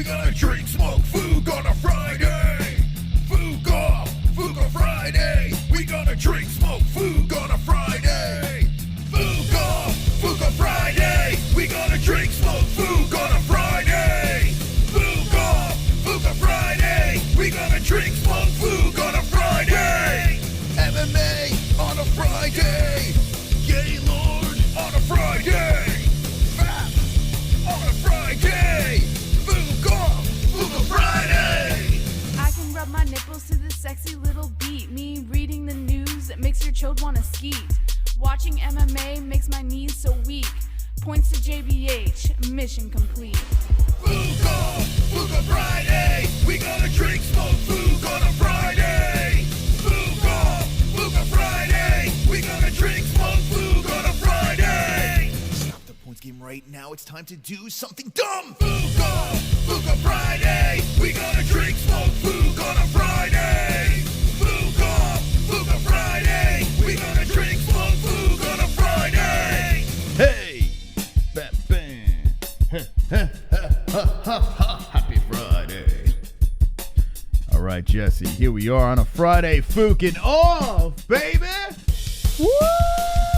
gonna drink, smoke, food on a Friday. Fuga Friday. We gonna drink, smoke, food on a Friday. Fuga Friday. We gonna drink, smoke, food on a Friday. Fuga Friday. We gonna drink, smoke, food on a Friday. MMA on a Friday. Gaylord on a Friday. Fat on a Friday. Fuga Friday. I can rub my nipples to this sexy little beat. Me reading the news makes your chode wanna skeet. Watching MMA makes my knees so weak. Points to JBH, mission complete. Fuga Friday. We gonna drink, smoke, food on a Friday. Fuga Friday. We gonna drink, smoke, food on a Friday. Stop the points game right now. It's time to do something dumb. Fuga Friday. We gonna drink, smoke, food on a Friday. Fuga Friday. We gonna drink, smoke, food on a Friday. Hey, bam, bam. Happy Friday. All right, Jesse, here we are on a Friday, fucking off, baby. Woo!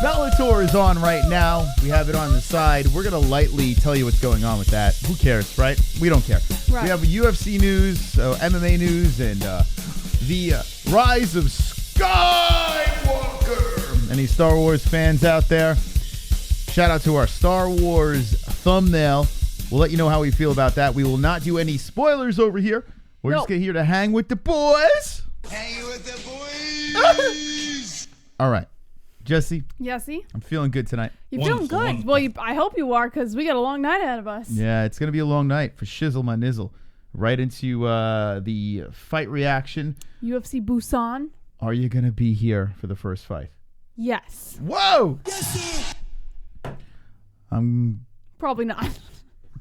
Bellator is on right now. We have it on the side. We're going to lightly tell you what's going on with that. Who cares, right? We don't care. Right. We have UFC news, MMA news, and the rise of Skywalker. Any Star Wars fans out there? Shout out to our Star Wars thumbnail. We'll let you know how we feel about that. We will not do any spoilers over here. We're just here to hang with the boys. Hang with the boys. All right. Jesse, Yesy? I'm feeling good tonight. You're feeling good. Well, I hope you are, because we got a long night ahead of us. Yeah, it's going to be a long night for Shizzle my nizzle. Right into the fight reaction. UFC Busan. Are you going to be here for the first fight? Yes. Whoa! Yes, sir. I'm Probably not.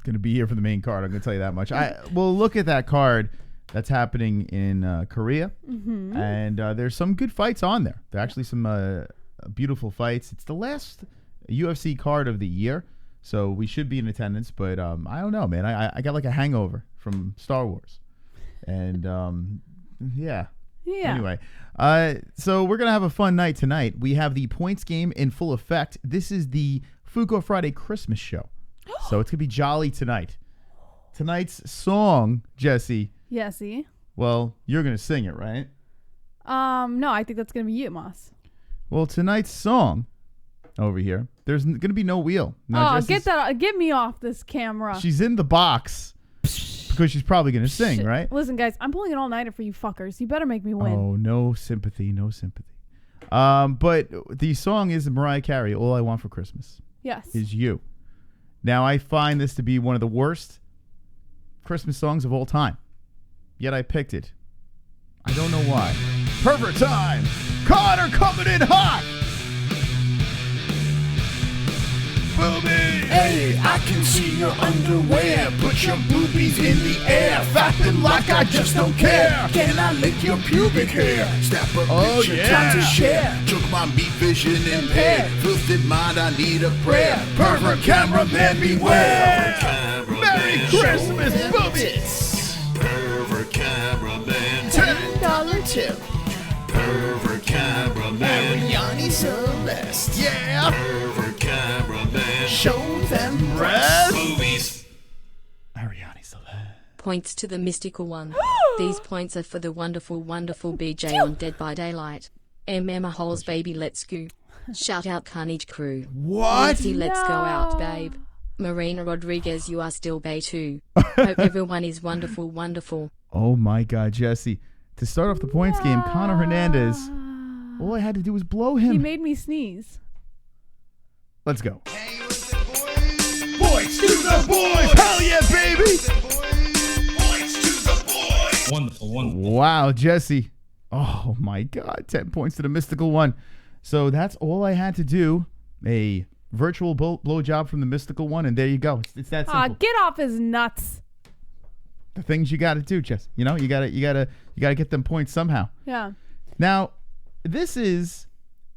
going to be here for the main card. I'm going to tell you that much. We'll look at that card that's happening in Korea. Mm-hmm. And there's some good fights on there. There are actually some beautiful fights. It's the last UFC card of the year, so we should be in attendance. But I don't know, man. I got like a hangover from Star Wars. And yeah. Anyway, so we're going to have a fun night tonight. We have the points game in full effect. This is the Fuga Friday Christmas show. So it's going to be jolly tonight. Tonight's song, Jesse. Yesy. Well, you're going to sing it, right? No, I think that's going to be you, Moss. Well, tonight's song over here, there's going to be no wheel. Now, Get me off this camera. She's in the box because she's probably going to sing, right? Listen, guys, I'm pulling an all-nighter for you fuckers. You better make me win. Oh, no sympathy, no sympathy. But the song is Mariah Carey, All I Want for Christmas. Yes. Is You. Now, I find this to be one of the worst Christmas songs of all time. Yet I picked it. I don't know why. Pervert time! Connor coming in hot! Booby! Hey, I can see your underwear. Put your boobies in the air. Fapping like I just don't care. Can I lick your pubic hair? Snap a picture, time to share. Took my meat vision impaired. Filthy mind, I need a prayer. Pervert cameraman, beware. Merry Christmas, boobies! Pervert cameraman, $10 tip. Pervert cameraman, Ariani Celeste. Yeah! Pervert cameraman, show them Breath. boobies. Ariani Celeste. Points to the mystical one. These points are for the wonderful, wonderful BJ on Dead by Daylight. MMA-Holes, baby, let's go. Shout out Carnage Crew. What? Nancy, let's go out, babe. Marina Rodriguez, you are still bae too. Hope everyone is wonderful, wonderful. Oh my God, Jesse. To start off the points game, Conor Hernandez, all I had to do was blow him. He made me sneeze. Let's go. Points to the boys. Hell yeah, baby! Points to the boys. Wonderful, wonderful. Wow, Jesse. Oh my God, 10 points to the mystical one. So that's all I had to do. A virtual blow job from the mystical one, and there you go. It's that simple. Get off his nuts. The things you got to do, Jess. You know, you gotta get them points somehow. Yeah. Now, this is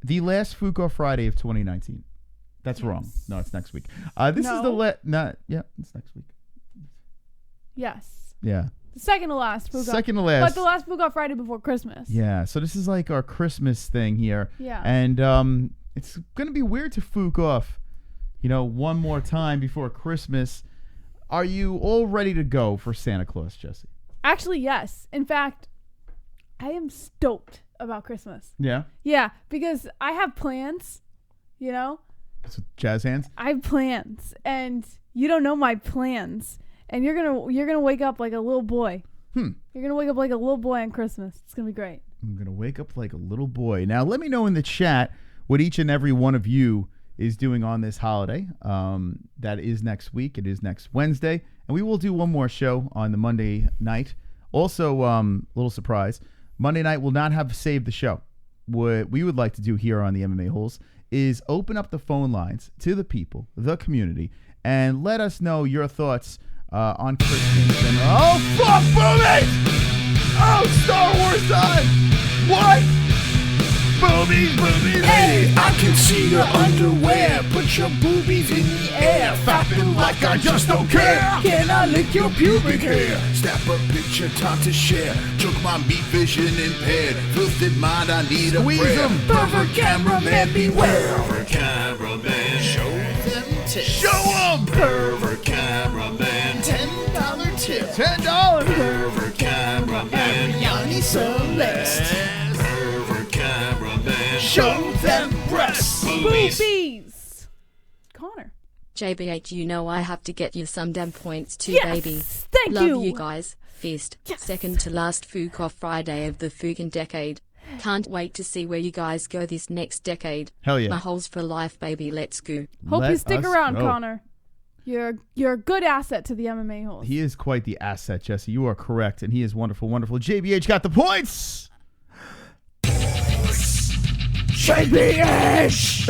the last Fuga Friday of 2019. That's wrong. No, it's next week. This is the yeah, it's next week. Yes. Yeah. The second to last Food Off. Second to last. But the last Food Off Friday before Christmas. Yeah. So this is like our Christmas thing here. Yeah. And it's gonna be weird to Fook off, one more time before Christmas. Are you all ready to go for Santa Claus, Jesse? Actually, yes. In fact, I am stoked about Christmas. Yeah. Yeah, because I have plans, So jazz hands. I have plans, and you don't know my plans, and you're gonna wake up like a little boy. You're gonna wake up like a little boy on Christmas. It's gonna be great. I'm gonna wake up like a little boy. Now, let me know in the chat what each and every one of you is doing on this holiday. That is next week. It is next Wednesday, and we will do one more show on the Monday night. Also, little surprise, Monday night will not have saved the show. What we would like to do here on the MMA-Holes is open up the phone lines to the people, the community, and let us know your thoughts on Christmas. And fuck, boobies! Oh, Star Wars time! What? Boobies, boobies! Hey, I can see your underwear. Put your boobies in the air. Fapping like I just don't care. Can I lick your pubic hair? Snap a picture, time to share. Took my meat vision impaired. Filthy mind, I need a Squeeze prayer. 'em. Pervert cameraman, beware. Pervert cameraman, show them tits. Show 'em! Pervert cameraman, $10 tip. $10! pervert cameraman, Yanni Celeste. pervert cameraman, Show them breasts. Boobies! Connor. JBH, I have to get you some damn points too, Yes! baby. Thank Love you. you guys. Fist. Yes. Second to last Fook Off Friday of the Fukin decade. Can't wait to see where you guys go this next decade. Hell yeah. My holes for life, baby. Let's go. Hope you Let stick us around, go. Connor. You're a good asset to the MMA Holes. He is quite the asset, Jesse. You are correct, and he is wonderful, wonderful. JBH got the points! JBH!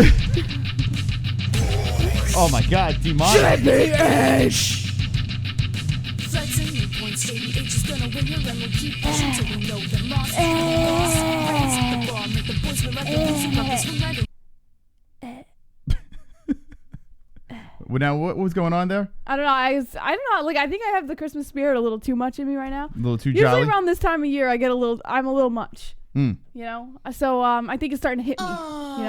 Oh my God, demonic. JBH! Flexing new points, JBH is gonna win here, and we'll keep pushing till we know that lost is lost. Raise the bar, make the boys feel like the losing rubbers who landed. Well, now, what was going on there? I don't know. I don't know. Like, I think I have the Christmas spirit a little too much in me right now. A little too Usually jolly? around this time of year, I'm a little much. So I think it's starting to hit me. All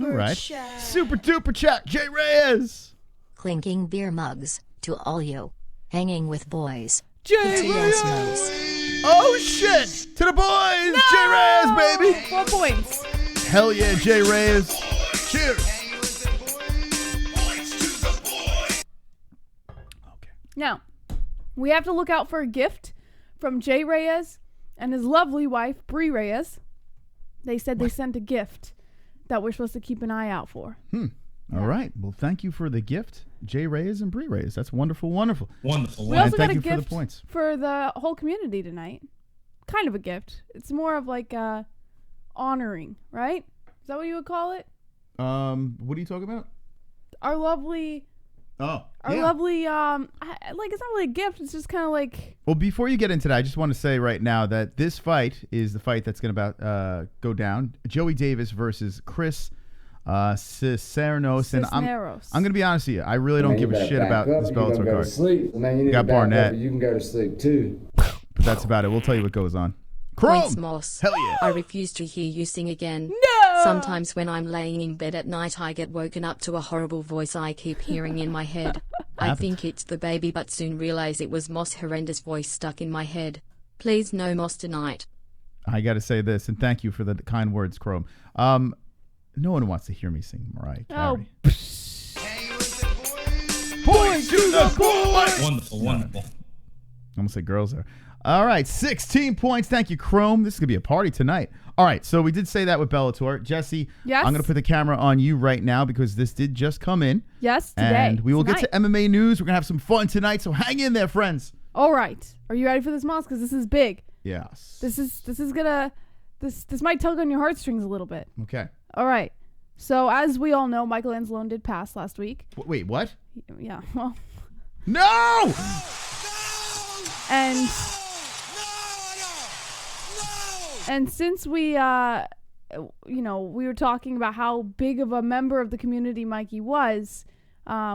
right. Super duper chat, Jay Reyes. Clinking beer mugs to all you. Hanging with boys. Jay TS knows. Oh shit! To the boys, Jay Reyes, baby. 4 points. Hell yeah, Jay Reyes. Cheers. Now, we have to look out for a gift from Jay Reyes and his lovely wife, Bree Reyes. They said they sent a gift that we're supposed to keep an eye out for. All right. Well, thank you for the gift, Jay Reyes and Bree Reyes. That's wonderful, wonderful. Wonderful. We also thank got a you for the gift points. for the whole community tonight. Kind of a gift. It's more of like honoring, right? Is that what you would call it? What are you talking about? Our lovely, Oh, it's not really a gift. It's just kind of like. Well, before you get into that, I just want to say right now that this fight is the fight that's going to go down. Joey Davis versus CRIS Cisneros. And I'm going to be honest with you. I really don't give a shit about this Bellator Go card. to sleep. Man, you need Got to back Barnett. up, you can go to sleep too. But that's about it. We'll tell you what goes on. Points, Chrome! Moss. Hell yeah. I refuse to hear you sing again. No! Sometimes when I'm laying in bed at night, I get woken up to a horrible voice I keep hearing in my head. I think it's the baby, but soon realize it was Moss' horrendous voice stuck in my head. Please no Moss tonight. I got to say this, and thank you for the kind words, Chrome. No one wants to hear me sing Mariah Carey. Points to the boys! Wonderful, wonderful. I'm going to say girls there. All right, 16 points. Thank you, Chrome. This is going to be a party tonight. All right, so we did say that with Bellator. Jesse, Yes? I'm going to put the camera on you right now because this did just come in. Yes, today. And we will tonight. get to MMA news. We're going to have some fun tonight, so hang in there, friends. All right. Are you ready for this, Moss? Because this is big. Yes. This might tug on your heartstrings a little bit. Okay. All right. So as we all know, Michael ANZALONE did pass last week. Wait, what? Yeah. Well. No! And since we we were talking about how big of a member of the community Mikey was,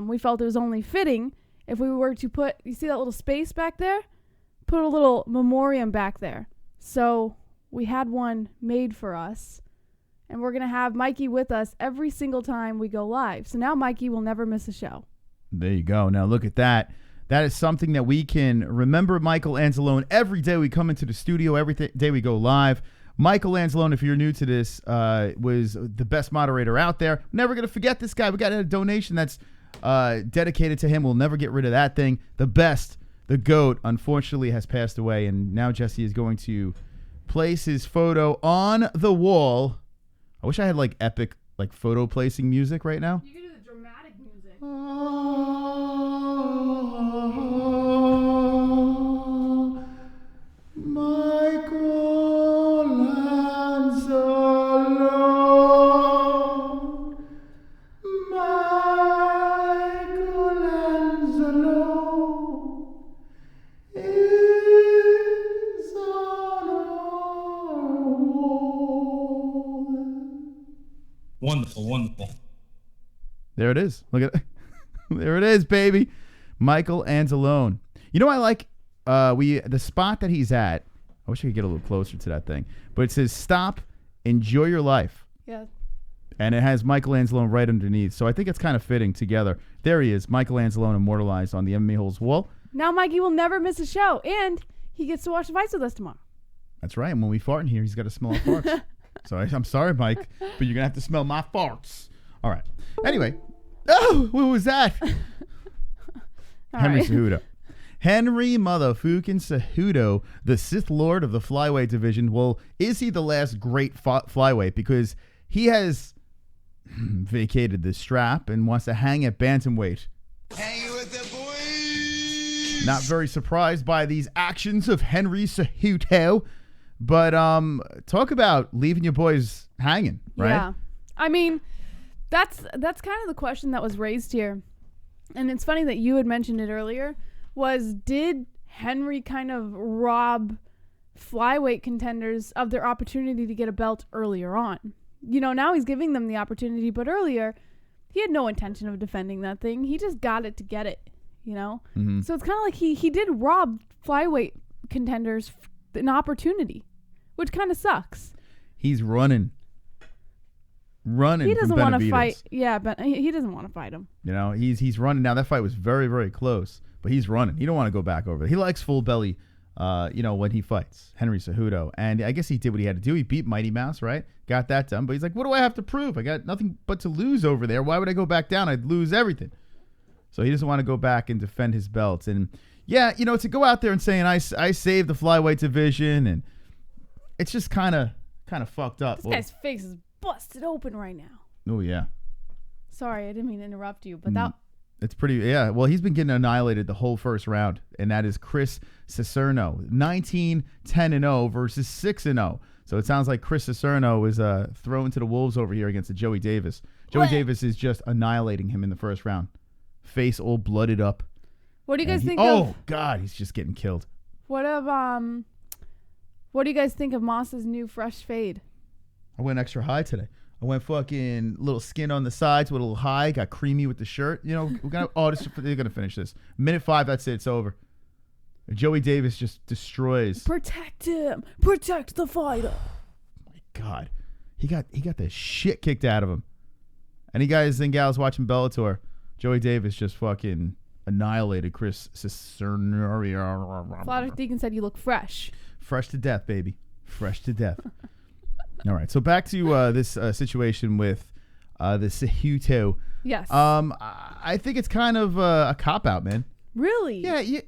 we felt it was only fitting if we were to put, you see that little space back there? Put a little memoriam back there. So we had one made for us. And we're going to have Mikey with us every single time we go live. So now Mikey will never miss a show. There you go. Now look at that. That is something that we can remember Michael Anzalone every day we come into the studio, every day we go live. Michael Anzalone, if you're new to this, was the best moderator out there. Never going to forget this guy. We got a donation that's dedicated to him. We'll never get rid of that thing. The best, the GOAT, unfortunately has passed away. And now Jesse is going to place his photo on the wall. I wish I had like epic like photo placing music right now. You can do the dramatic music. Michael Anzalone. Michael Anzalone is on our wall. Wonderful, wonderful. There it is. Look at it. There it is, baby. Michael Anzalone. You know, I like the spot that he's at. I wish I could get a little closer to that thing. But it says, stop, enjoy your life. Yeah. And it has Michael Anzalone right underneath. So I think it's kind of fitting together. There he is, Michael Anzalone immortalized on the MMA-Holes wall. Now Mikey will never miss a show. And he gets to watch the fights with us tomorrow. That's right. And when we fart in here, he's got to smell our farts. So I'm sorry, Mike, but you're going to have to smell my farts. All right. Anyway. Oh, what was that? Henry Cejudo. Henry motherfucking Cejudo, the Sith Lord of the flyweight division. Well, is he the last great flyweight? Because he has vacated the strap and wants to hang at bantamweight. Hanging with the boys. Not very surprised by these actions of Henry Cejudo. But talk about leaving your boys hanging, right? Yeah. I mean, that's kind of the question that was raised here. And it's funny that you had mentioned it earlier, was did Henry kind of rob flyweight contenders of their opportunity to get a belt earlier on? You know, now he's giving them the opportunity, but earlier he had no intention of defending that thing. He just got it to get it, you know? Mm-hmm. So it's kind of like he did rob flyweight contenders an opportunity, which kind of sucks. He's running. He doesn't want to fight. Yeah, but he doesn't want to fight him. You know, he's running. Now, that fight was very, very close, but he's running. He don't want to go back over there. He likes full belly, when he fights, Henry Cejudo. And I guess he did what he had to do. He beat Mighty Mouse, right? Got that done. But he's like, what do I have to prove? I got nothing but to lose over there. Why would I go back down? I'd lose everything. So he doesn't want to go back and defend his belts. And, yeah, you know, to go out there and saying, I saved the flyweight division, and it's just kind of fucked up. This guy's face is busted open right now. Oh, yeah. Sorry, I didn't mean to interrupt you, but that... It's pretty, yeah. Well, he's been getting annihilated the whole first round, and that is CRIS Cejudo, 19-10-0 versus 6-0. So it sounds like CRIS Cejudo is thrown to the wolves over here against Joey Davis. Joey Davis is just annihilating him in the first round. Face all blooded up. What do you guys think of... Oh, God, he's just getting killed. What do you guys think of Moss's new fresh fade? I went extra high today. I went fucking little skin on the sides with a little high. Got creamy with the shirt. You know, they're gonna finish this. Minute 5, that's it. It's over. Joey Davis just destroys. Protect him. Protect the fighter. Oh my God, he got the shit kicked out of him. Any guys and gals watching Bellator, Joey Davis just fucking annihilated CRIS Cejudo. Slaughter Deacon said you look fresh. Fresh to death, baby. Fresh to death. All right, so back to this situation with the Cejudo. Yes. I think it's kind of a cop-out, man. Really? Yeah,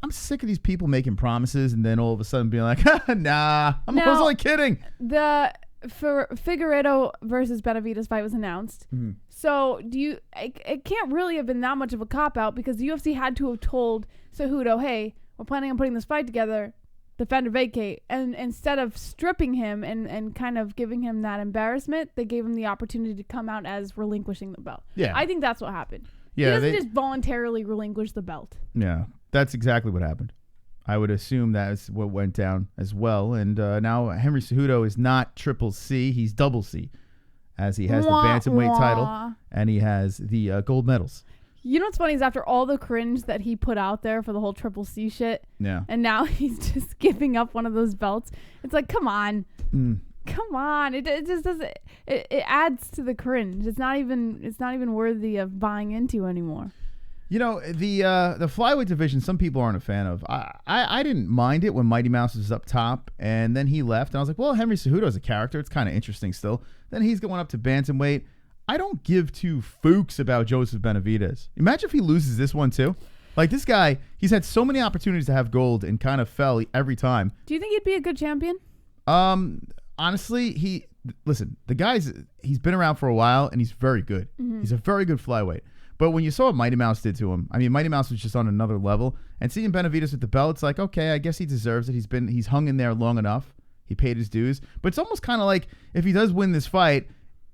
I'm sick of these people making promises and then all of a sudden being like, nah, I was only kidding. The Figueiredo versus Benavidez fight was announced. Mm-hmm. So it can't really have been that much of a cop-out because the UFC had to have told Cejudo, hey, we're planning on putting this fight together. Defend or vacate. And instead of stripping him and kind of giving him that embarrassment, they gave him the opportunity to come out as relinquishing the belt. Yeah. I think that's what happened. Yeah, he doesn't just voluntarily relinquish the belt. Yeah, that's exactly what happened. I would assume that's what went down as well. And now Henry Cejudo is not triple C. He's double C, as he has the bantamweight title and he has the gold medals. You know what's funny is after all the cringe that he put out there for the whole Triple C shit, Yeah. and now he's just giving up one of those belts. It's like, come on. Come on. It just doesn't. It adds to the cringe. It's not even worthy of buying into anymore. You know, the flyweight division, some people aren't a fan of. I didn't mind it when Mighty Mouse was up top, and then he left, and I was like, well, Henry Cejudo's a character. It's kind of interesting still. Then he's going up to bantamweight. I don't give two fooks about Joseph Benavidez. Imagine if he loses this one too. Like, this guy, he's had so many opportunities to have gold and kind of fell every time. Do you think he'd be a good champion? Honestly, he's been around for a while, and he's very good. He's a very good flyweight. But when you saw what Mighty Mouse did to him, I mean, Mighty Mouse was just on another level. And seeing Benavidez with the belt, it's like, okay, I guess he deserves it. He's hung in there long enough. He paid his dues. But it's almost kind of like if he does win this fight,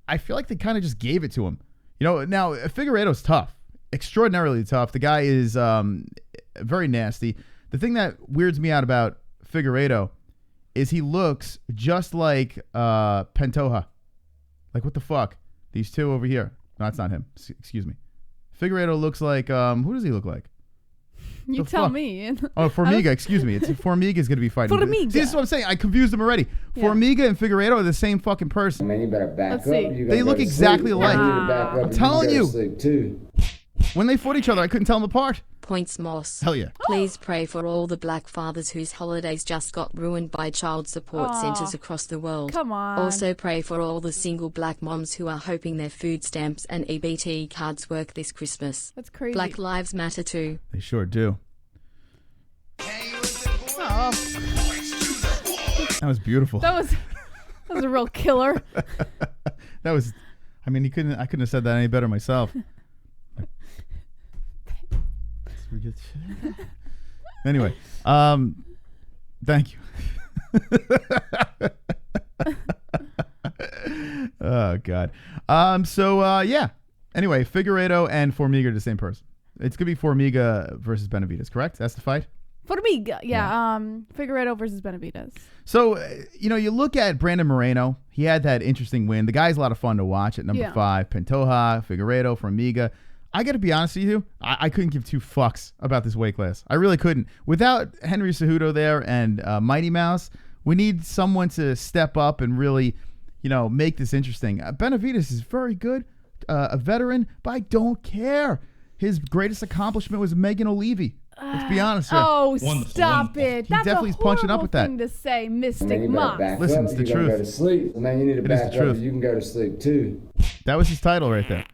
I feel like they kind of just gave it to him. You know, now Figueiredo's tough, extraordinarily tough. The guy is very nasty. The thing that weirds me out about Figueiredo is he looks just like Pantoja. Like, what the fuck? These two over here. No, that's not him. Excuse me. Figueiredo looks like, who does he look like? You tell me. Oh, Formiga, excuse me. Formiga's going to be fighting. Formiga. See, this is what I'm saying. I confused them already. Yeah. Formiga and Figueiredo are the same fucking person. Man, you better back Let's up. see. You gotta They go look to exactly sleep. alike. You need to back up. I'm telling You you. gotta sleep too. When they fought each other, I couldn't tell them apart. Points Moss. Hell yeah. Please pray for all the black fathers whose holidays just got ruined by child support centers across the world. Come on. Also pray for all the single black moms who are hoping their food stamps and EBT cards work this Christmas. That's crazy. Black lives matter too. They sure do. Oh, That was beautiful. that was a real killer. That was, I mean, I couldn't have said that any better myself. Anyway, thank you. Oh God. Yeah. Anyway, Figueiredo and Formiga are the same person. It's gonna be Formiga versus Benavidez, correct? That's the fight. Formiga, yeah. Figueiredo versus Benavidez. So, you look at Brandon Moreno. He had that interesting win. The guy's a lot of fun to watch at number 5. Pantoja, Figueiredo, Formiga. I got to be honest with you, I couldn't give two fucks about this weight class. I really couldn't. Without Henry Cejudo there and Mighty Mouse, we need someone to step up and really, make this interesting. Benavidez is very good, a veteran, but I don't care. His greatest accomplishment was Megan O'Leary. Let's be honest here. Oh, Wonderful, stop wonderful. it. He That's definitely a is punching up horrible with that. thing to say, Mystic Man, you better Mox. back Listen, up. it's the You gotta truth. go to sleep. Man, you need to It is back the up. truth. You can go to sleep too. That was his title right there.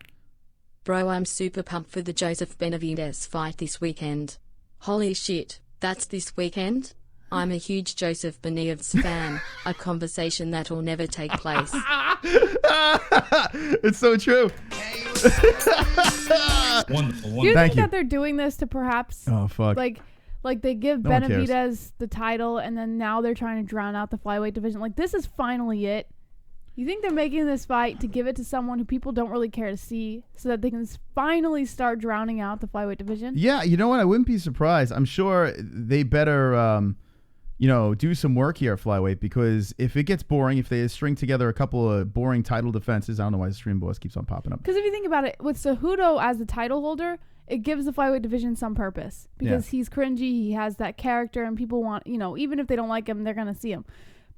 Bro, I'm super pumped for the Joseph Benavidez fight this weekend. Holy shit, that's this weekend? I'm a huge Joseph Benavidez fan. A conversation that'll never take place. It's so true. Wonderful, Do you wonderful. Thank think you. that they're doing this to perhaps Oh, fuck. like they give No one cares. Benavidez the title and then now they're trying to drown out the flyweight division? Like, this is finally it. You think they're making this fight to give it to someone who people don't really care to see so that they can finally start drowning out the flyweight division? Yeah, you know what? I wouldn't be surprised. I'm sure they better, do some work here at flyweight, because if it gets boring, if they string together a couple of boring title defenses, I don't know why the stream boss keeps on popping up. Because if you think about it, with Cejudo as the title holder, it gives the flyweight division some purpose because he's cringy, he has that character, and people want, even if they don't like him, they're going to see him.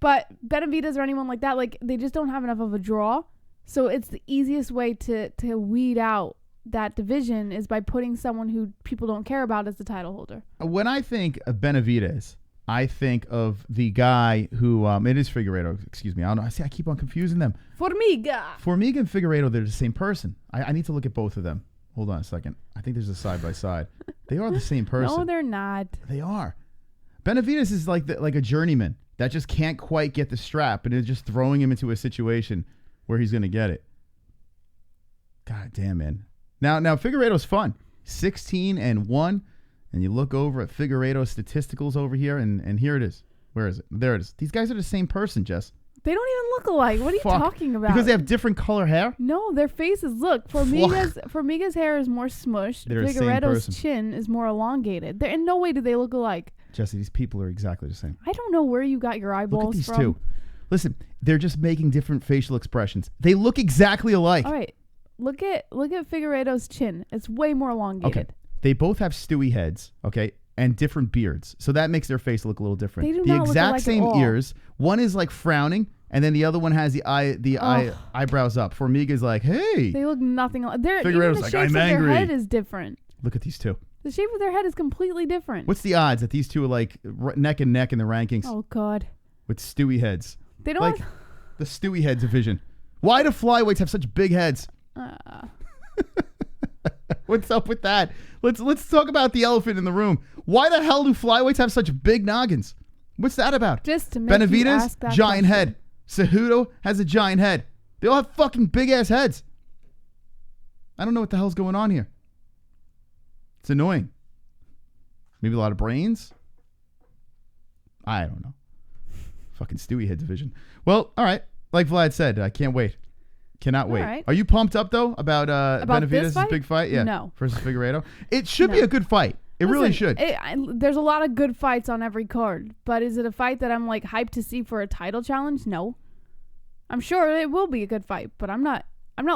But Benavidez or anyone like that, like, they just don't have enough of a draw. So it's the easiest way to weed out that division is by putting someone who people don't care about as the title holder. When I think of Benavidez, I think of the guy who, it is Figueiredo, excuse me. I don't know. I keep on confusing them. Formiga and Figueiredo, they're the same person. I need to look at both of them. Hold on a second. I think there's a side-by-side. They are the same person. No, they're not. They are. Benavidez is like a journeyman that just can't quite get the strap, and it's just throwing him into a situation where he's going to get it. God damn, man. Now Figueiredo's fun. 16-1, and you look over at Figueiredo's statisticals over here, and here it is. Where is it? There it is. These guys are the same person, Jess. They don't even look alike. What are you Fuck. talking about? Because they have different color hair? No, their faces. Look, Formiga's hair is more smushed. They're the same Figueiredo's person. chin is more elongated. They're in no way do they look alike. Jesse, these people are exactly the same. I don't know where you got your eyeballs Look at these from. two. Listen, they're just making different facial expressions. They look exactly alike. All right. look at Figueiredo's chin. It's way more elongated. Okay. They both have Stewie heads, okay, and different beards. So that makes their face look a little different. They do the not look exact alike at same all. ears. One is like frowning, and then the other one has the eyebrows up. Formiga's like, hey. They look nothing alike. Even Figueiredo's the like, shapes I'm of angry. their head is different. Look at these two. The shape of their head is completely different. What's the odds that these two are like neck and neck in the rankings Oh God. with Stewie heads? They don't. Like the Stewie head division. Why do flyweights have such big heads? What's up with that? Let's talk about the elephant in the room. Why the hell do flyweights have such big noggins? What's that about? Just to make you Benavidez, ask that giant question. head. Cejudo has a giant head. They all have fucking big ass heads. I don't know what the hell's going on here. It's annoying. Maybe a lot of brains. I don't know. Fucking Stewie head division. Well, all right. Like Vlad said, I can't wait. Cannot wait. right. Are you pumped up though about this Benavidez' fight? big fight? Yeah. No. Versus Figueiredo. It should be a good fight. It really should. There's a lot of good fights on every card, but is it a fight that I'm like hyped to see for a title challenge? No. I'm sure it will be a good fight, but I'm not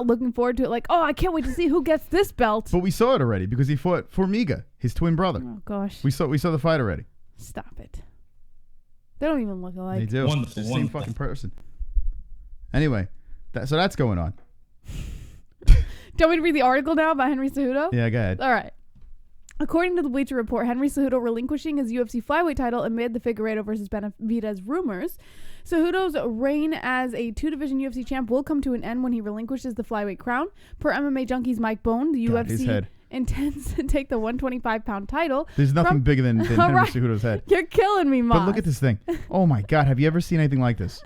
looking forward to it like, oh, I can't wait to see who gets this belt. But we saw it already because he fought Formiga, his twin brother. Oh gosh. We saw the fight already. Stop it. They don't even look alike. They do. Wonderful, It's the same wonderful. fucking person. Anyway, so that's going on. Do you want me to read the article now about Henry Cejudo? Yeah, go ahead. All right. According to the Bleacher Report, Henry Cejudo relinquishing his UFC Flyweight title amid the Figueiredo versus Benavidez rumors. Cejudo's reign as a two-division UFC champ will come to an end when he relinquishes the Flyweight crown. Per MMA Junkie's Mike Bone, the God, his UFC head. intends to take the 125-pound title. There's nothing bigger than Henry Right. Cejudo's head. You're killing me, Moss. But look at this thing. Oh my God, have you ever seen anything like this?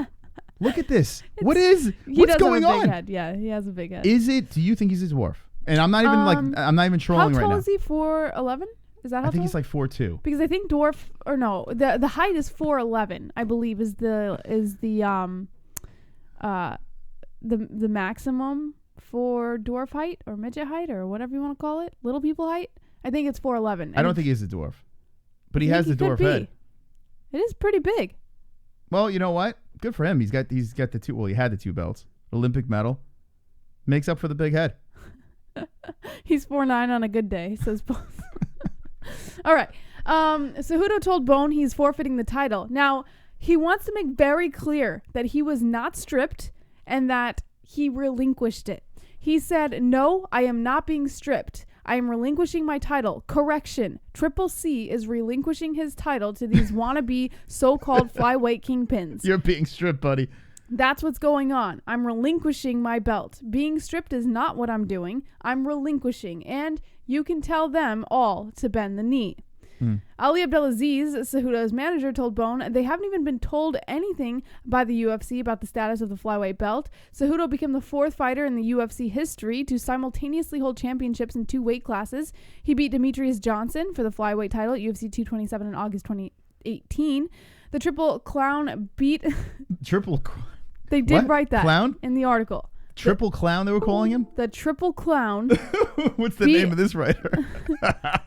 Look at this. He What's does going have a big on? head. Yeah, he has a big head. Is it? Do you think he's a dwarf? And I'm not even I'm not even trolling How right tall now. is he? 4'11"? Is that how I think tall? he's like 4'2". Because I think dwarf or no, the height is 4'11", I believe is the maximum for dwarf height or midget height or whatever you want to call it, little people height. I think it's 4'11". I don't think he's a dwarf, but he I has the think he dwarf could head. be. It is pretty big. Well, you know what? Good for him. He's got the two. Well, he had the two belts, Olympic medal, makes up for the big head. He's 4'9" on a good day, says both. All right. Cejudo told Bone he's forfeiting the title. Now, he wants to make very clear that he was not stripped and that he relinquished it. He said, "No, I am not being stripped. I am relinquishing my title. Correction. Triple C is relinquishing his title to these wannabe so-called flyweight kingpins. You're being stripped, buddy. That's what's going on. I'm relinquishing my belt. Being stripped is not what I'm doing. I'm relinquishing. And you can tell them all to bend the knee." Ali Abdelaziz, Cejudo's manager, told Bone they haven't even been told anything by the UFC about the status of the flyweight belt. Cejudo became the fourth fighter in the UFC history to simultaneously hold championships in two weight classes. He beat Demetrius Johnson for the flyweight title at UFC 227 in August 2018. The Triple Clown beat... They did write that Clown? in the article. Triple Clown, they were calling him? The Triple Clown. What's the name of this writer?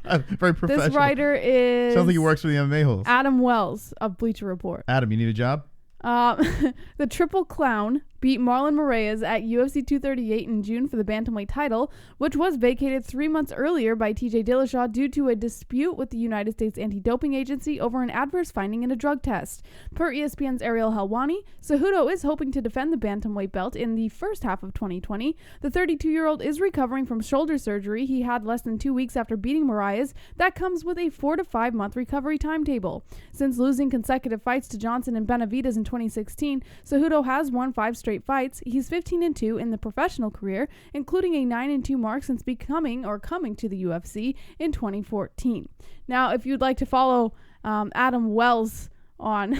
Very professional. This writer is... Sounds like he works for the MMA-Holes. Adam Wells of Bleacher Report. Adam, you need a job? The Triple Clown beat Marlon Moraes at UFC 238 in June for the bantamweight title, which was vacated 3 months earlier by TJ Dillashaw due to a dispute with the United States Anti-Doping Agency over an adverse finding in a drug test. Per ESPN's ARIEL Helwani, Cejudo is hoping to defend the bantamweight belt in the first half of 2020. The 32-year-old is recovering from shoulder surgery he had less than 2 weeks after beating Moraes. That comes with a 4 to 5 month recovery timetable. Since losing consecutive fights to Johnson and Benavidez in 2016, Cejudo has won 5 straight fights. He's 15-2 in the professional career, including a 9-2 mark since coming to the UFC in 2014. Now, if you'd like to follow Adam Wells on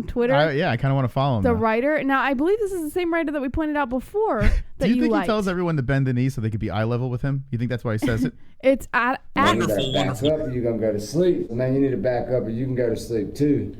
Twitter, I kind of want to follow him. the now. writer. Now, I believe this is the same writer that we pointed out before that Do you think liked. he tells everyone to bend the knee so they could be eye level with him? You think that's why he says it? It's at You gotta back up or you're gonna go to sleep. Man, you need to back up or you can go to sleep too.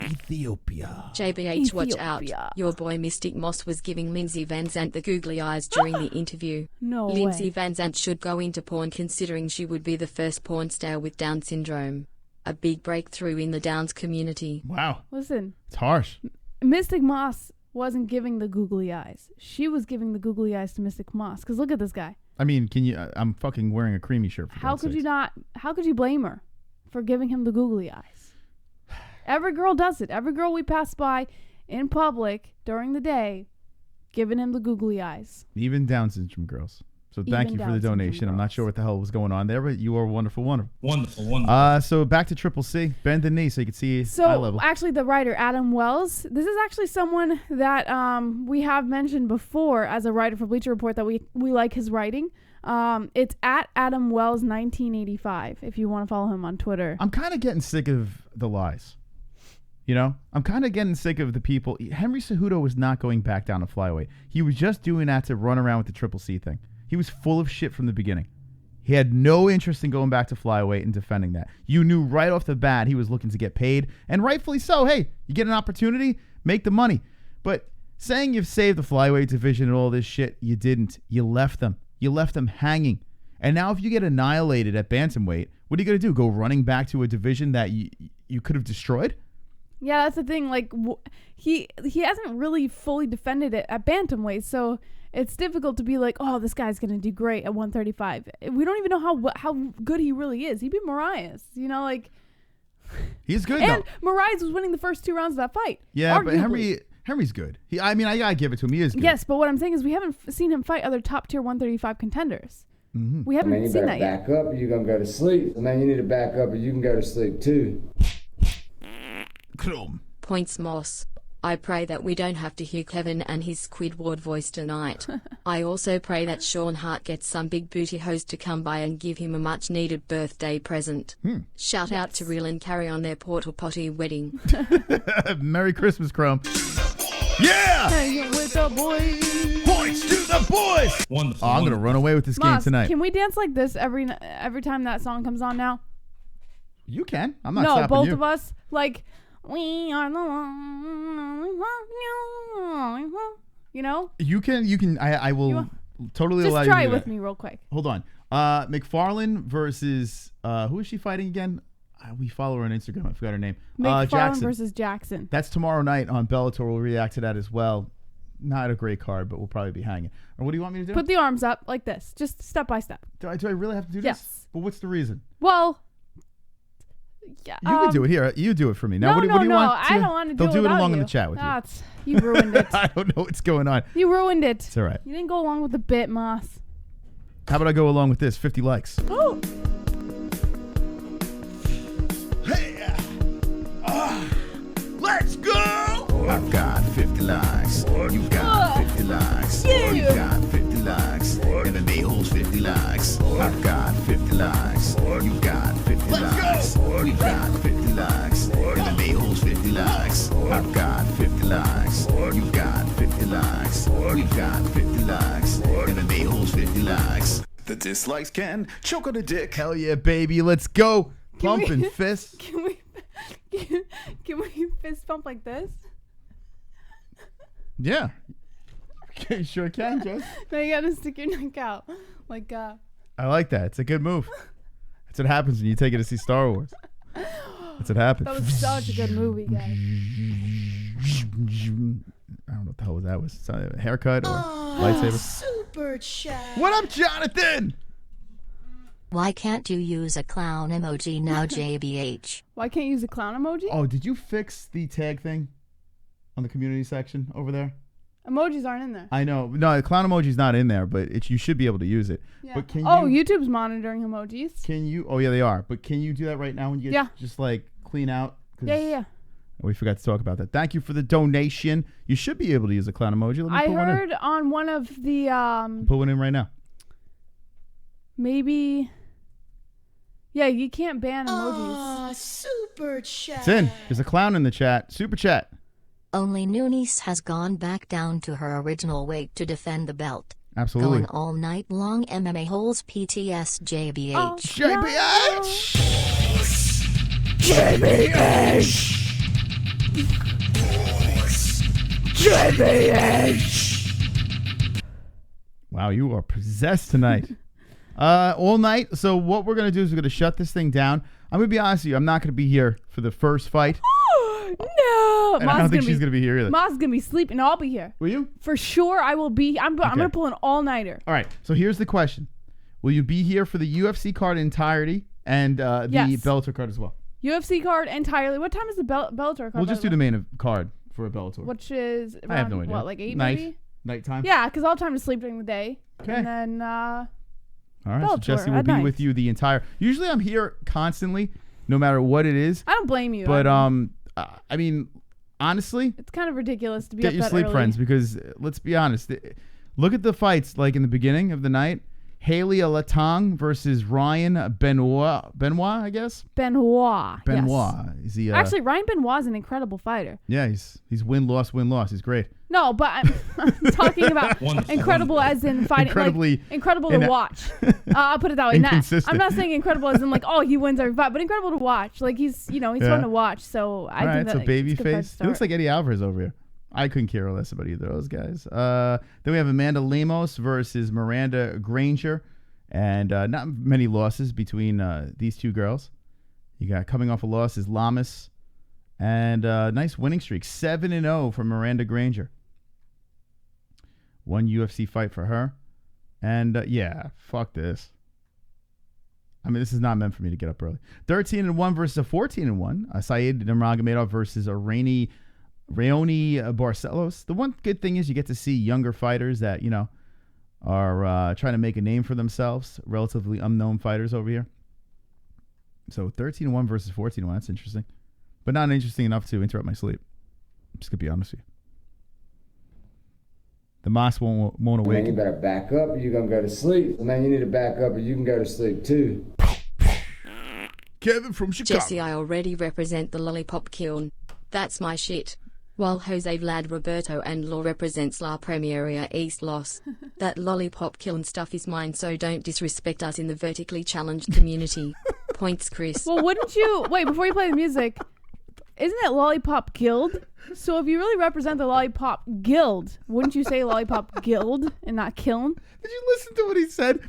Ethiopia. JBH, watch out. Ethiopia. Your boy Mystic Moss was giving Lindsay Van Zandt the googly eyes during the interview. No Lindsay way. Van Zandt should go into porn considering she would be the first porn star with Down syndrome. A big breakthrough in the Downs community. Wow. Listen, It's harsh. Mystic Moss wasn't giving the googly eyes. She was giving the googly eyes to Mystic Moss. Because look at this guy. I mean, can you? I'm fucking wearing a creamy shirt. For How God's could you sakes. not? How could you blame her for giving him the googly eyes? Every girl does it. Every girl we pass by in public during the day, giving him the googly eyes. Even Down syndrome girls. So thank Even you for Down the syndrome donation. I'm not girls. sure what the hell was going on there, but you are wonderful, wonderful. Wonderful. So back to Triple C. Bend the knee so you can see eye So level. actually, the writer Adam Wells. This is actually someone that we have mentioned before as a writer for Bleacher Report that we like his writing. It's at Adam Wells 1985. If you want to follow him on Twitter. I'm kind of getting sick of the lies. You know, I'm kind of getting sick of the people. Henry Cejudo was not going back down to flyweight. He was just doing that to run around with the Triple C thing. He was full of shit from the beginning. He had no interest in going back to flyweight and defending that. You knew right off the bat he was looking to get paid, and rightfully so. Hey, you get an opportunity, make the money. But saying you've saved the flyweight division and all this shit, you didn't. You left them. You left them hanging. And now if you get annihilated at bantamweight, what are you going to do? Go running back to a division that you could have destroyed? Yeah, that's the thing. Like he hasn't really fully defended it at bantamweight, so it's difficult to be like, oh, this guy's gonna do great at 135. We don't even know how good he really is. He beat Marias, you know, like he's good. And though. Marias was winning the first 2 rounds of that fight. Yeah, arguably. but Henry's good. I gotta give it to him. He is good. Yes, but what I'm saying is we haven't seen him fight other top tier 135 contenders. Mm-hmm. We haven't Man, you seen better that yet. back up or you're going to go to sleep. Man, you need to back up or you can go to sleep too. Points Moss. I pray that we don't have to hear Kevin and his Squidward voice tonight. I also pray that Sean Hart gets some big booty host to come by and give him a much needed birthday present. Shout out to Real and Carry on their portal potty wedding. Merry Christmas, Chrome. Yeah! Hanging with the boys. Points to the boys! Wonderful. Oh, I'm going to run away with this game Moss, tonight. can we dance like this every time that song comes on now? You can. I'm not No, stopping both you. of us. Like, we are the one. You know? You can. I will totally allow Just you to try do it with that. me real quick. Hold on. McFarlane versus who is she fighting again? We follow her on Instagram. I forgot her name. McFarlane Jackson. versus Jackson. That's tomorrow night on Bellator. We'll react to that as well. Not a great card, but we'll probably be hanging. Or what do you want me to do? Put the arms up like this, just step by step. Do I really have to do this? Yes. But what's the reason? Well, yeah. You can do it here. You do it for me. Now, No, what do you want? I don't want to do it They'll do it without along you. in the chat with you. You ruined it. I don't know what's going on. You ruined it. It's all right. You didn't go along with the bit, Moss. How about I go along with this? 50 likes. Oh. Hey, let's go! I've got 50 likes. You've got 50 likes. Yeah. You've got 50 likes. MMA-Holes 50 likes. I've got 50 likes. You've got 50 likes. We've got 50 likes. MMA-Holes 50 likes. I've got 50 likes. You've got 50 likes. We've got 50 likes. MMA-Holes 50 likes. The dislikes can choke on a dick. Hell yeah, baby. Let's go. Pumping fists. Can we fist pump like this? Yeah. Okay, sure can, Jess. No, you gotta stick your neck out. Like, I like that. It's a good move. That's what happens when you take it to see Star Wars. That's what happens. that was such a good movie, guys. I don't know what the hell that was. A haircut or lightsaber. Super chat. What up, Jonathan? Why can't you use a clown emoji now, JBH? Why can't you use a clown emoji? Oh, did you fix the tag thing on the community section over there? Emojis aren't in there. I know. No, the clown emoji's not in there, but you should be able to use it. Yeah. But can YouTube's monitoring emojis. Can you? Oh, yeah, they are. But can you do that right now when you get just like clean out? Yeah. We forgot to talk about that. Thank you for the donation. You should be able to use a clown emoji. Let me I put one in. heard on one of the Put one in right now. maybe. Yeah, you can't ban emojis. Super chat. It's in. There's a clown in the chat. Super chat. Only Nunes has gone back down to her original weight to defend the belt. Absolutely. Going all night long. MMA-Holes PTS JBH. Oh, JBH! JBH! Wow, you are possessed tonight. All night. So what we're going to do is we're going to shut this thing down. I'm going to be honest with you. I'm not going to be here for the first fight. No. And I don't think she's going to be here either. Ma's going to be sleeping. No, I'll be here. Will you? For sure, I will be. I'm going to pull an all-nighter. All right. So here's the question. Will you be here for the UFC card entirety and the Bellator card as well? UFC card entirely. What time is the Bellator card? We'll just do the main card for a Bellator. Which is around, I have no idea. what, like 8 maybe? Nighttime? Yeah, because I'll have time to sleep during the day. Okay. And then all right, Bellator so Jesse will at be night. with you the entire... Usually I'm here constantly, no matter what it is. I don't blame you. But, I mean, honestly... It's kind of ridiculous to be get up your that sleep, early. friends, because let's be honest. Look at the fights, like in the beginning of the night. Haley Latang versus Ryan Benoit, I guess? Benoit. Benoit. Is he, actually, Ryan Benoit is an incredible fighter. Yeah, he's win-loss. He's great. No, but I'm talking about incredible as in fighting. Incredibly like, incredible to watch. I'll put it that way. Inconsistent. I'm not saying incredible as in like, oh, he wins every fight, but incredible to watch. Like he's fun to watch. So I think that's that a baby it's a good face. start. He looks like Eddie Alvarez over here. I couldn't care less about either of those guys. Then we have Amanda Lemos versus Miranda Granger. And not many losses between these two girls. You got coming off a loss is Lamas. And nice winning streak. 7-0 from Miranda Granger. One UFC fight for her. And yeah, fuck this. I mean, this is not meant for me to get up early. 13-1 versus a 14-1. Saeed Nurmagomedov versus a Raoni Barcelos. The one good thing is you get to see younger fighters that, are trying to make a name for themselves. Relatively unknown fighters over here. So 13-1 versus 14-1. That's interesting. But not interesting enough to interrupt my sleep. I'm just going to be honest with you. The Moss won't awake. Man, you better back up or you're going to go to sleep. Man, you need to back up or you can go to sleep too. Kevin from Chicago. Jesse, I already represent the lollipop kiln. That's my shit. While Jose Vlad Roberto and Law represents La Premieria East Los. That lollipop kiln stuff is mine, so don't disrespect us in the vertically challenged community. Points, Chris. Well, wouldn't you wait before you play the music? Isn't it Lollipop Guild? So if you really represent the Lollipop Guild, wouldn't you say Lollipop Guild and not kiln? Did you listen to what he said?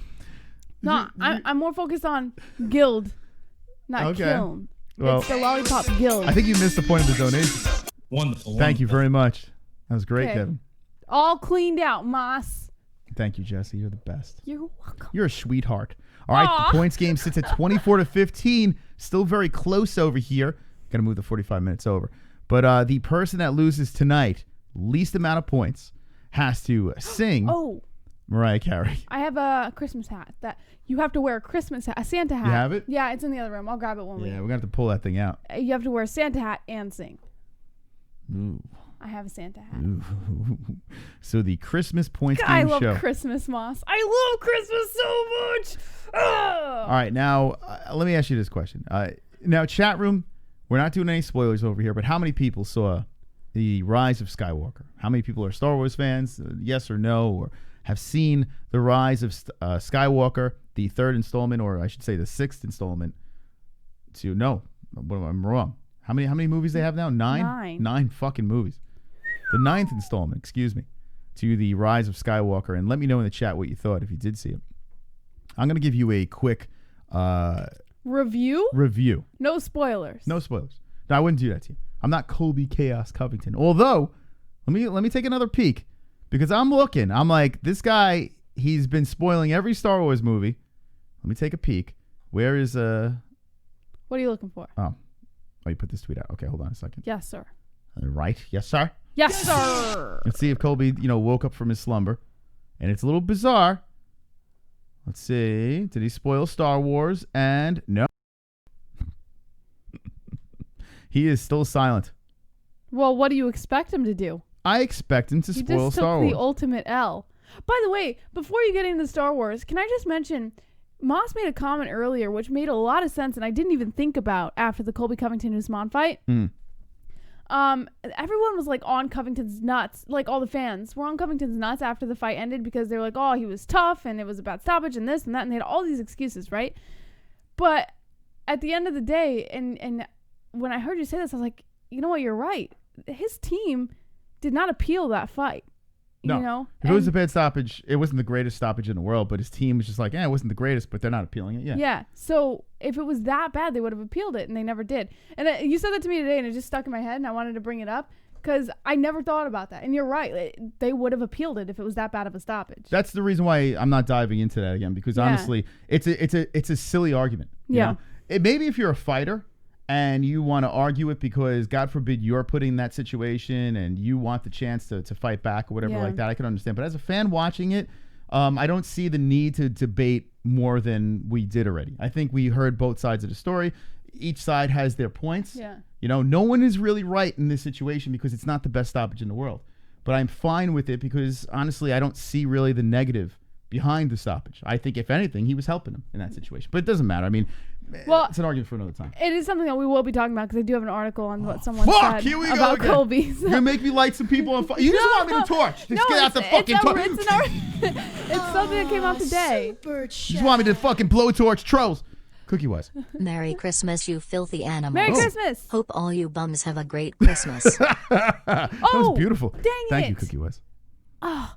No, I'm more focused on guild, not kiln. Well, it's the Lollipop Guild. I think you missed the point of the donation. Wonderful. Thank you very much. That was great, Kevin. All cleaned out, Moss. Thank you, Jesse. You're the best. You're welcome. You're a sweetheart. All right, the points game sits at 24-15. Still very close over here. Got to move the 45 minutes over. But the person that loses tonight, least amount of points, has to sing Mariah Carey. I have a Christmas hat that you have to wear. A Christmas hat, a Santa hat. You have it? Yeah, it's in the other room. I'll grab it when we. Yeah, we're going to have to pull that thing out. You have to wear a Santa hat and sing. Ooh. I have a Santa hat. Ooh. So the Christmas points game I love show. Christmas, Moss. I love Christmas so much. All right, now let me ask you this question. Now, chat room, we're not doing any spoilers over here, but how many people saw the Rise of Skywalker? How many people are Star Wars fans? Yes or no? Or have seen the Rise of Skywalker, the third installment, or I should say the sixth installment? No, I'm wrong. How many movies they have now? 9? 9 fucking movies. The 9th installment, excuse me, to the Rise of Skywalker. And let me know in the chat what you thought if you did see it. I'm going to give you a quick review. No spoilers. No spoilers. No, I wouldn't do that to you. I'm not Colby Chaos Covington. Although, let me take another peek, because I'm looking. I'm like, this guy, he's been spoiling every Star Wars movie. Let me take a peek. Where is What are you looking for? Oh, you put this tweet out. Okay, hold on a second. Yes, sir. Right. Yes, sir. Yes, sir. Let's see if Colby, woke up from his slumber. And it's a little bizarre. Let's see. Did he spoil Star Wars? And no. He is still silent. Well, what do you expect him to do? I expect him to spoil Star Wars. He just took the ultimate L. By the way, before you get into Star Wars, can I just mention, Moss made a comment earlier which made a lot of sense and I didn't even think about after the Colby Covington-Usman fight. Everyone was like on Covington's nuts, like all the fans were on Covington's nuts after the fight ended because they were like, oh, he was tough and it was a bad stoppage and this and that, and they had all these excuses, right? But at the end of the day, and when I heard you say this, I was like, you know what, you're right. His team did not appeal that fight. No. You know? If it was a bad stoppage, it wasn't the greatest stoppage in the world, but his team was just like, it wasn't the greatest, but they're not appealing it. Yeah. Yeah. So if it was that bad, they would have appealed it, and they never did. And you said that to me today, and it just stuck in my head, and I wanted to bring it up because I never thought about that. And you're right. They would have appealed it if it was that bad of a stoppage. That's the reason why I'm not diving into that again, because honestly, it's a silly argument. You know? Maybe if you're a fighter and you want to argue it because, God forbid, you're put in that situation and you want the chance to fight back or whatever like that, I can understand. But as a fan watching it, I don't see the need to debate more than we did already. I think we heard both sides of the story. Each side has their points. Yeah. You know, no one is really right in this situation because it's not the best stoppage in the world. But I'm fine with it because, honestly, I don't see really the negative behind the stoppage. I think, if anything, he was helping him in that situation. But it doesn't matter. I mean, it's an argument for another time. It is something that we will be talking about because I do have an article on what someone said Here we about go Colby. So. You're going to make me light some people on fire. You just want me to torch. Just get out the fucking torch. It's something that came out today. You just want me to fucking blowtorch trolls. Cookie-wise. Merry Christmas, you filthy animals. Merry Christmas. Hope all you bums have a great Christmas. That was beautiful. Dang it. Thank you, Cookie-wise. Oh,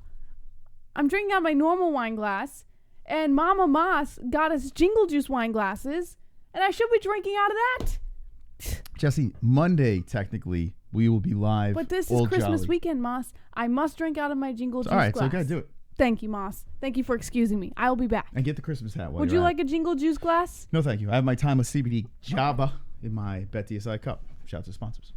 I'm drinking out of my normal wine glass, and Mama Moss got us Jingle Juice wine glasses, and I should be drinking out of that. Jesse, Monday, technically, we will be live. But this is Christmas weekend, Moss. I must drink out of my Jingle Juice glass. All right, so you got to do it. Thank you, Moss. Thank you for excusing me. I'll be back. And get the Christmas hat. Would you like a Jingle Juice glass? No, thank you. I have my timeless CBD Java in my BetDSI cup. Shout out to sponsors.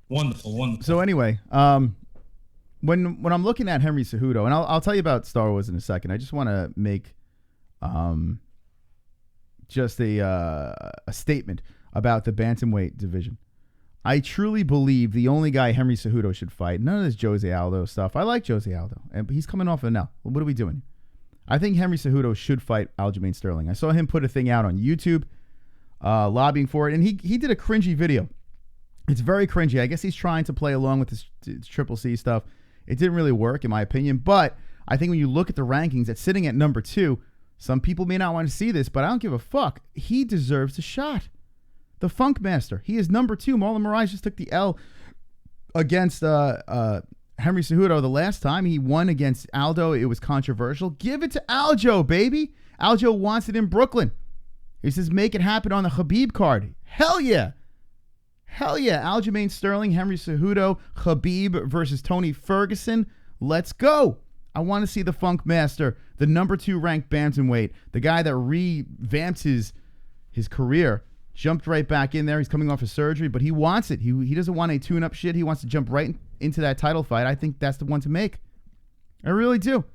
Wonderful, wonderful. So anyway, when I'm looking at Henry Cejudo, and I'll tell you about Star Wars in a second. I just want to make just a statement about the bantamweight division. I truly believe the only guy Henry Cejudo should fight, none of this Jose Aldo stuff. I like Jose Aldo, but he's coming off an L. What are we doing? I think Henry Cejudo should fight Aljamain Sterling. I saw him put a thing out on YouTube lobbying for it, and he did a cringy video. It's very cringy. I guess he's trying to play along with this Triple C stuff. It didn't really work, in my opinion, but I think when you look at the rankings, it's sitting at number 2. Some people may not want to see this, but I don't give a fuck. He deserves a shot. The Funk Master. He is number 2. Marlon Moraes just took the L against Henry Cejudo the last time. He won against Aldo. It was controversial. Give it to Aljo, baby. Aljo wants it in Brooklyn. He says, make it happen on the Khabib card. Hell yeah. Hell yeah. Aljamain Sterling, Henry Cejudo, Khabib versus Tony Ferguson. Let's go. I want to see the Funk Master, the number 2 ranked bantamweight, the guy that revamped his career. Jumped right back in there. He's coming off of surgery, but he wants it. He doesn't want a tune-up shit. He wants to jump right into that title fight. I think that's the one to make. I really do.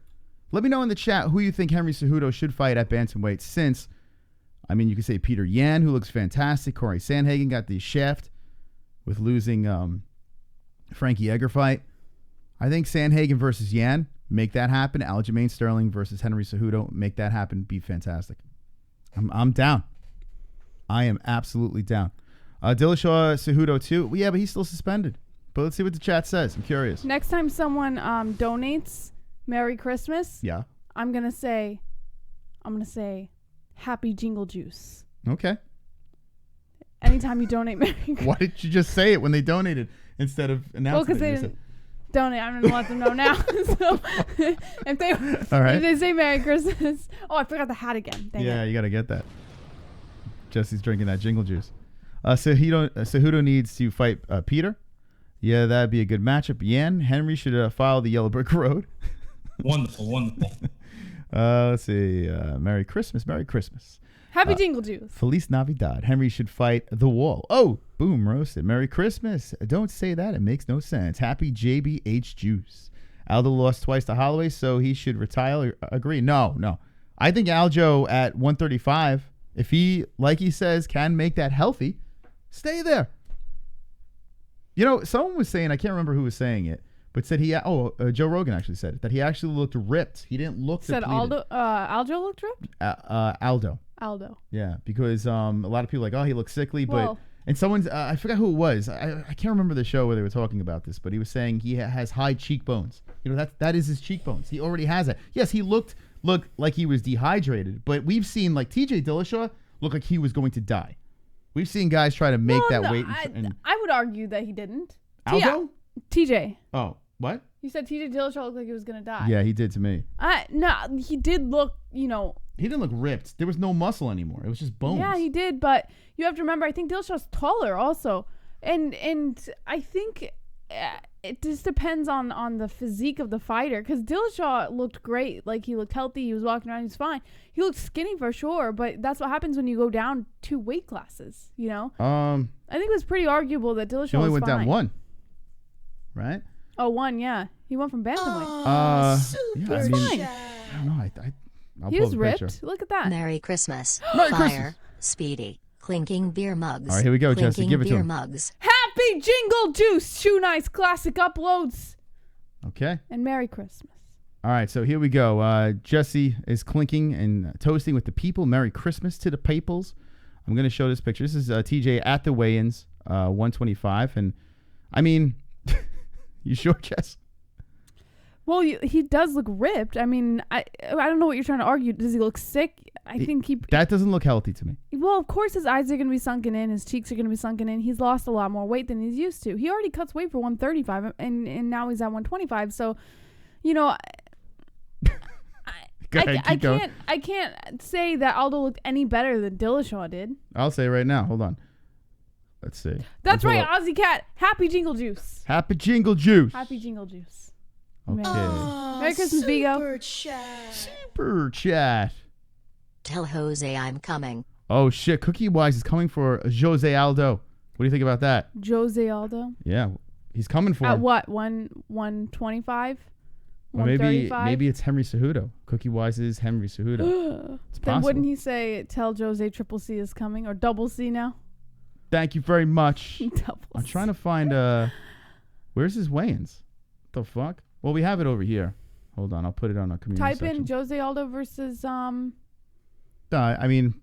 Let me know in the chat who you think Henry Cejudo should fight at bantamweight since, I mean, you could say Peter Yan, who looks fantastic. Corey Sandhagen got the shaft with losing Frankie Edgar fight. I think Sandhagen versus Yan, make that happen. Aljamain Sterling versus Henry Cejudo, make that happen. Be fantastic. I'm down. I am absolutely down. Dillashaw Cejudo too. Well, yeah, but he's still suspended. But let's see what the chat says. I'm curious. Next time someone donates Merry Christmas, yeah, I'm gonna say Happy Jingle Juice. Okay. Anytime you donate Merry Christmas. Why didn't you just say it when they donated instead of announcing it? Well, because they didn't donate. I'm gonna let them know now. So if they say Merry Christmas. Oh, I forgot the hat again. Dang it. You gotta get that. Jesse's drinking that Jingle Juice. Cejudo needs to fight Peter. Yeah, that'd be a good matchup. Yan, Henry should follow the Yellow Brick Road. Wonderful, wonderful. Let's see. Merry Christmas. Merry Christmas. Happy Jingle Juice. Feliz Navidad. Henry should fight The Wall. Oh, boom, roasted. Merry Christmas. Don't say that. It makes no sense. Happy JBH Juice. Aldo lost twice to Holloway, so he should retire. Agree. No. I think Aljo at 135, if he, like he says, can make that healthy, stay there. You know, someone was saying, I can't remember who was saying it, but said Joe Rogan actually said it, that he actually looked ripped. He didn't look depleted. Aljo looked ripped? Aldo. Yeah, because a lot of people are like, he looks sickly, but and someone's I forgot who it was. I can't remember the show where they were talking about this, but he was saying he has high cheekbones. You know, that is his cheekbones. He already has it. Yes, he looked like he was dehydrated, but we've seen like TJ Dillashaw look like he was going to die. We've seen guys try to make that weight. I would argue that he didn't. Aldo? TJ. Oh, what? You said TJ Dillashaw looked like he was gonna die. Yeah, he did to me. No, he did look, He didn't look ripped. There was no muscle anymore. It was just bones. Yeah, he did, but you have to remember, I think Dillashaw's taller also. And I think it just depends on the physique of the fighter, because Dillashaw looked great. Like, he looked healthy. He was walking around. He was fine. He looked skinny for sure, but that's what happens when you go down 2 weight classes, I think it was pretty arguable that Dillashaw he only was went fine. down 1, right? Oh, 1, yeah. He went from bantamweight. I don't know. I'll He pull was the ripped. picture. Look at that. Merry Christmas. Merry Fire. Christmas. Speedy. Clinking beer mugs. All right, here we go, Jesse. Clinking Give it to beer him. mugs. Happy Jingle Juice Shoe Nice Classic uploads. Okay. And Merry Christmas. All right, so here we go. Jesse is clinking and toasting with the people. Merry Christmas to the peoples. I'm going to show this picture. This is TJ at the weigh-ins, 125. And, I mean, you sure, Jess? Well, he does look ripped. I mean, I don't know what you're trying to argue. Does he look sick? I think he... That doesn't look healthy to me. Well, of course his eyes are going to be sunken in. His cheeks are going to be sunken in. He's lost a lot more weight than he's used to. He already cuts weight for 135, and now he's at 125. So, I can't say that Aldo looked any better than Dillashaw did. I'll say right now. Hold on. Let's see. That's right, Aussie Cat. Happy Jingle Juice. Happy Jingle Juice. Happy Jingle Juice. Okay. Merry Christmas, Vigo. Super chat. Tell Jose I'm coming. Oh, shit. Cookie Wise is coming for Jose Aldo. What do you think about that? Jose Aldo? Yeah. He's coming for At him. what? 125? Well, maybe it's Henry Cejudo. Cookie Wise is Henry Cejudo. It's Then possible. wouldn't he say, tell Jose Triple C is coming, or Double C now? Thank you very much. Double I'm C. trying to find where's his weigh-ins? What the fuck? Well, we have it over here. Hold on, I'll put it on our community Type section. in Jose Aldo versus I mean,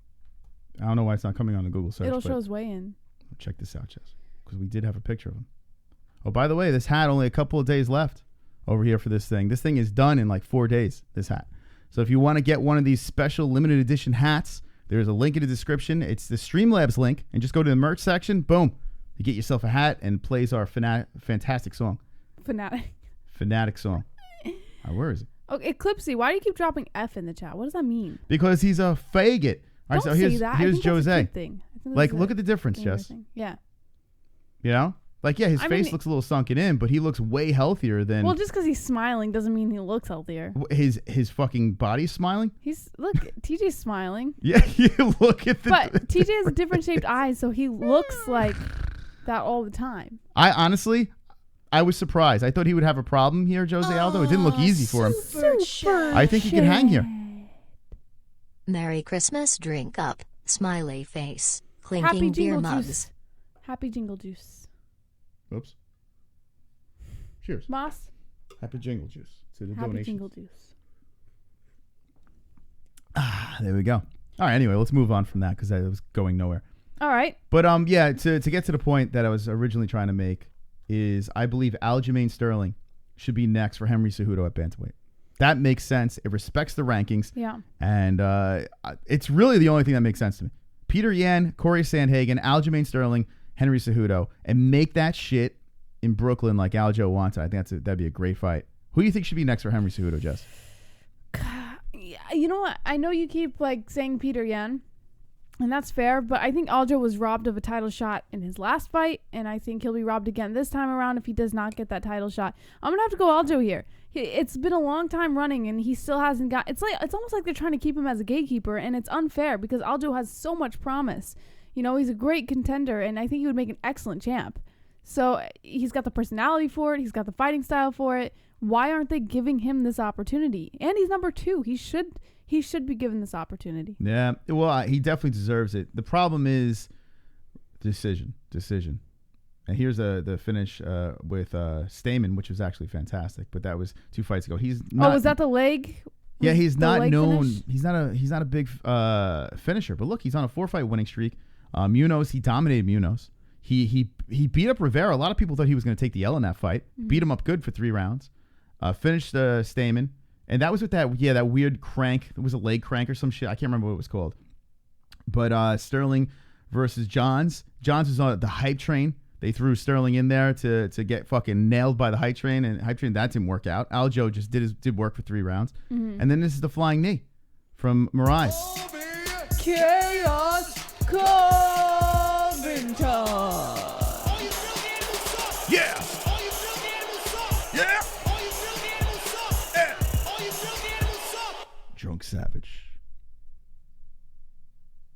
I don't know why it's not coming on the Google search. it'll but show his weigh in. check this out, Jess, because we did have a picture of him. Oh, by the way, this hat only a couple of days left over here for this thing. This thing is done in like 4 days, this hat. So if you want to get one of these special limited edition hats, there's a link in the description. It's the Streamlabs link, and just go to the merch section. Boom. You get yourself a hat and plays our fantastic song. Fanatic song. Where is it? Okay, Eclipsy, why do you keep dropping F in the chat? What does that mean? Because he's a faggot. All right, Don't so say that. I here's think that's a Jose. good thing. I think Like, that's look a at the difference, gamer Jess. thing. Yeah. You know? Like, yeah, his face looks a little sunken in, but he looks way healthier than... Well, just because he's smiling doesn't mean he looks healthier. His fucking body's smiling? Look, TJ's smiling. Yeah, you look at the... But TJ has different shaped eyes, so he looks like that all the time. I was surprised. I thought he would have a problem here, Jose Aldo. It didn't look easy for him. I think he can hang here. Merry Christmas, drink up, smiley face, clinking Happy beer Jingle mugs. Juice. Happy Jingle Juice. Oops. Cheers. Moss. Happy Jingle Juice to the Happy donation. Jingle Juice. There we go. All right, anyway, let's move on from that because that was going nowhere. All right. But yeah, to get to the point that I was originally trying to make is I believe Aljamain Sterling should be next for Henry Cejudo at bantamweight. That makes sense. It respects the rankings. Yeah. And it's really the only thing that makes sense to me. Peter Yan, Corey Sandhagen, Aljamain Sterling, Henry Cejudo, and make that shit in Brooklyn like Aljo wants. I think that'd be a great fight. Who do you think should be next for Henry Cejudo, Jess? You know what? I know you keep saying Peter Yan, and that's fair, but I think Aljo was robbed of a title shot in his last fight, and I think he'll be robbed again this time around if he does not get that title shot. I'm gonna have to go Aljo here. It's been a long time running, and he still hasn't got. It's almost like they're trying to keep him as a gatekeeper, and it's unfair because Aljo has so much promise. He's a great contender, and I think he would make an excellent champ. So he's got the personality for it. He's got the fighting style for it. Why aren't they giving him this opportunity? And he's number 2. He should be given this opportunity. Yeah, well, he definitely deserves it. The problem is decision. And here's the finish with Stamen, which was actually fantastic. But that was 2 fights ago. He's not. Was that the leg? Yeah, he's not known. Finish? He's not a big finisher. But look, he's on a 4-fight winning streak. Munoz, he dominated Munoz. He beat up Rivera. A lot of people thought he was going to take the L in that fight. Mm-hmm. Beat him up good for 3 rounds. Finished Stamen. And that was with that weird crank. It was a leg crank or some shit. I can't remember what it was called. But Sterling versus Johns. Johns was on the hype train. They threw Sterling in there to get fucking nailed by the hype train, and hype train, that didn't work out. Aljo just did work for 3 rounds. And then this is the flying knee from Moraes. Chaos Covington. Yeah. Yeah. Drunk Savage.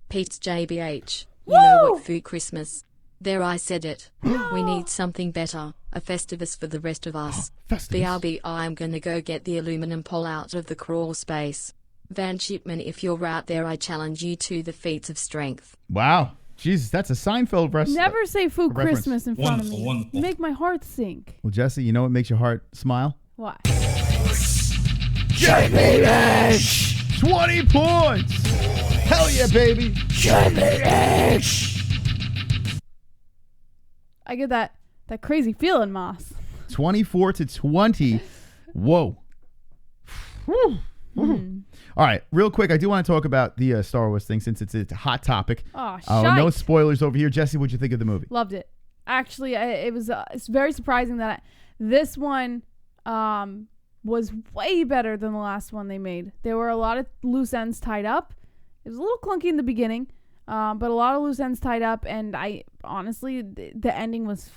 Pete's JBH. You know what, food Christmas. There, I said it. We need something better. A Festivus for the rest of us. BRB, I'm gonna go get the aluminum pole out of the crawl space. Van Shipman, if you're out there, I challenge you to the feats of strength. Wow. Jesus, that's a Seinfeld reference. Never say food reference. Christmas in front of me. Wonderful. Make my heart sink. Well, Jesse, you know what makes your heart smile? What? JBH! 20 points! Hell yeah, baby! JBH! I get that crazy feeling, Moss. 24-20. Whoa. Whew. All right, real quick, I do want to talk about the Star Wars thing since it's a hot topic. Oh, no spoilers over here. Jesse, what'd you think of the movie? Loved it. Actually, it's very surprising that this one was way better than the last one they made. There were a lot of loose ends tied up. It was a little clunky in the beginning, but a lot of loose ends tied up, and I honestly, the ending was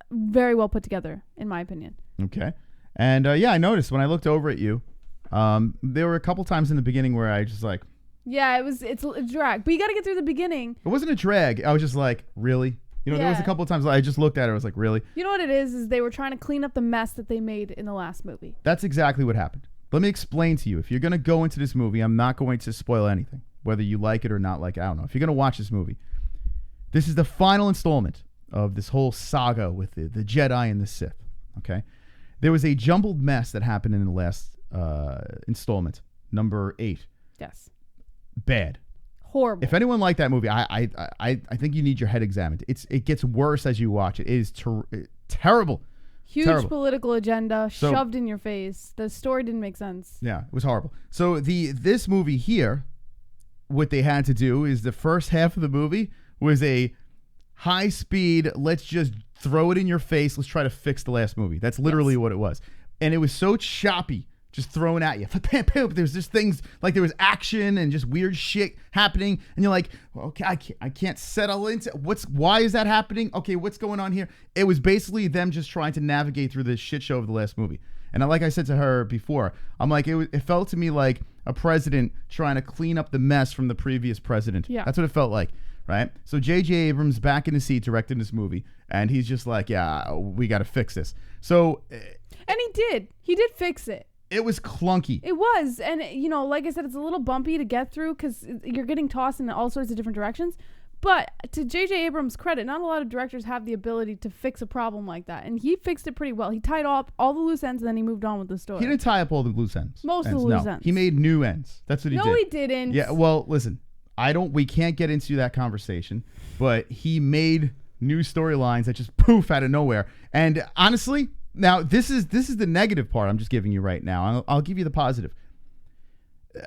very well put together, in my opinion. Okay. And yeah, I noticed when I looked over at you, there were a couple times in the beginning where I just like... Yeah, it's a drag, but you got to get through the beginning. It wasn't a drag. I was just like, really? You know, there was a couple of times I just looked at it. I was like, really? You know what it is they were trying to clean up the mess that they made in the last movie. That's exactly what happened. Let me explain to you. If you're going to go into this movie, I'm not going to spoil anything, whether you like it or not like it. I don't know. If you're going to watch this movie, this is the final installment of this whole saga with the Jedi and the Sith, okay? There was a jumbled mess that happened in the last installment, number 8. Yes. Bad. Horrible. If anyone liked that movie, I think you need your head examined. It gets worse as you watch it. It is terrible. Huge political agenda shoved in your face. The story didn't make sense. Yeah, it was horrible. So this movie here, what they had to do is the first half of the movie was a high speed, let's just throw it in your face, let's try to fix the last movie. That's literally what it was. And it was so choppy, just thrown at you. There's just things like there was action and just weird shit happening, and you're like, well, okay, I can't settle into why is that happening? Okay, what's going on here? It was basically them just trying to navigate through this shit show of the last movie. And like I said to her before, I'm like, it felt to me like a president trying to clean up the mess from the previous president. Yeah. That's what it felt like, right? So J.J. Abrams back in the seat directing this movie, and he's just like, yeah, we got to fix this. So, and he did. He did fix it. It was clunky. It was. And, you know, like I said, it's a little bumpy to get through because you're getting tossed in all sorts of different directions. But to J.J. Abrams' credit, not a lot of directors have the ability to fix a problem like that. And he fixed it pretty well. He tied up all the loose ends and then he moved on with the story. He didn't tie up all the loose ends. Most of the loose ends. He made new ends. That's what he did. No, he didn't. Yeah, well, listen, we can't get into that conversation, but he made new storylines that just poof out of nowhere. And honestly, now this is the negative part I'm just giving you right now. I'll give you the positive.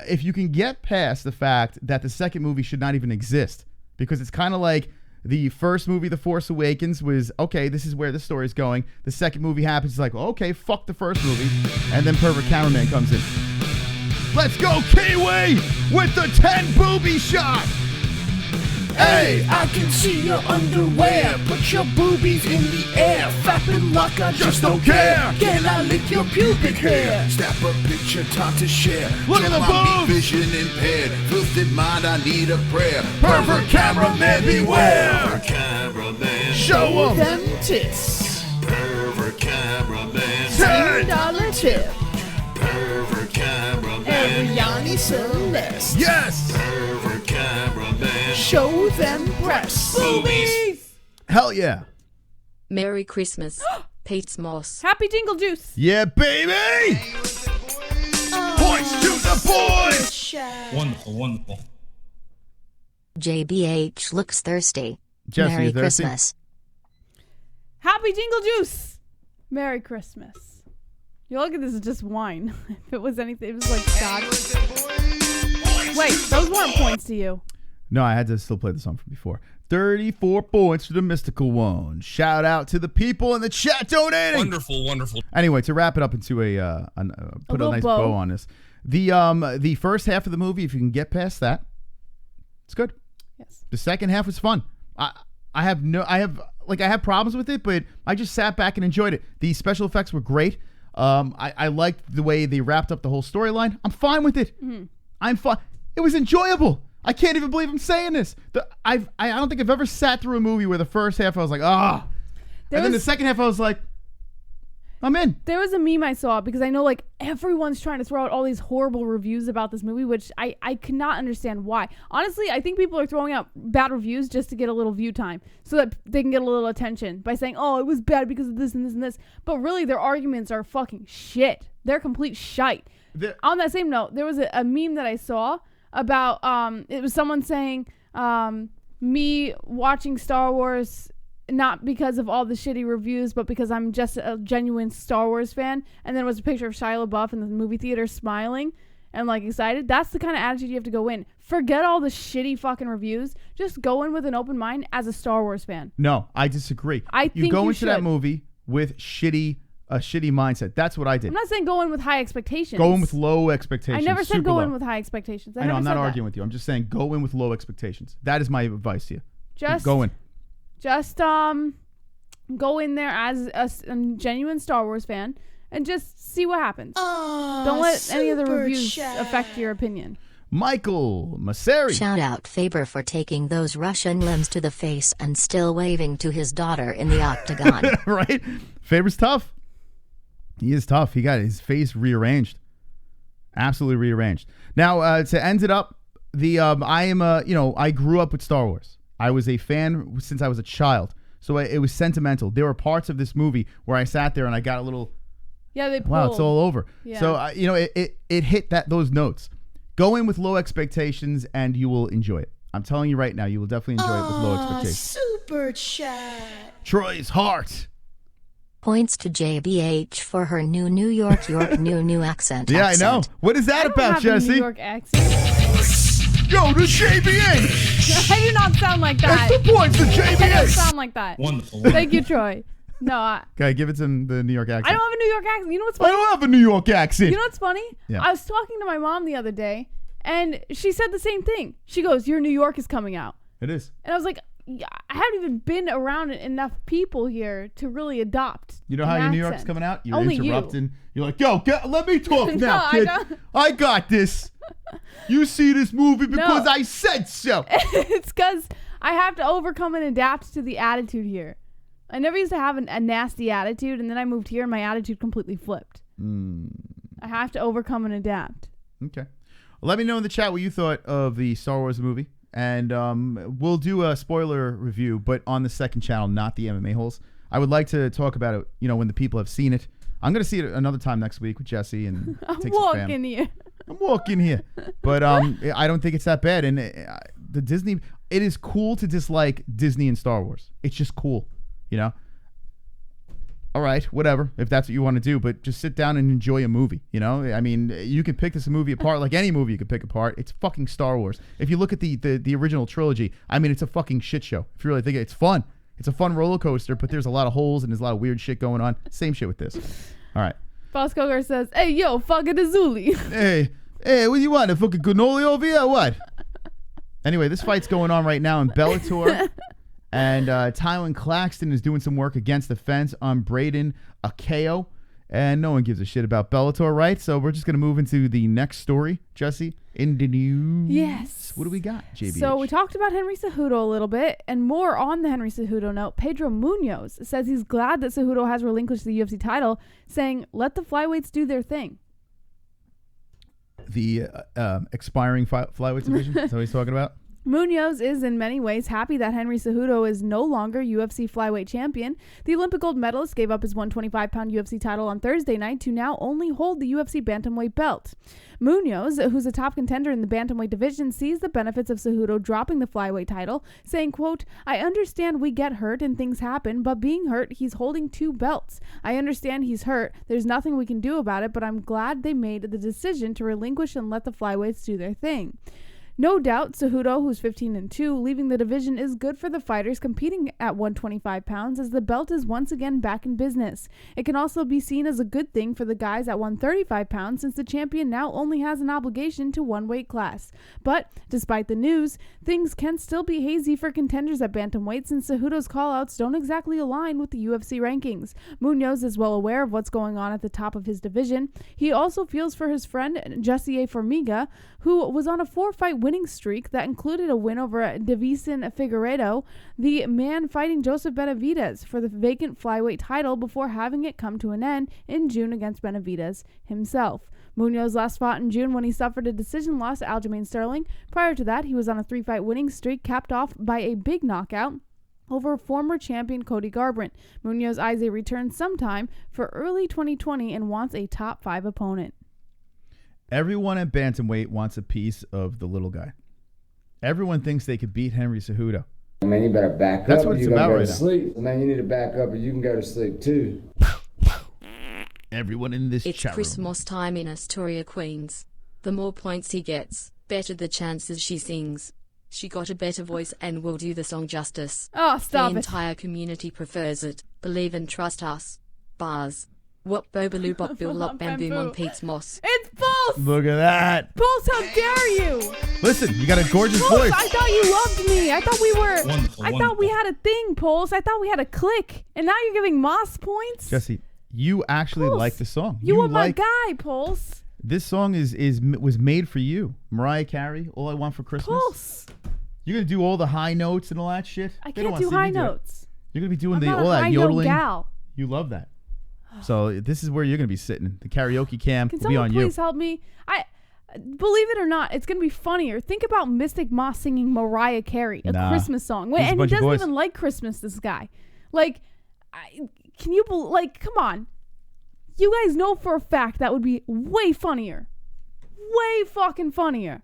If you can get past the fact that the second movie should not even exist, because it's kind of like the first movie, The Force Awakens, was, okay, this is where the story is going. The second movie happens, it's like, well, okay, fuck the first movie. And then Pervert Cameraman comes in. Let's go, Kiwi, with the 10 booby shot. Hey, I can see your underwear. Put your boobies in the air. Flapping like I just don't care. Can I lick your pubic hair? Snap a picture, time to share. Look at the my boobs. vision impaired. Filthy mind, I need a prayer. Pervert cameraman, beware. Pervert cameraman, Show 'em. them tits. Pervert cameraman, $10 tip. pervert cameraman. Ariani Celeste. Yes. Pervert cameraman, Show them breasts. boobies. Hell yeah. Merry Christmas, Pete's Moss. Happy Jingle Juice. Yeah, baby. Points to the boys. Wonderful, wonderful. JBH looks thirsty. Jesse, Merry you thirsty? Christmas. Happy Jingle Juice. Merry Christmas. You look at this as just wine. If it was anything, it was like scotch. Wait, those weren't points to you. No, I had to still play the song from before. 34 points to the mystical one. Shout out to the people in the chat donating. Wonderful, wonderful. Anyway, to wrap it up into put a nice bow on this. The first half of the movie, if you can get past that, it's good. Yes. The second half was fun. I have problems with it, but I just sat back and enjoyed it. The special effects were great. I liked the way they wrapped up the whole storyline. I'm fine with it. Mm-hmm. I'm fine. It was enjoyable. I can't even believe I'm saying this. I don't think I've ever sat through a movie where the first half I was like, ah. And then the second half I was like, I'm in. There was a meme I saw because I know like everyone's trying to throw out all these horrible reviews about this movie, which I could not understand why. Honestly, I think people are throwing out bad reviews just to get a little view time so that they can get a little attention by saying, oh, it was bad because of this and this and this. But really, their arguments are fucking shit. They're complete shite. On that same note, there was a meme that I saw about, it was someone saying, me watching Star Wars not because of all the shitty reviews, but because I'm just a genuine Star Wars fan. And then it was a picture of Shia LaBeouf in the movie theater smiling and like excited. That's the kind of attitude you have to go in. Forget all the shitty fucking reviews. Just go in with an open mind as a Star Wars fan. No, I disagree. You go into that movie with a shitty mindset. That's what I did. I'm not saying go in with high expectations. Go in with low expectations. I never said go in low. with high expectations. I know, I'm not arguing with you. I'm just saying go in with low expectations. That is my advice to you. Just go in. Just go in there as a genuine Star Wars fan and just see what happens. Don't let any of the reviews affect your opinion. Michael Masseri. Shout out Faber for taking those Russian limbs to the face and still waving to his daughter in the octagon. Right? Faber's tough. He is tough. He got his face rearranged. Absolutely rearranged. Now, to end it up, I grew up with Star Wars. I was a fan since I was a child. So it was sentimental. There were parts of this movie where I sat there and I got a little, yeah, they pulled. Wow, it's all over. Yeah. So, it hit those notes. Go in with low expectations and you will enjoy it. I'm telling you right now, you will definitely enjoy it with low expectations. Super chat. Troy's heart. Points to JBH for her new York new accent. Yeah, I know. What is that about, Jesse? New York accent. Yo, the JBH. I do not sound like that. That's the points to JBH. I don't sound like that. Wonderful. Thank you, Troy. No, Okay, give it to the New York accent. I don't have a New York accent. You know what's I funny? don't have a New York accent. You know what's funny? Yeah. I was talking to my mom the other day, and she said the same thing. She goes, "Your New York is coming out." It is. And I was like, yeah, I haven't even been around enough people here to really adopt. You know how your New York's coming out? You're Only interrupting. You're like, yo, let me talk now, No, kid. I don't. I got this. You see this movie because I said so. It's because I have to overcome and adapt to the attitude here. I never used to have a nasty attitude, and then I moved here, and my attitude completely flipped. I have to overcome and adapt. Okay. Well, let me know in the chat what you thought of the Star Wars movie. And we'll do a spoiler review, but on the second channel, not the MMA-Holes. I would like to talk about it, when the people have seen it. I'm going to see it another time next week with Jesse and take some fam. I'm walking here. But I don't think it's that bad. And the Disney, it is cool to dislike Disney and Star Wars. It's just cool, All right, whatever, if that's what you want to do, but just sit down and enjoy a movie, I mean, you can pick this movie apart like any movie you can pick apart. It's fucking Star Wars. If you look at the original trilogy, I mean, it's a fucking shit show. If you really think it's fun. It's a fun roller coaster, but there's a lot of holes and there's a lot of weird shit going on. Same shit with this. All right. Boss Coker says, "Hey, yo, fucking Azuli." Hey, what do you want? A fucking cannoli over here or what? Anyway, this fight's going on right now in Bellator. And Tylen Claxton is doing some work against the fence on Braden Akeo. And no one gives a shit about Bellator, right? So we're just going to move into the next story, Jesse, in the news. Yes. What do we got, JB? So we talked about Henry Cejudo a little bit, and more on the Henry Cejudo note. Pedro Munoz says he's glad that Cejudo has relinquished the UFC title, saying, "Let the flyweights do their thing." The expiring flyweight division? Is that what he's talking about? Munoz is in many ways happy that Henry Cejudo is no longer UFC flyweight champion. The Olympic gold medalist gave up his 125-pound UFC title on Thursday night to now only hold the UFC bantamweight belt. Munoz, who's a top contender in the bantamweight division, sees the benefits of Cejudo dropping the flyweight title, saying, quote, "I understand we get hurt and things happen, but being hurt, he's holding 2 belts. I understand he's hurt. There's nothing we can do about it, but I'm glad they made the decision to relinquish and let the flyweights do their thing." No doubt, Cejudo, who's 15-2, leaving the division is good for the fighters competing at 125 pounds as the belt is once again back in business. It can also be seen as a good thing for the guys at 135 pounds since the champion now only has an obligation to one weight class. But, despite the news, things can still be hazy for contenders at bantamweight since Cejudo's callouts don't exactly align with the UFC rankings. Munoz is well aware of what's going on at the top of his division. He also feels for his friend Jussier Formiga, who was on a 4-fight winning streak that included a win over Davison Figueiredo, the man fighting Joseph Benavidez for the vacant flyweight title before having it come to an end in June against Benavidez himself. Munoz last fought in June when he suffered a decision loss to Aljamain Sterling. Prior to that, he was on a 3-fight winning streak capped off by a big knockout over former champion Cody Garbrandt. Munoz eyes a return sometime for early 2020 and wants a top 5 opponent. Everyone at bantamweight wants a piece of the little guy. Everyone thinks they could beat Henry Cejudo. Man, you better back That's up. what it's You gotta about go right to now. sleep. Man, you need to back up, or you can go to sleep too. Everyone in this It's chat Chris room. Moss time in Astoria, Queens. The more points he gets, better the chances she sings. She got a better voice and will do the song justice. Oh, stop The it. entire community prefers it. Believe and trust us. Bars. What bobaloo bop bill lock bamboo mon Pete's Moss. It's Pulse! Look at that. Pulse, how dare you? Listen, you got a gorgeous Pulse, voice. I thought you loved me. I thought we were... Wonderful, I thought we had a thing, Pulse. I thought we had a click. And now you're giving Moss points? Jesse, you actually Pulse, like the song. You were my like guy, Pulse. this song was made for you. Mariah Carey, All I Want for Christmas. Pulse. You're gonna do all the high notes and all that shit. I They don't can't wanna do see me high it. notes. You're gonna be doing I'm not all a that high note yodeling. gal. You love that. So this is where you're gonna be sitting. The karaoke cam Can will be someone on you. please help me? Believe it or not, it's gonna be funnier. Think about Mystic Moss singing Mariah Carey, a Nah. Christmas song. He's a And he bunch of doesn't boys. even like Christmas, this guy. Like, come on. You guys know for a fact that would be way funnier. Way fucking funnier.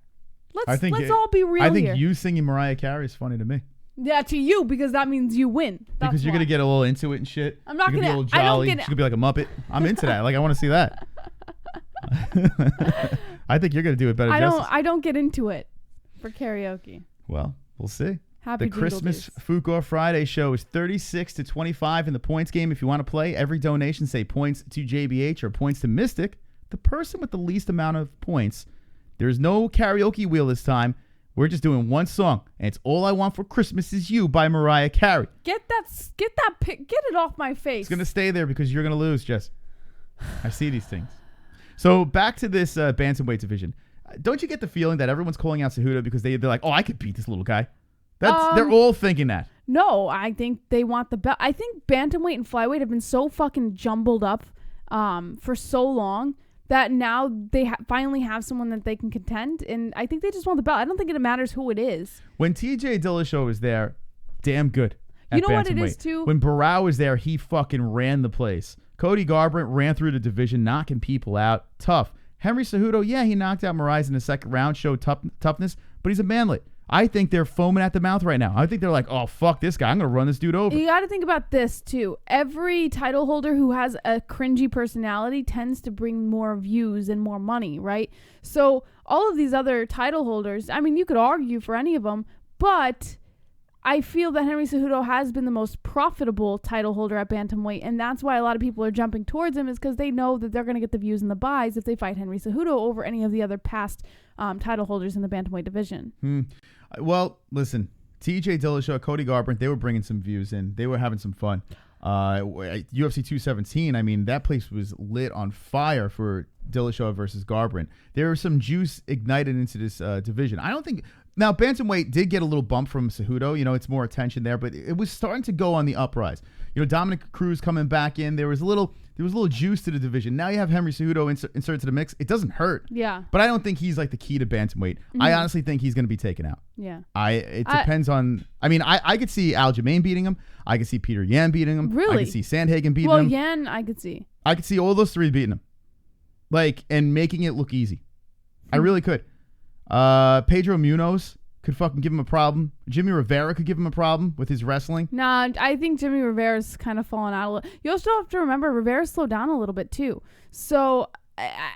Let's all be real I think here. you singing Mariah Carey is funny to me Yeah, to you, because that means you win. That's because you're why. gonna get a little into it and shit. I'm not You're gonna- be a little I don't jolly. get- She's gonna be like a Muppet. I'm into that. Like I want to see that. I think you're gonna do it better. justice. I don't get into it for karaoke. Well, we'll see. Happy The Christmas Fuqua Friday show is 36 to 25 in the points game. If you want to play, every donation say points to JBH or points to Mystic, the person with the least amount of points. There's no karaoke wheel this time. We're just doing one song, and it's All I Want for Christmas Is You by Mariah Carey. Get it off my face. It's going to stay there because you're going to lose, Jess. I see these things. So back to this bantamweight division. Don't you get the feeling that everyone's calling out Cejudo because they're like, oh, I could beat this little guy? They're all thinking that. No, I think they want the belt. I think bantamweight and flyweight have been so fucking jumbled up for so long that now they finally have someone that they can contend, and I think they just want the belt. I don't think it matters who it is. When TJ Dillashaw was there, damn good. You know what it bantamweight. is, too? When BRAWL was there, he fucking ran the place. Cody Garbrandt ran through the division, knocking people out. Tough. Henry Cejudo, yeah, he knocked out Moraes in the second round, showed toughness, but he's a manlet. I think they're foaming at the mouth right now. I think they're like, oh, fuck this guy. I'm going to run this dude over. You got to think about this, too. Every title holder who has a cringy personality tends to bring more views and more money, right? So all of these other title holders, I mean, you could argue for any of them, but I feel that Henry Cejudo has been the most profitable title holder at bantamweight, and that's why a lot of people are jumping towards him, is because they know that they're going to get the views and the buys if they fight Henry Cejudo over any of the other past title holders in the bantamweight division. Well, listen, TJ Dillashaw, Cody Garbrandt, they were bringing some views in. They were having some fun. UFC 217, I mean, that place was lit on fire for Dillashaw versus Garbrandt. There was some juice ignited into this division. I don't think... Now, bantamweight did get a little bump from Cejudo. You know, it's more attention there, but it was starting to go on the uprise. You know, Dominick Cruz coming back in. There was a little juice to the division. Now you have Henry Cejudo inserted to the mix. It doesn't hurt. Yeah. But I don't think he's like the key to bantamweight. I honestly think he's going to be taken out. Yeah. It depends on... I mean, I could see Aljamain beating him. I could see Peter Yan beating him. Really? I could see Sandhagen beating Well, him. Yan, I could see. I could see all those three beating him. Like, and making it look easy. I really could. Pedro Munoz could fucking give him a problem. Jimmy Rivera could give him a problem with his wrestling. Nah, I think Jimmy Rivera's kind of fallen out a little. You also have to remember Rivera slowed down a little bit too. So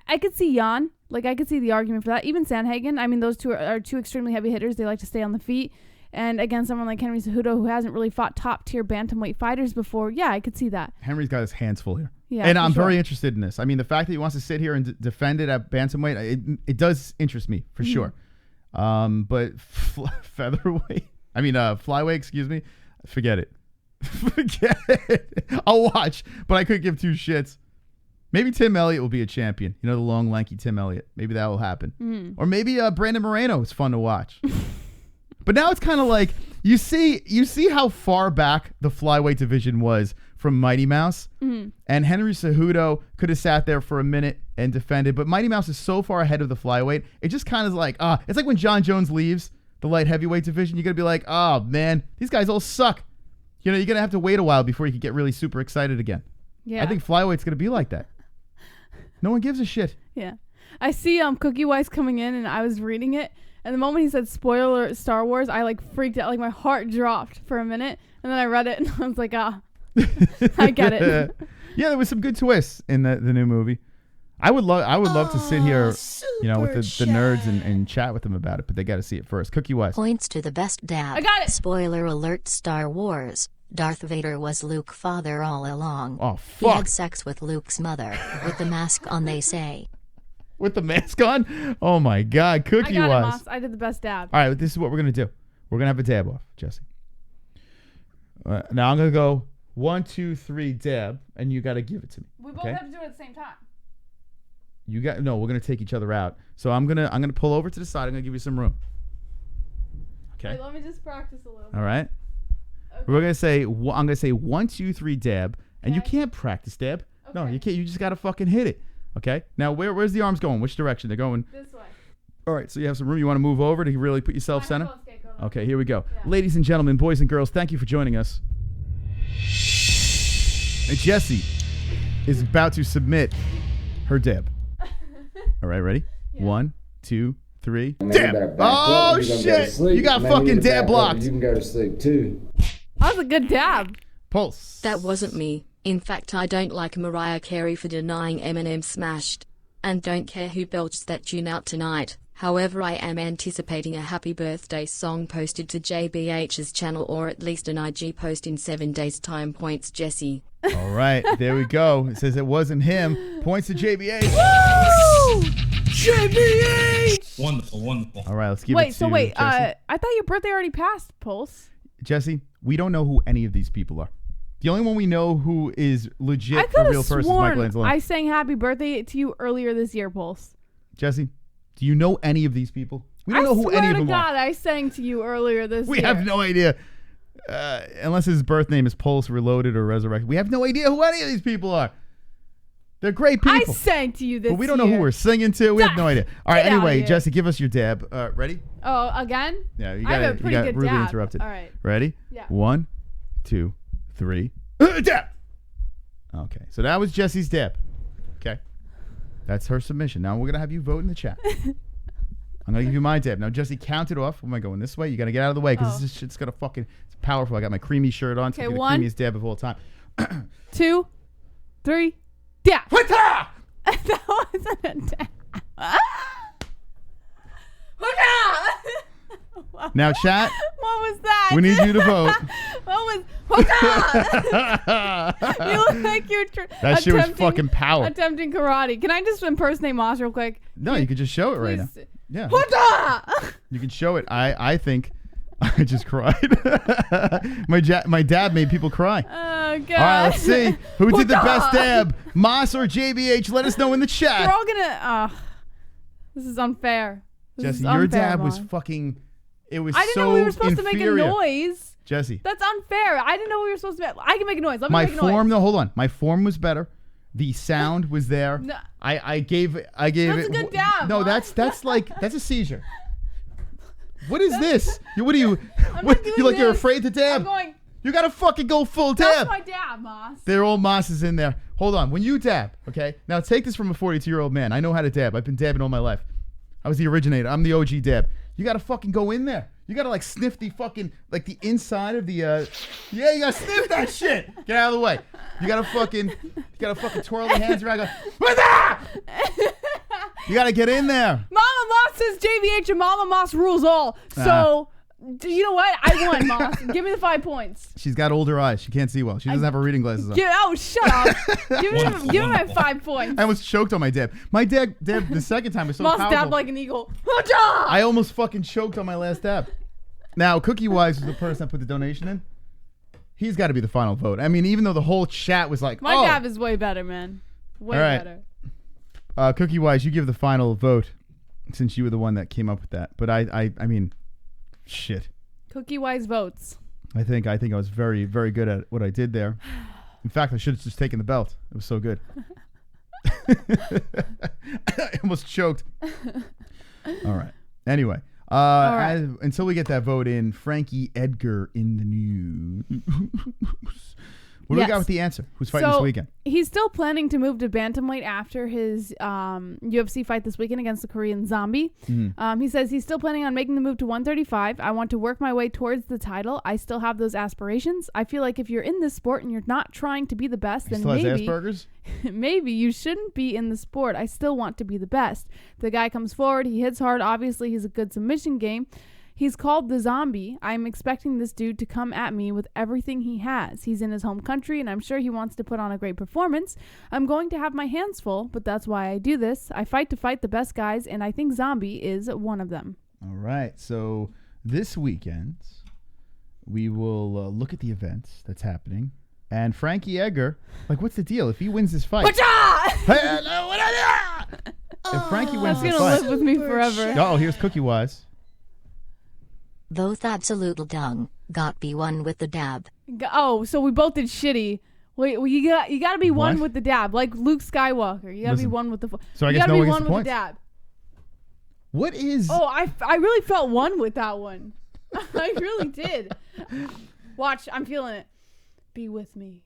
I could see Jan. Like, I could see the argument for that. Even Sandhagen. I mean, those two are two extremely heavy hitters. They like to stay on the feet. And again, someone like Henry Cejudo, who hasn't really fought top-tier bantamweight fighters before, yeah, I could see that. Henry's got his hands full here. Yeah, and I'm very interested in this. I mean, the fact that he wants to sit here and defend it at bantamweight, it does interest me, for sure. But featherweight, flyweight, excuse me, forget it. Forget it. I'll watch, but I could give two shits. Maybe Tim Elliott will be a champion. You know, the long, lanky Tim Elliott. Maybe that will happen. Or maybe Brandon Moreno is fun to watch. But now it's kind of like, you see how far back the flyweight division was from Mighty Mouse? And Henry Cejudo could have sat there for a minute and defended, but Mighty Mouse is so far ahead of the flyweight. It just kind of like, it's like when Jon Jones leaves the light heavyweight division, you're going to be like, oh, man, these guys all suck. You know, you're going to have to wait a while before you can get really super excited again. Yeah. I think flyweight's going to be like that. No one gives a shit. Yeah. I see Cookie Weiss coming in, and I was reading it. And the moment he said spoiler Star Wars, I like freaked out. Like my heart dropped for a minute. And then I read it and I was like, I get it. Yeah, there was some good twists in the new movie. I would love to sit here, with the nerds and chat with them about it, but they got to see it first. Cookie Weiss. Points to the best dad. I got it. Spoiler alert, Star Wars. Darth Vader was Luke's father all along. Oh, fuck. He had sex with Luke's mother, with the mask on, they say. With the mask on? Oh my God, Cookie I got Weiss. it, Moss. I did the best dab. All right, this is what we're gonna do. We're gonna have a dab off, Jesse. Now I'm gonna go 1, 2, 3 dab, and you got to give it to me. We both have to do it at the same time. We're gonna take each other out. So I'm gonna pull over to the side. I'm gonna give you some room. Okay. Wait, let me just practice a little. All right. Okay. I'm gonna say 1, 2, 3 dab, and you can't practice dab. Okay. No, you can't. You just gotta fucking hit it. Okay. Now where's the arms going? Which direction? They're going this way. All right. So you have some room. You want to move over to really put yourself center? Okay. Here we go. Yeah. Ladies and gentlemen, boys and girls, thank you for joining us. And Jessie is about to submit her dab. All right. Ready? Yeah. 1, 2, 3. Dab. Oh shit! You got fucking dab blocked. You can go to sleep too. That was a good dab. Pulse. That wasn't me. In fact, I don't like Mariah Carey for denying Eminem smashed. And don't care who belches that tune out tonight. However, I am anticipating a happy birthday song posted to JBH's channel, or at least an IG post in 7 days' time. Points, Jesse. All right, there we go. It says it wasn't him. Points to JBH. Woo! JBH! Wonderful. All right, let's give it to Jesse. I thought your birthday already passed, Pulse. Jesse, we don't know who any of these people are. The only one we know who is legit a real person is Michael Anzalone. I sang happy birthday to you earlier this year, Pulse. Jesse, do you know any of these people? We don't know who any of them are. I swear to God, I sang to you earlier this year. We have no idea. Unless his birth name is Pulse, Reloaded, or Resurrected. We have no idea who any of these people are. They're great people. I sang to you this year. But we don't know who we're singing to. We have no idea. All right, anyway, Jesse, give us your dab. Ready? Oh, again? Yeah, you got it. You got rudely interrupted. All right. Ready? Yeah. 1, 2, 3. Dab! Okay, so that was Jesse's dab. Okay. That's her submission. Now we're going to have you vote in the chat. I'm going to give you my dab. Now, Jesse, count it off. Am I going this way? You got to get out of the way because this shit's going to fucking... It's powerful. I got my creamy shirt on. Okay, so the 1, creamiest dab of all time. 2, 3, dab! Whittaker! That wasn't a dab. Now, chat. What was that? We need you to vote. What was... You look like you're that shit was fucking power. Attempting karate. Can I just impersonate Moss real quick? No, you could just show it right now. Yeah. You can show it. I think I just cried. My dab made people cry. Oh, God. All right, let's see. Who did the best dab? Moss or JBH? Let us know in the chat. We're all gonna... this is unfair. Jesse, your dab was fucking... It was so I didn't know we were supposed inferior. to make a noise. Jesse. That's unfair. I didn't know we were supposed to... I can make a noise. Let me my make a form, noise. No, hold on. My form was better. The sound was there. No. I gave that's it. That's a good dab. No, that's a seizure. What is this? What are you? You're afraid to dab? I'm going. You gotta fucking go full dab. That's my dab, Moss. They're all Mosses in there. Hold on. When you dab, okay? Now take this from a 42-year-old man. I know how to dab. I've been dabbing all my life. I was the originator. I'm the OG dab. You gotta fucking go in there. You gotta like sniff the fucking like the inside of the yeah, you gotta sniff that shit. Get out of the way. You gotta fucking twirl the hands around. Go, what's that? You gotta get in there. Mama Moss says JBH and Mama Moss rules all. So you know what? I won, Moss. Give me the 5 points. She's got older eyes. She can't see well. She doesn't have her reading glasses on. Shut up. Give me my 5 points. I almost choked on my dab. My dab the second time was so Moss powerful. dabbed like an eagle. I almost fucking choked on my last dab. Now, Cookie Wise was the person that put the donation in. He's got to be the final vote. I mean, even though the whole chat was like, my dab is way better, man. Way better. Cookie Wise, you give the final vote since you were the one that came up with that. But I mean, shit. Cookie Wise votes. I think I was very, very good at what I did there. In fact, I should have just taken the belt. It was so good. I almost choked. All right. Anyway, until we get that vote in, Frankie Edgar in the news. What do we got with the answer? Who's fighting this weekend? He's still planning to move to bantamweight after his UFC fight this weekend against the Korean Zombie. He says he's still planning on making the move to 135. I want to work my way towards the title. I still have those aspirations. I feel like if you're in this sport and you're not trying to be the best, then maybe you shouldn't be in the sport. I still want to be the best. The guy comes forward. He hits hard. Obviously, he's a good submission game. He's called the Zombie. I'm expecting this dude to come at me with everything he has. He's in his home country, and I'm sure he wants to put on a great performance. I'm going to have my hands full, but that's why I do this. I fight to fight the best guys, and I think Zombie is one of them. All right. So this weekend, we will look at the events that's happening. And Frankie Edgar, like, what's the deal? If he wins this fight... If Frankie wins this fight... That's going to live with me forever. Oh, here's Cookie Wise. Both absolute dung. Got be one with the dab. Oh, so we both did shitty. Wait, well, you got to be one with the dab, like Luke Skywalker. You got to be one with the. So I guess no one gets the with points. The dab. What is? Oh, I really felt one with that one. I really did. Watch, I'm feeling it. Be with me.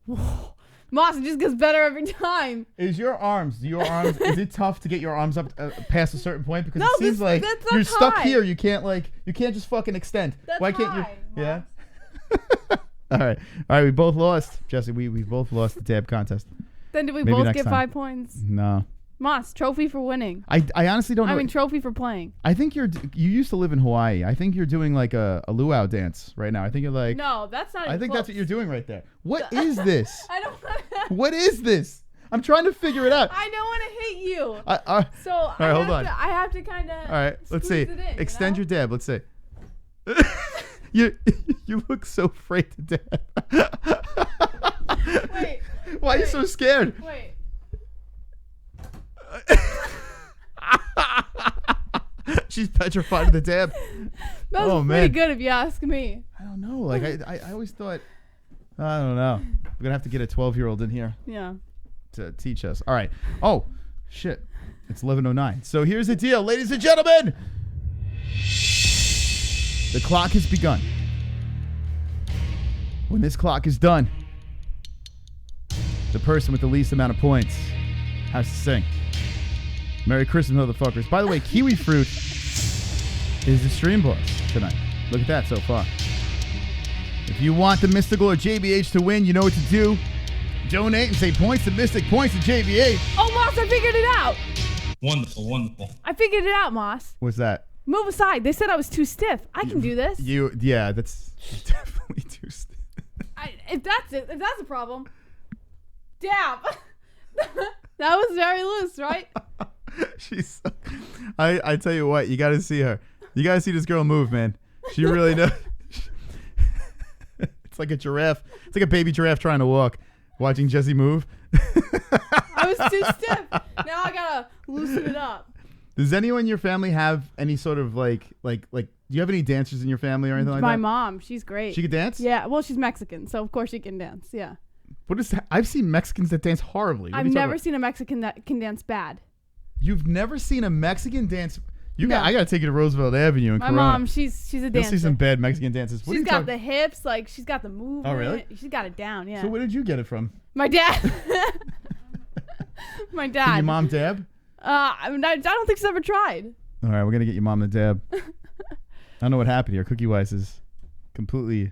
Whoa. Moss, it just gets better every time. Is it tough to get your arms up past a certain point? Because it seems like you're stuck here. You can't just fucking extend. Why can't you? Yeah. All right. We both lost, Jesse. We both lost the dab contest. Then did we both get 5 points? No. Moss, trophy for winning. I honestly don't know. I mean, trophy for playing. I think you used to live in Hawaii. I think you're doing like a luau dance right now. I think you're like. No, that's not. I think close. that's what you're doing right there. What is this? I don't. What is this? I'm trying to figure it out. I don't want to hit you. So all right, hold on. I have to kind of. All right, let's see. Extend your dab. Let's see. You look so afraid to dab. Wait. Why are you so scared? Wait. She's petrified of the dab. That was pretty good if you ask me. I don't know. Like I always thought. I don't know. We're gonna have to get a 12-year-old in here. Yeah. To teach us. All right. Oh, shit. It's 11:09. So here's the deal, ladies and gentlemen. The clock has begun. When this clock is done, the person with the least amount of points has to sing. Merry Christmas, motherfuckers. By the way, Kiwi Fruit is the stream boss tonight. Look at that so far. If you want the Mystical or JBH to win, you know what to do. Donate and say points to Mystic, points to JBH. Oh, Moss, I figured it out. Wonderful. I figured it out, Moss. What's that? Move aside. They said I was too stiff. I can do this. Yeah, that's definitely too stiff. If that's a problem. Dab. That was very loose, right? She's. I tell you what, you got to see her. You got to see this girl move, man. She really knows. It's like a giraffe. It's like a baby giraffe trying to walk. Watching Jesse move. I was too stiff. Now I gotta loosen it up. Does anyone in your family have any sort of like? Do you have any dancers in your family or anything like that? My mom, she's great. She can dance? Yeah. Well, she's Mexican, so of course she can dance. Yeah. What is that? I've seen Mexicans that dance horribly. I've never seen a Mexican that can dance bad. You've never seen a Mexican dance? I gotta take you to Roosevelt Avenue in My Corona. mom, she's a dancer. You'll see some bad Mexican dances. She's got the hips, like she's got the movement. Oh, really? She's got it down, yeah. So where did you get it from? My dad. My dad. Can your mom dab? I don't think she's ever tried. All right, we're going to get your mom the dab. I don't know what happened here. Cookie Weiss is completely...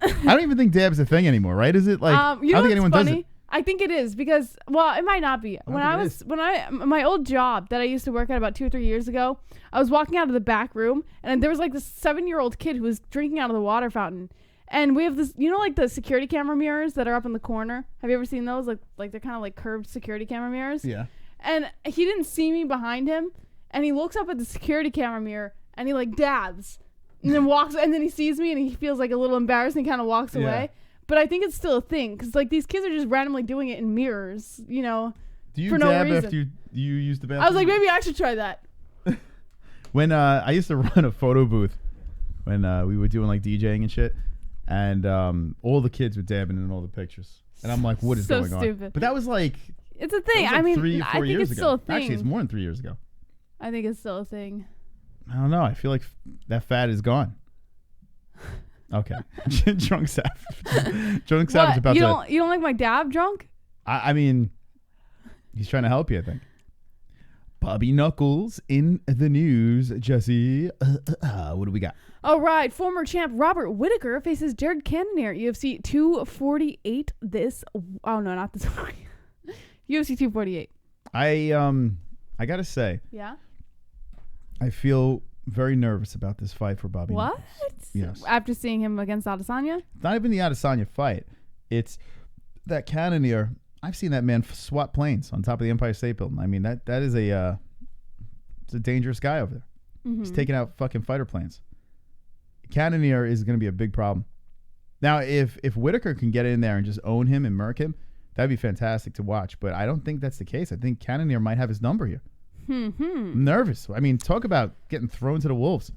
I don't even think dab's a thing anymore, right? Is it like... I don't think anyone does it. I think it is because, well, it might not be. My old job that I used to work at about 2 or 3 years ago, I was walking out of the back room and there was like this 7-year-old kid who was drinking out of the water fountain. And we have this, like the security camera mirrors that are up in the corner. Have you ever seen those? Like they're kind of like curved security camera mirrors. Yeah. And he didn't see me behind him, and he looks up at the security camera mirror and he like dabs, and then walks, and then he sees me and he feels like a little embarrassed and he kind of walks away. But I think it's still a thing because like these kids are just randomly doing it in mirrors, Do you for dab no reason. after you use the bathroom? I was like, maybe I should try that. When I used to run a photo booth when we were doing like DJing and shit, and all the kids were dabbing in all the pictures, and I'm like, what is So going on? stupid. But that was like, It's a thing. that was like 3 or 4 I think years it's ago. still a thing. Actually, it's more than 3 years ago. I think it's still a thing. I don't know. I feel like that fad is gone. Okay. Drunk Savage. Drunk Savage What? about You to... don't like my dab drunk? I mean, he's trying to help you, I think. Bobby Knuckles in the news, Jesse. What do we got? All right. Former champ Robert Whittaker faces Jared Cannonier at UFC 248 this... Oh, no, not this one. UFC 248. I got to say... Yeah? I feel very nervous about this fight for Bobby What? Knuckles. Yes. After seeing him against Adesanya? It's not even the Adesanya fight. It's that Cannonier. I've seen that man swat planes on top of the Empire State Building. I mean, that is it's a dangerous guy over there. Mm-hmm. He's taking out fucking fighter planes. Cannonier is going to be a big problem. Now, if Whittaker can get in there and just own him and murk him, that'd be fantastic to watch. But I don't think that's the case. I think Cannonier might have his number here. I'm nervous. I mean, talk about getting thrown to the wolves.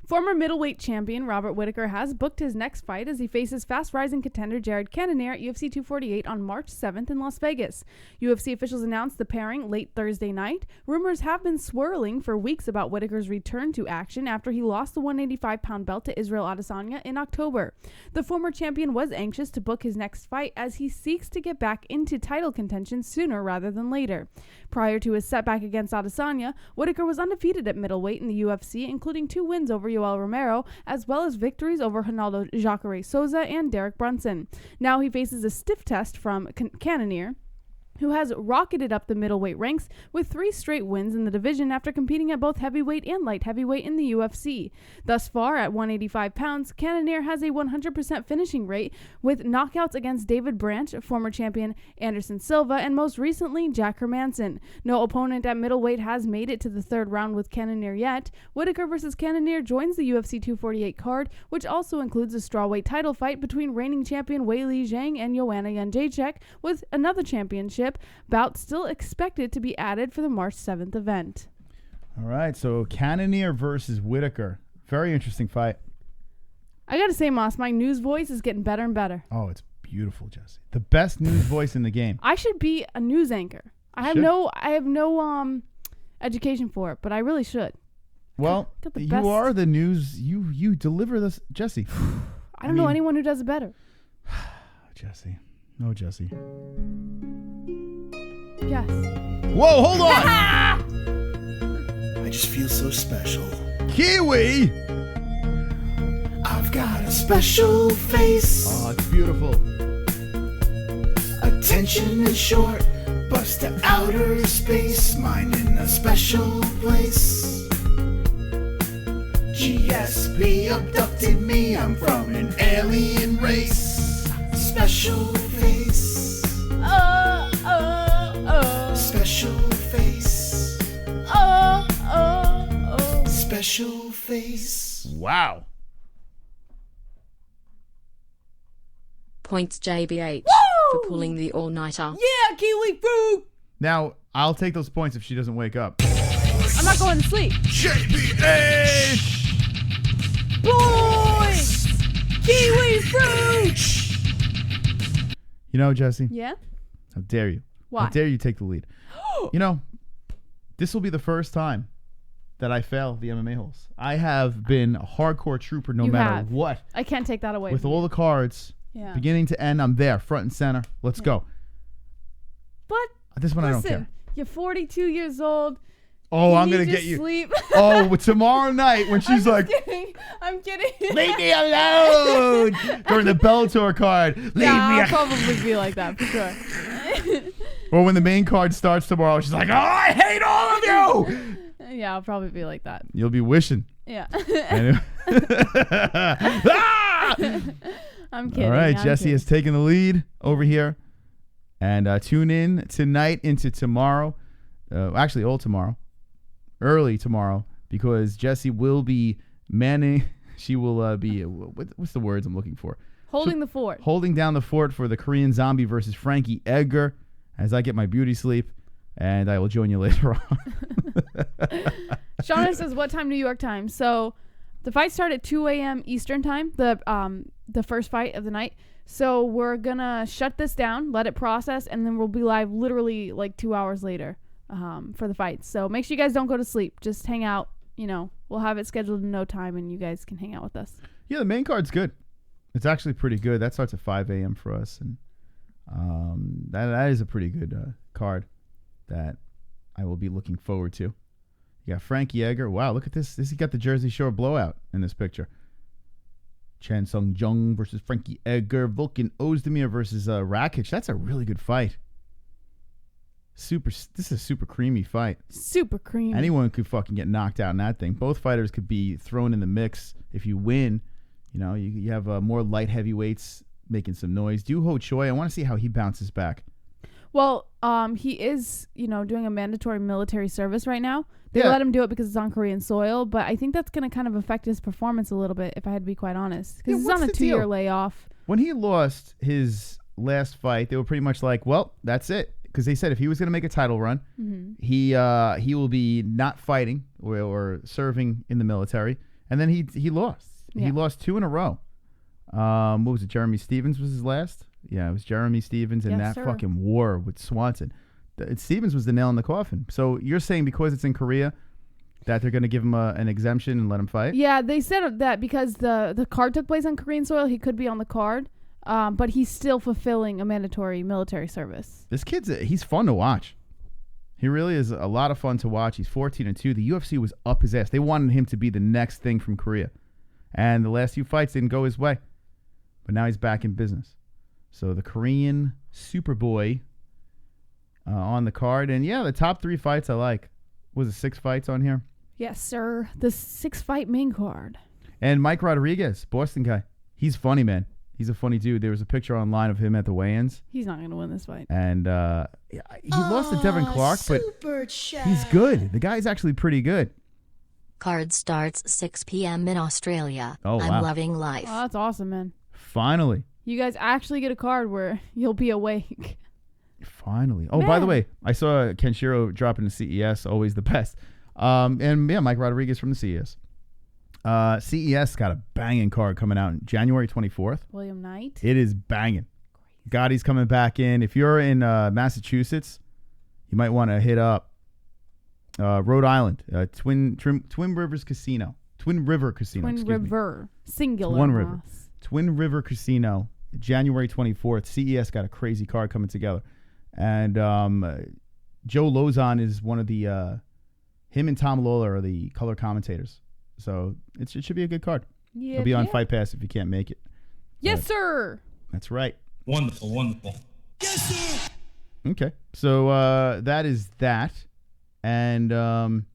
Former middleweight champion Robert Whittaker has booked his next fight as he faces fast-rising contender Jared Cannonier at UFC 248 on March 7th in Las Vegas. UFC officials announced the pairing late Thursday night. Rumors have been swirling for weeks about Whittaker's return to action after he lost the 185-pound belt to Israel Adesanya in October. The former champion was anxious to book his next fight as he seeks to get back into title contention sooner rather than later. Prior to his setback against Adesanya, Whittaker was undefeated at middleweight in the UFC, including 2 wins over Yoel Romero, as well as victories over Ronaldo Jacare Souza and Derek Brunson. Now he faces a stiff test from Cannonier, who has rocketed up the middleweight ranks with 3 straight wins in the division after competing at both heavyweight and light heavyweight in the UFC. Thus far, at 185 pounds, Cannonier has a 100% finishing rate with knockouts against David Branch, former champion Anderson Silva, and most recently Jack Hermanson. No opponent at middleweight has made it to the 3rd round with Cannonier yet. Whittaker vs. Cannonier joins the UFC 248 card, which also includes a strawweight title fight between reigning champion Weili Zhang and Joanna Jędrzejczyk, with another championship bout still expected to be added for the March 7th event. All right, so Cannonier versus Whittaker. Very interesting fight. I gotta say, Moss, my news voice is getting better and better. Oh, it's beautiful, Jesse. The best news voice in the game. I should be a news anchor. I have no education for it, but I really should. Well, you are the news. You deliver this, Jesse. I don't know anyone who does it better. Jesse. No, Jesse. Yes. Whoa, hold on. I just feel so special. Kiwi. I've got a special face. Oh, it's beautiful. Attention is short, bust to outer space, mine in a special place. GSP abducted me, I'm from an alien race. Special face. Special face. Special face. Wow. Points JBH for pulling the all-nighter. Yeah, Kiwi food. Now, I'll take those points if she doesn't wake up. I'm not going to sleep. JBH! Boys! Kiwi fruit! You know, Jesse? Yeah? How dare you? Why? How dare you take the lead? You know, this will be the first time that I fail the MMA-Holes. I have been a hardcore trooper no matter what. I can't take that away With from all you. the cards, beginning to end, I'm there, front and center. Let's go. But This one I don't care. You're 42 years old. Oh, You I'm need gonna to get you. sleep. Oh, tomorrow night when she's like, I'm kidding. "Leave me alone" during the Bellator card. Leave me. I'll probably be like that for sure. Or when the main card starts tomorrow, she's like, "Oh, I hate all of you." Yeah, I'll probably be like that. You'll be wishing. Yeah. Ah! I'm kidding. All right, I'm Jesse kidding. has taken the lead over here. And tune in tonight into tomorrow. Actually, all tomorrow. Early tomorrow. Because Jesse will be manning. She will be, what's the words I'm looking for? Holding the fort. Holding down the fort for the Korean Zombie versus Frankie Edgar. As I get my beauty sleep. And I will join you later on. Shauna says, what time New York time? So the fight started at 2 a.m. Eastern time, the first fight of the night. So we're going to shut this down, let it process, and then we'll be live literally like 2 hours later for the fight. So make sure you guys don't go to sleep. Just hang out. You know, we'll have it scheduled in no time, and you guys can hang out with us. Yeah, the main card's good. It's actually pretty good. That starts at 5 a.m. for us. And that is a pretty good card that I will be looking forward to. You got Frankie Edgar. Wow, look at this. He got the Jersey Shore blowout in this picture. Chan Sung Jung versus Frankie Edgar. Volkan Ozdemir versus Rakic. That's a really good fight. This is a super creamy fight. Super creamy. Anyone could fucking get knocked out in that thing. Both fighters could be thrown in the mix. If you win, you know, you have more light heavyweights making some noise. Doo Ho Choi, I want to see how he bounces back. Well, he is, doing a mandatory military service right now. They let him do it because it's on Korean soil, but I think that's going to kind of affect his performance a little bit, if I had to be quite honest. Because he's on a 2-year layoff. When he lost his last fight, they were pretty much like, well, that's it. Because they said if he was going to make a title run, he will be not fighting or serving in the military. And then he lost. Yeah. He lost 2 in a row. What was it? Jeremy Stevens was his last? Yeah, it was Jeremy Stevens and that fucking war with Swanson. Stevens was the nail in the coffin. So you're saying because it's in Korea that they're going to give him an exemption and let him fight? Yeah, they said that because the card took place on Korean soil, he could be on the card, but he's still fulfilling a mandatory military service. This he's fun to watch. He really is a lot of fun to watch. He's 14-2. The UFC was up his ass. They wanted him to be the next thing from Korea. And the last few fights didn't go his way. But now he's back in business. So the Korean Superboy on the card. And yeah, the top 3 fights I like. Was it 6 fights on here? Yes, sir. The 6-fight main card. And Mike Rodriguez, Boston guy. He's funny, man. He's a funny dude. There was a picture online of him at the weigh-ins. He's not going to win this fight. And he lost to Devin Clark, but he's good. The guy's actually pretty good. Card starts 6 p.m. in Australia. Oh, wow. I'm loving life. Oh, that's awesome, man. Finally. You guys actually get a card where you'll be awake. Finally. Oh, man. By the way, I saw Kenshiro dropping the CES, always the best. And yeah, Mike Rodriguez from the CES. CES got a banging card coming out January 24th. William Knight. It is banging. Gotti's coming back in. If you're in Massachusetts, you might want to hit up Rhode Island, Twin Rivers Casino. Twin River Casino. Twin River. Singular. One River. Twin River Casino, January 24th. CES got a crazy card coming together. And Joe Lozon is one of the, him and Tom Lawler are the color commentators. So it should be a good card. Yeah, It'll be on Fight Pass if you can't make it. Yes, sir. That's right. Wonderful, wonderful. Yes, sir. Okay. So that is that. And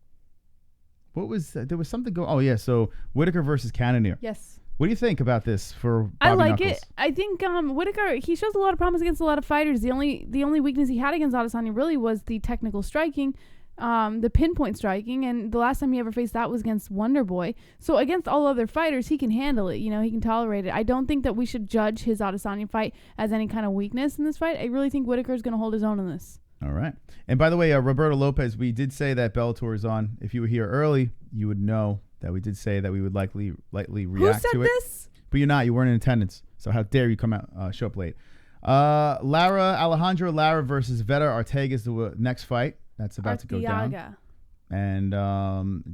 what was there was something going. Oh yeah, so Whittaker versus Cannonier. Yes. What do you think about this for Bobby I like Knuckles? it. I think Whittaker, he shows a lot of promise against a lot of fighters. The only weakness he had against Adesanya really was the technical striking, the pinpoint striking, and the last time he ever faced that was against Wonder Boy. So against all other fighters, he can handle it. You know, he can tolerate it. I don't think that we should judge his Adesanya fight as any kind of weakness in this fight. I really think Whittaker is going to hold his own in this. All right. And by the way, Roberto Lopez, we did say that Bellator is on. If you were here early, you would know that we did say that we would lightly react to it. Who said this? But you're not. You weren't in attendance. So how dare you come out, show up late. Alejandro Lara versus Vera Ortega is the next fight. That's about to go down. And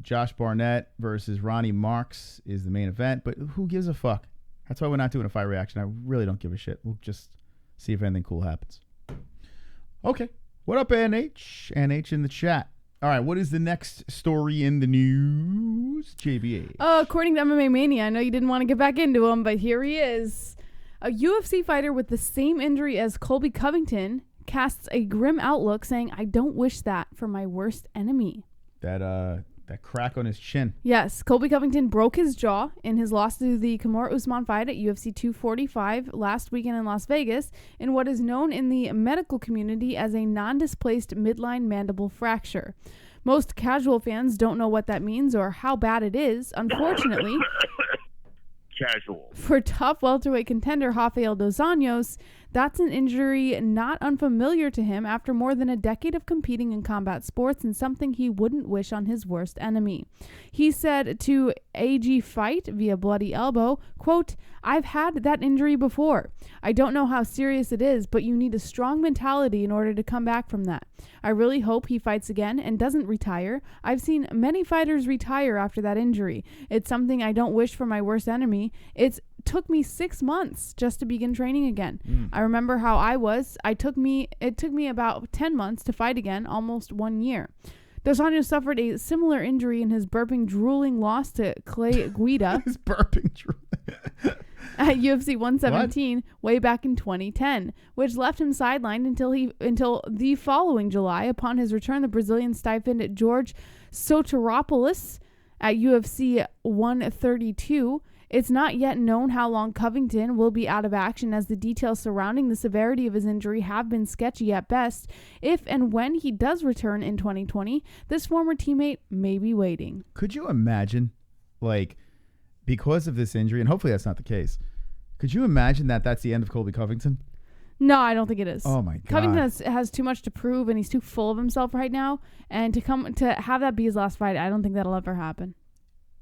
Josh Barnett versus Ronnie Marks is the main event. But who gives a fuck? That's why we're not doing a fight reaction. I really don't give a shit. We'll just see if anything cool happens. Okay. What up, NH? NH in the chat. All right, what is the next story in the news, JBA? According to MMA Mania, I know you didn't want to get back into him, but here he is. A UFC fighter with the same injury as Colby Covington casts a grim outlook, saying, "I don't wish that for my worst enemy." That crack on his chin. Yes, Colby Covington broke his jaw in his loss to the Kamaru Usman fight at UFC 245 last weekend in Las Vegas in what is known in the medical community as a non-displaced midline mandible fracture. Most casual fans don't know what that means or how bad it is. Unfortunately, casual. For tough welterweight contender Rafael dos Anjos, that's an injury not unfamiliar to him after more than a decade of competing in combat sports and something he wouldn't wish on his worst enemy. He said to AG Fight via Bloody Elbow, quote, "I've had that injury before. I don't know how serious it is, but you need a strong mentality in order to come back from that. I really hope he fights again and doesn't retire. I've seen many fighters retire after that injury. It's something I don't wish for my worst enemy. It took me 6 months just to begin training again. I remember how I was. It took me about 10 months to fight again, almost 1 year." Dos Anjos suffered a similar injury in his burping, drooling loss to Clay Guida. His burping, drooling. At UFC 117 way back in 2010, which left him sidelined until the following July. Upon his return, the Brazilian stiffened George Soteropoulos at UFC 132. It's not yet known how long Covington will be out of action, as the details surrounding the severity of his injury have been sketchy at best. If and when he does return in 2020, this former teammate may be waiting. Could you imagine, like, because of this injury, and hopefully that's not the case, could you imagine that that's the end of Colby Covington? No, I don't think it is. Oh my God. Covington has too much to prove, and he's too full of himself right now. And to have that be his last fight, I don't think that'll ever happen.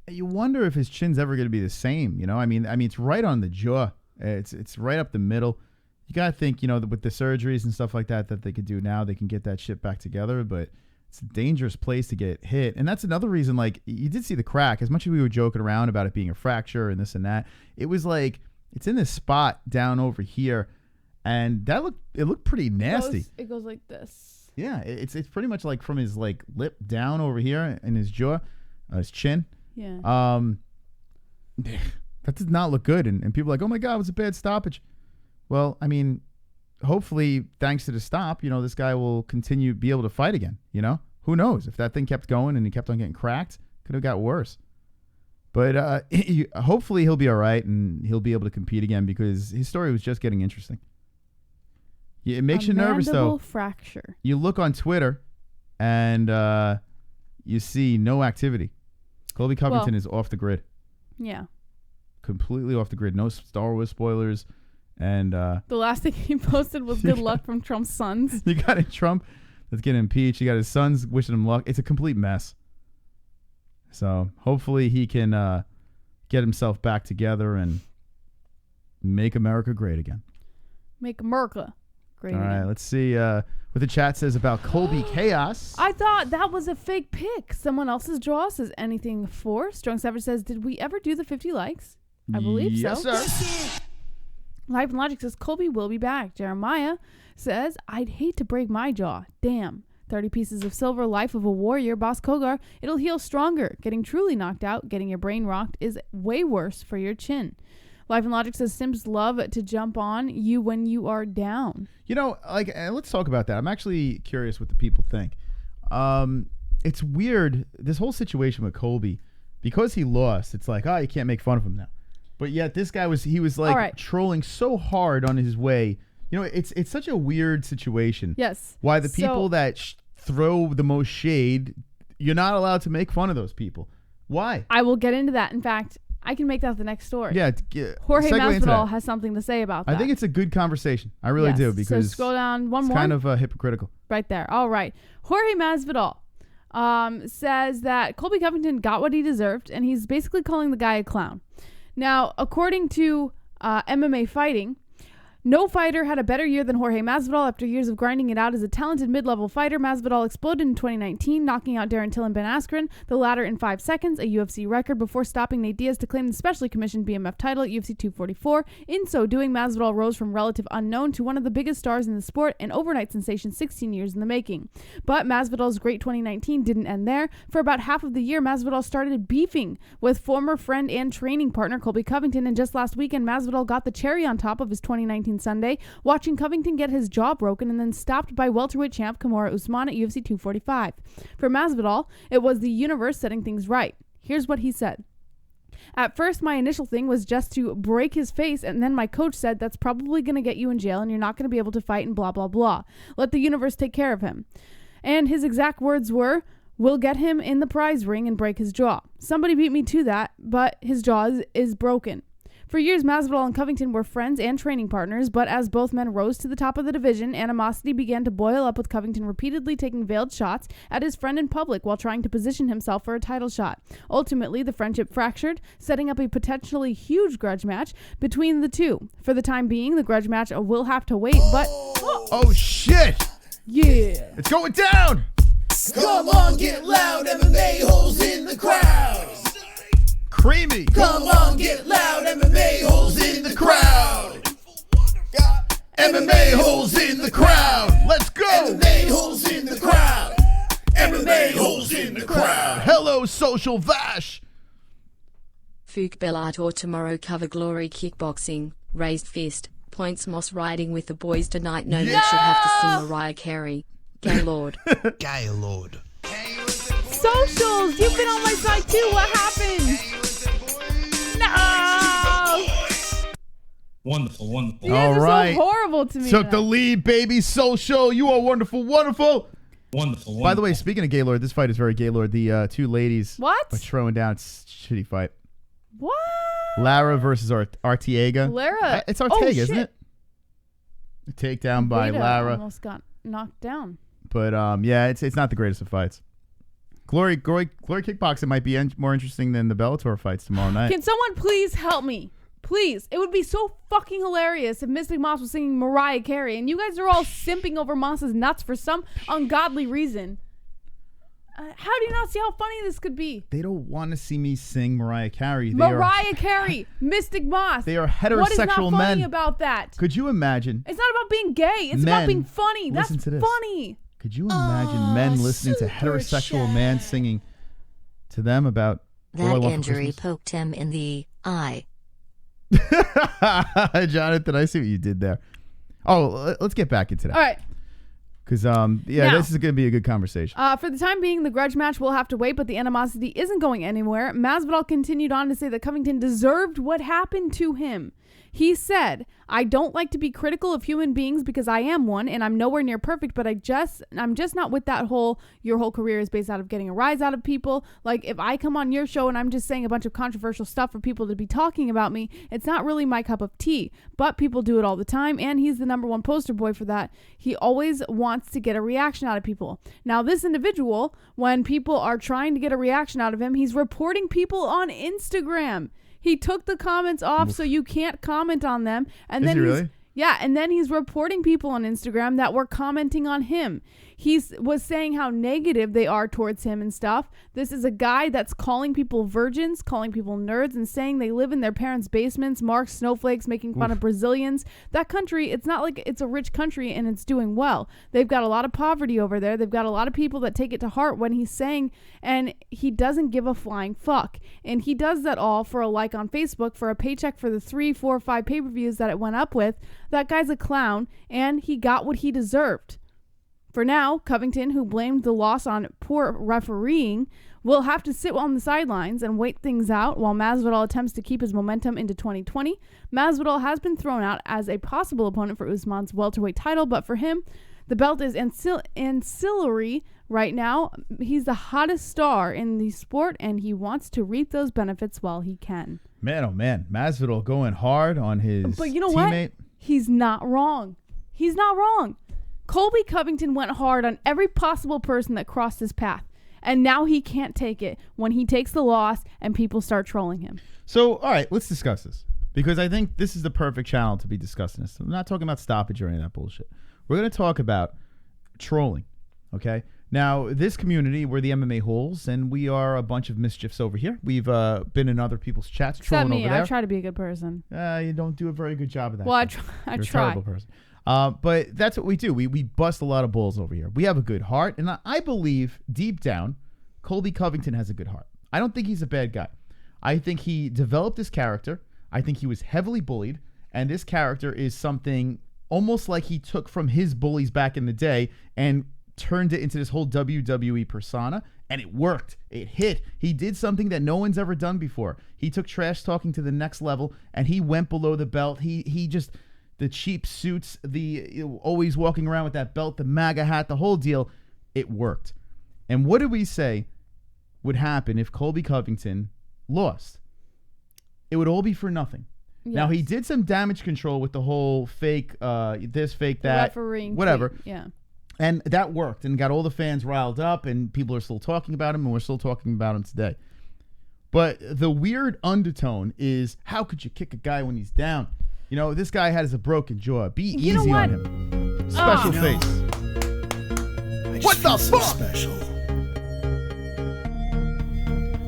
You wonder if his chin's ever going to be the same. You know, I mean, it's right on the jaw. It's right up the middle. You got to think, you know, with the surgeries and stuff like that they could do now, they can get that shit back together. But it's a dangerous place to get hit. And that's another reason, like, you did see the crack. As much as we were joking around about it being a fracture and this and that, it was like, it's in this spot down over here. And it looked pretty nasty. It goes like this. Yeah, it's pretty much like from his like lip down over here in his jaw, his chin. Yeah. That does not look good. And people are like, oh my God, it was a bad stoppage. Well, I mean, hopefully, thanks to the stop, you know, this guy will be able to fight again. You know, who knows? If that thing kept going and he kept on getting cracked, could have got worse. But hopefully he'll be all right and he'll be able to compete again, because his story was just getting interesting. Yeah, it makes you nervous, though. Fracture. You look on Twitter and you see no activity. Colby Covington is off the grid. Yeah. Completely off the grid. No Star Wars spoilers. And the last thing he posted was good luck from Trump's sons. You got a Trump that's getting impeached. You got his sons wishing him luck. It's a complete mess. So hopefully he can get himself back together and make America great again. Make America great again. All right, let's see what the chat says about Colby Chaos. I thought that was a fake pic. Someone else's draw. Says anything for. Strong Savage says, did we ever do the 50 likes? I believe so. Yes, sir. Life and Logic says, Colby will be back. Jeremiah says, I'd hate to break my jaw. Damn. 30 pieces of silver. Life of a warrior. Boss Kogar, it'll heal stronger. Getting truly knocked out, getting your brain rocked is way worse for your chin. Life and Logic says, Sims love to jump on you when you are down. You know, like, let's talk about that. I'm actually curious what the people think. It's weird, this whole situation with Colby, because he lost, it's like, you can't make fun of him now. But yet this guy was like trolling so hard on his way. You know, it's such a weird situation. Yes. Why the people that throw the most shade, you're not allowed to make fun of those people. Why? I will get into that. In fact, I can make that the next story. Yeah. Jorge Masvidal has something to say about that. I think it's a good conversation. I really do, because so scroll down one more. It's kind of hypocritical. Right there. All right. Jorge Masvidal says that Colby Covington got what he deserved, and he's basically calling the guy a clown. Now, according to MMA Fighting, No fighter had a better year than Jorge Masvidal. After years of grinding it out as a talented mid-level fighter, Masvidal exploded in 2019, knocking out Darren Till and Ben Askren, the latter in 5 seconds, a UFC record, before stopping Nate Diaz to claim the specially commissioned BMF title at UFC 244. In so doing, Masvidal rose from relative unknown to one of the biggest stars in the sport, an overnight sensation 16 years in the making. But Masvidal's great 2019 didn't end there. For about half of the year, Masvidal started beefing with former friend and training partner Colby Covington, and just last weekend, Masvidal got the cherry on top of his 2019 Sunday, watching Covington get his jaw broken and then stopped by welterweight champ Kamaru Usman at UFC 245. For Masvidal, it was the universe setting things right. Here's what he said. At first, my initial thing was just to break his face, and then my coach said that's probably going to get you in jail and you're not going to be able to fight and blah, blah, blah. Let the universe take care of him. And his exact words were, we'll get him in the prize ring and break his jaw. Somebody beat me to that, but his jaw is broken. For years, Masvidal and Covington were friends and training partners, but as both men rose to the top of the division, animosity began to boil up, with Covington repeatedly taking veiled shots at his friend in public while trying to position himself for a title shot. Ultimately, the friendship fractured, setting up a potentially huge grudge match between the two. For the time being, the grudge match will have to wait, but... Oh, shit! Yeah! It's going down! Come on, get loud, MMA-Holes in the crowd. Creamy. Come on, get loud, MMA-Holes in the crowd. MMA-Holes in the crowd. Let's go. MMA-Holes in the crowd. MMA-Holes in the crowd. Hello, Social Vash. Fook Bellator tomorrow, cover glory kickboxing, raised fist, points Moss riding with the boys tonight. No one should have to sing Mariah Carey. Gaylord. Gaylord. Socials, you've been on my side too. What happened? No! Wonderful, wonderful. You guys All are right. so horrible to me. Took the tonight. lead, baby. Social. You are wonderful, wonderful. Wonderful. By the way, speaking of Gaylord, this fight is very Gaylord. The two ladies What? are throwing down. It's a shitty fight. What? Lara versus Arteaga. Lara. It's Arteaga, isn't shit. it? A takedown by Guido Lara. almost got knocked down. But yeah, it's not the greatest of fights. Glory kickboxing might be more interesting than the Bellator fights tomorrow night. Can someone please help me? Please. It would be so fucking hilarious if Mystic Moss was singing Mariah Carey and you guys are all simping over Moss's nuts for some ungodly reason. How do you not see how funny this could be? They don't want to see me sing Mariah Carey. Mariah Carey, Mystic Moss. They are heterosexual What is not funny men. about that? Could you imagine? It's not about being gay. It's about being funny. That's listen to this. funny. Could you imagine men listening to heterosexual man singing to them about all I That want for injury Christmas? poked him in the eye. Jonathan, I see what you did there. Oh, let's get back into that. All right. Because, Now- this is going to be a good conversation. For the time being, the grudge match will have to wait, but the animosity isn't going anywhere. Masvidal continued on to say that Covington deserved what happened to him. He said, I don't like to be critical of human beings because I am one and I'm nowhere near perfect, but I'm just not with that your whole career is based out of getting a rise out of people. Like if I come on your show and I'm just saying a bunch of controversial stuff for people to be talking about me, it's not really my cup of tea, but people do it all the time. And he's the #1 poster boy for that. He always wants to get a reaction out of people. Now this individual, when people are trying to get a reaction out of him, he's reporting people on Instagram. He took the comments off so you can't comment on them. And then he's reporting people on Instagram that were commenting on him. He was saying how negative they are towards him and stuff. This is a guy that's calling people virgins, calling people nerds, and saying they live in their parents' basements, marks snowflakes, making fun of Brazilians. That country, it's not like it's a rich country and it's doing well. They've got a lot of poverty over there. They've got a lot of people that take it to heart when he's saying, and he doesn't give a flying fuck. And he does that all for a like on Facebook, for a paycheck for the 3, 4, 5 pay-per-views that it went up with. That guy's a clown, and he got what he deserved. For now, Covington, who blamed the loss on poor refereeing, will have to sit on the sidelines and wait things out while Masvidal attempts to keep his momentum into 2020. Masvidal has been thrown out as a possible opponent for Usman's welterweight title, but for him, the belt is ancillary right now. He's the hottest star in the sport, and he wants to reap those benefits while he can. Man, oh man, Masvidal going hard on his But you know teammate. what? He's not wrong. He's not wrong. Colby Covington went hard on every possible person that crossed his path. And now he can't take it when he takes the loss and people start trolling him. So, all right, let's discuss this. because I think this is the perfect channel to be discussing this. I'm not talking about stoppage or any of that bullshit. We're going to talk about trolling, okay? Now, this community, we're the MMA-Holes, and we are a bunch of mischiefs over here. We've been in other people's chats trolling Except me. over there. I try to be a good person. You don't do a very good job of that. Well, I You're a try. terrible person. But that's what we do. We bust a lot of balls over here. We have a good heart, and I believe deep down, Colby Covington has a good heart. I don't think he's a bad guy. I think he developed this character. I think he was heavily bullied, and this character is something almost like he took from his bullies back in the day and turned it into this whole WWE persona, and it worked. It hit. He did something that no one's ever done before. He took trash talking to the next level, and he went below the belt. He just, the cheap suits, always walking around with that belt, the MAGA hat, the whole deal, it worked. And what did we say would happen if Colby Covington lost? It would all be for nothing. Yes. Now, he did some damage control with the whole fake this, fake that, refereeing whatever. tweet. Yeah. And that worked and got all the fans riled up, and people are still talking about him, and we're still talking about him today. But the weird undertone is, how could you kick a guy when he's down? You know, this guy has a broken jaw. Be easy on him. Special face. What the fuck? Special.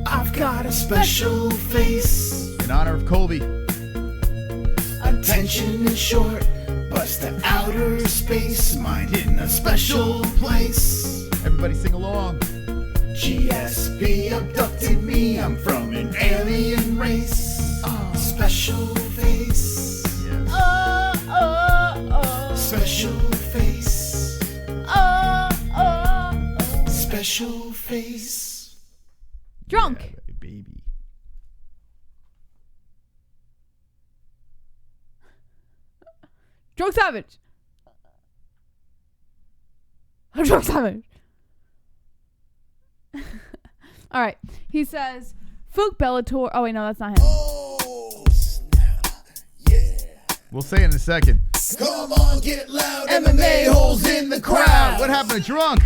I've got a special face. In honor of Colby. Attention is short, bust to outer space. Mine in a special place. Everybody sing along. GSP abducted me. I'm from an alien race. Special face. Yes. Special face. Special face. Drunk. Yeah, baby. Drunk Savage. I'm Drunk Savage. All right. He says, Fook Bellator. Oh, wait, no, that's not him. Oh, snap. Yeah. We'll say it in a second. Come on, get loud. MMA-Holes in the crowd. What happened to Drunk?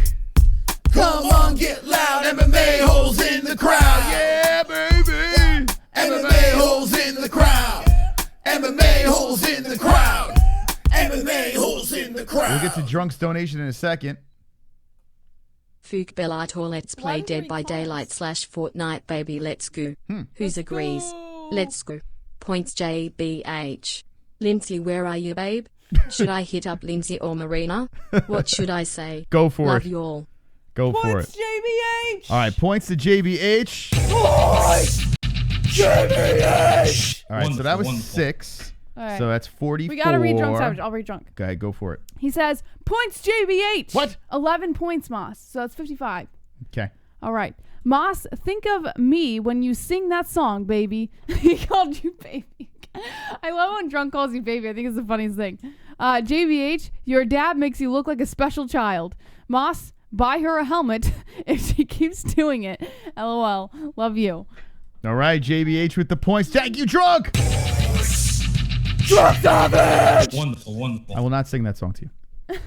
Come on, get loud. MMA-Holes in the crowd. Yeah, baby. MMA-Holes in the crowd. MMA-Holes in the crowd. MMA-Holes in the crowd. We'll get to Drunk's donation in a second. Fook Bellator Let's Play Dead by Daylight / Fortnite baby let's go. Who's agrees? Let's go. Points JBH. Lindsay, where are you, babe? Should I hit up Lindsay or Marina? What should I say? Go for Love it. you all. Go for it. JBH. All right, points to JBH. JBH. All right, so that was Wonderful. 6. All right. So that's 44. We got to read Drunk Savage. I'll read Drunk. Okay, go for it. He says, points JBH. What? 11 points, Moss. So that's 55. Okay. All right. Moss, think of me when you sing that song, baby. He called you baby. I love when Drunk calls you baby. I think it's the funniest thing. JBH, your dad makes you look like a special child. Moss, buy her a helmet if she keeps doing it. LOL. Love you. All right, JBH with the points. Thank you, Drunk. Drunk Savage. Wonderful, wonderful. I will not sing that song to you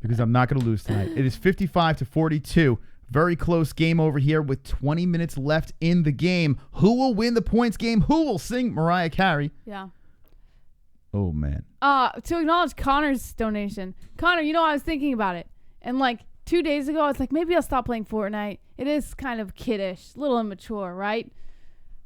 because I'm not going to lose tonight. It is 55-42. Very close game over here with 20 minutes left in the game. Who will win the points game? Who will sing Mariah Carey? Yeah. Oh, man. To acknowledge Connor's donation. Connor, you know, I was thinking about it. And like 2 days ago, I was like, maybe I'll stop playing Fortnite. It is kind of kiddish, a little immature, right?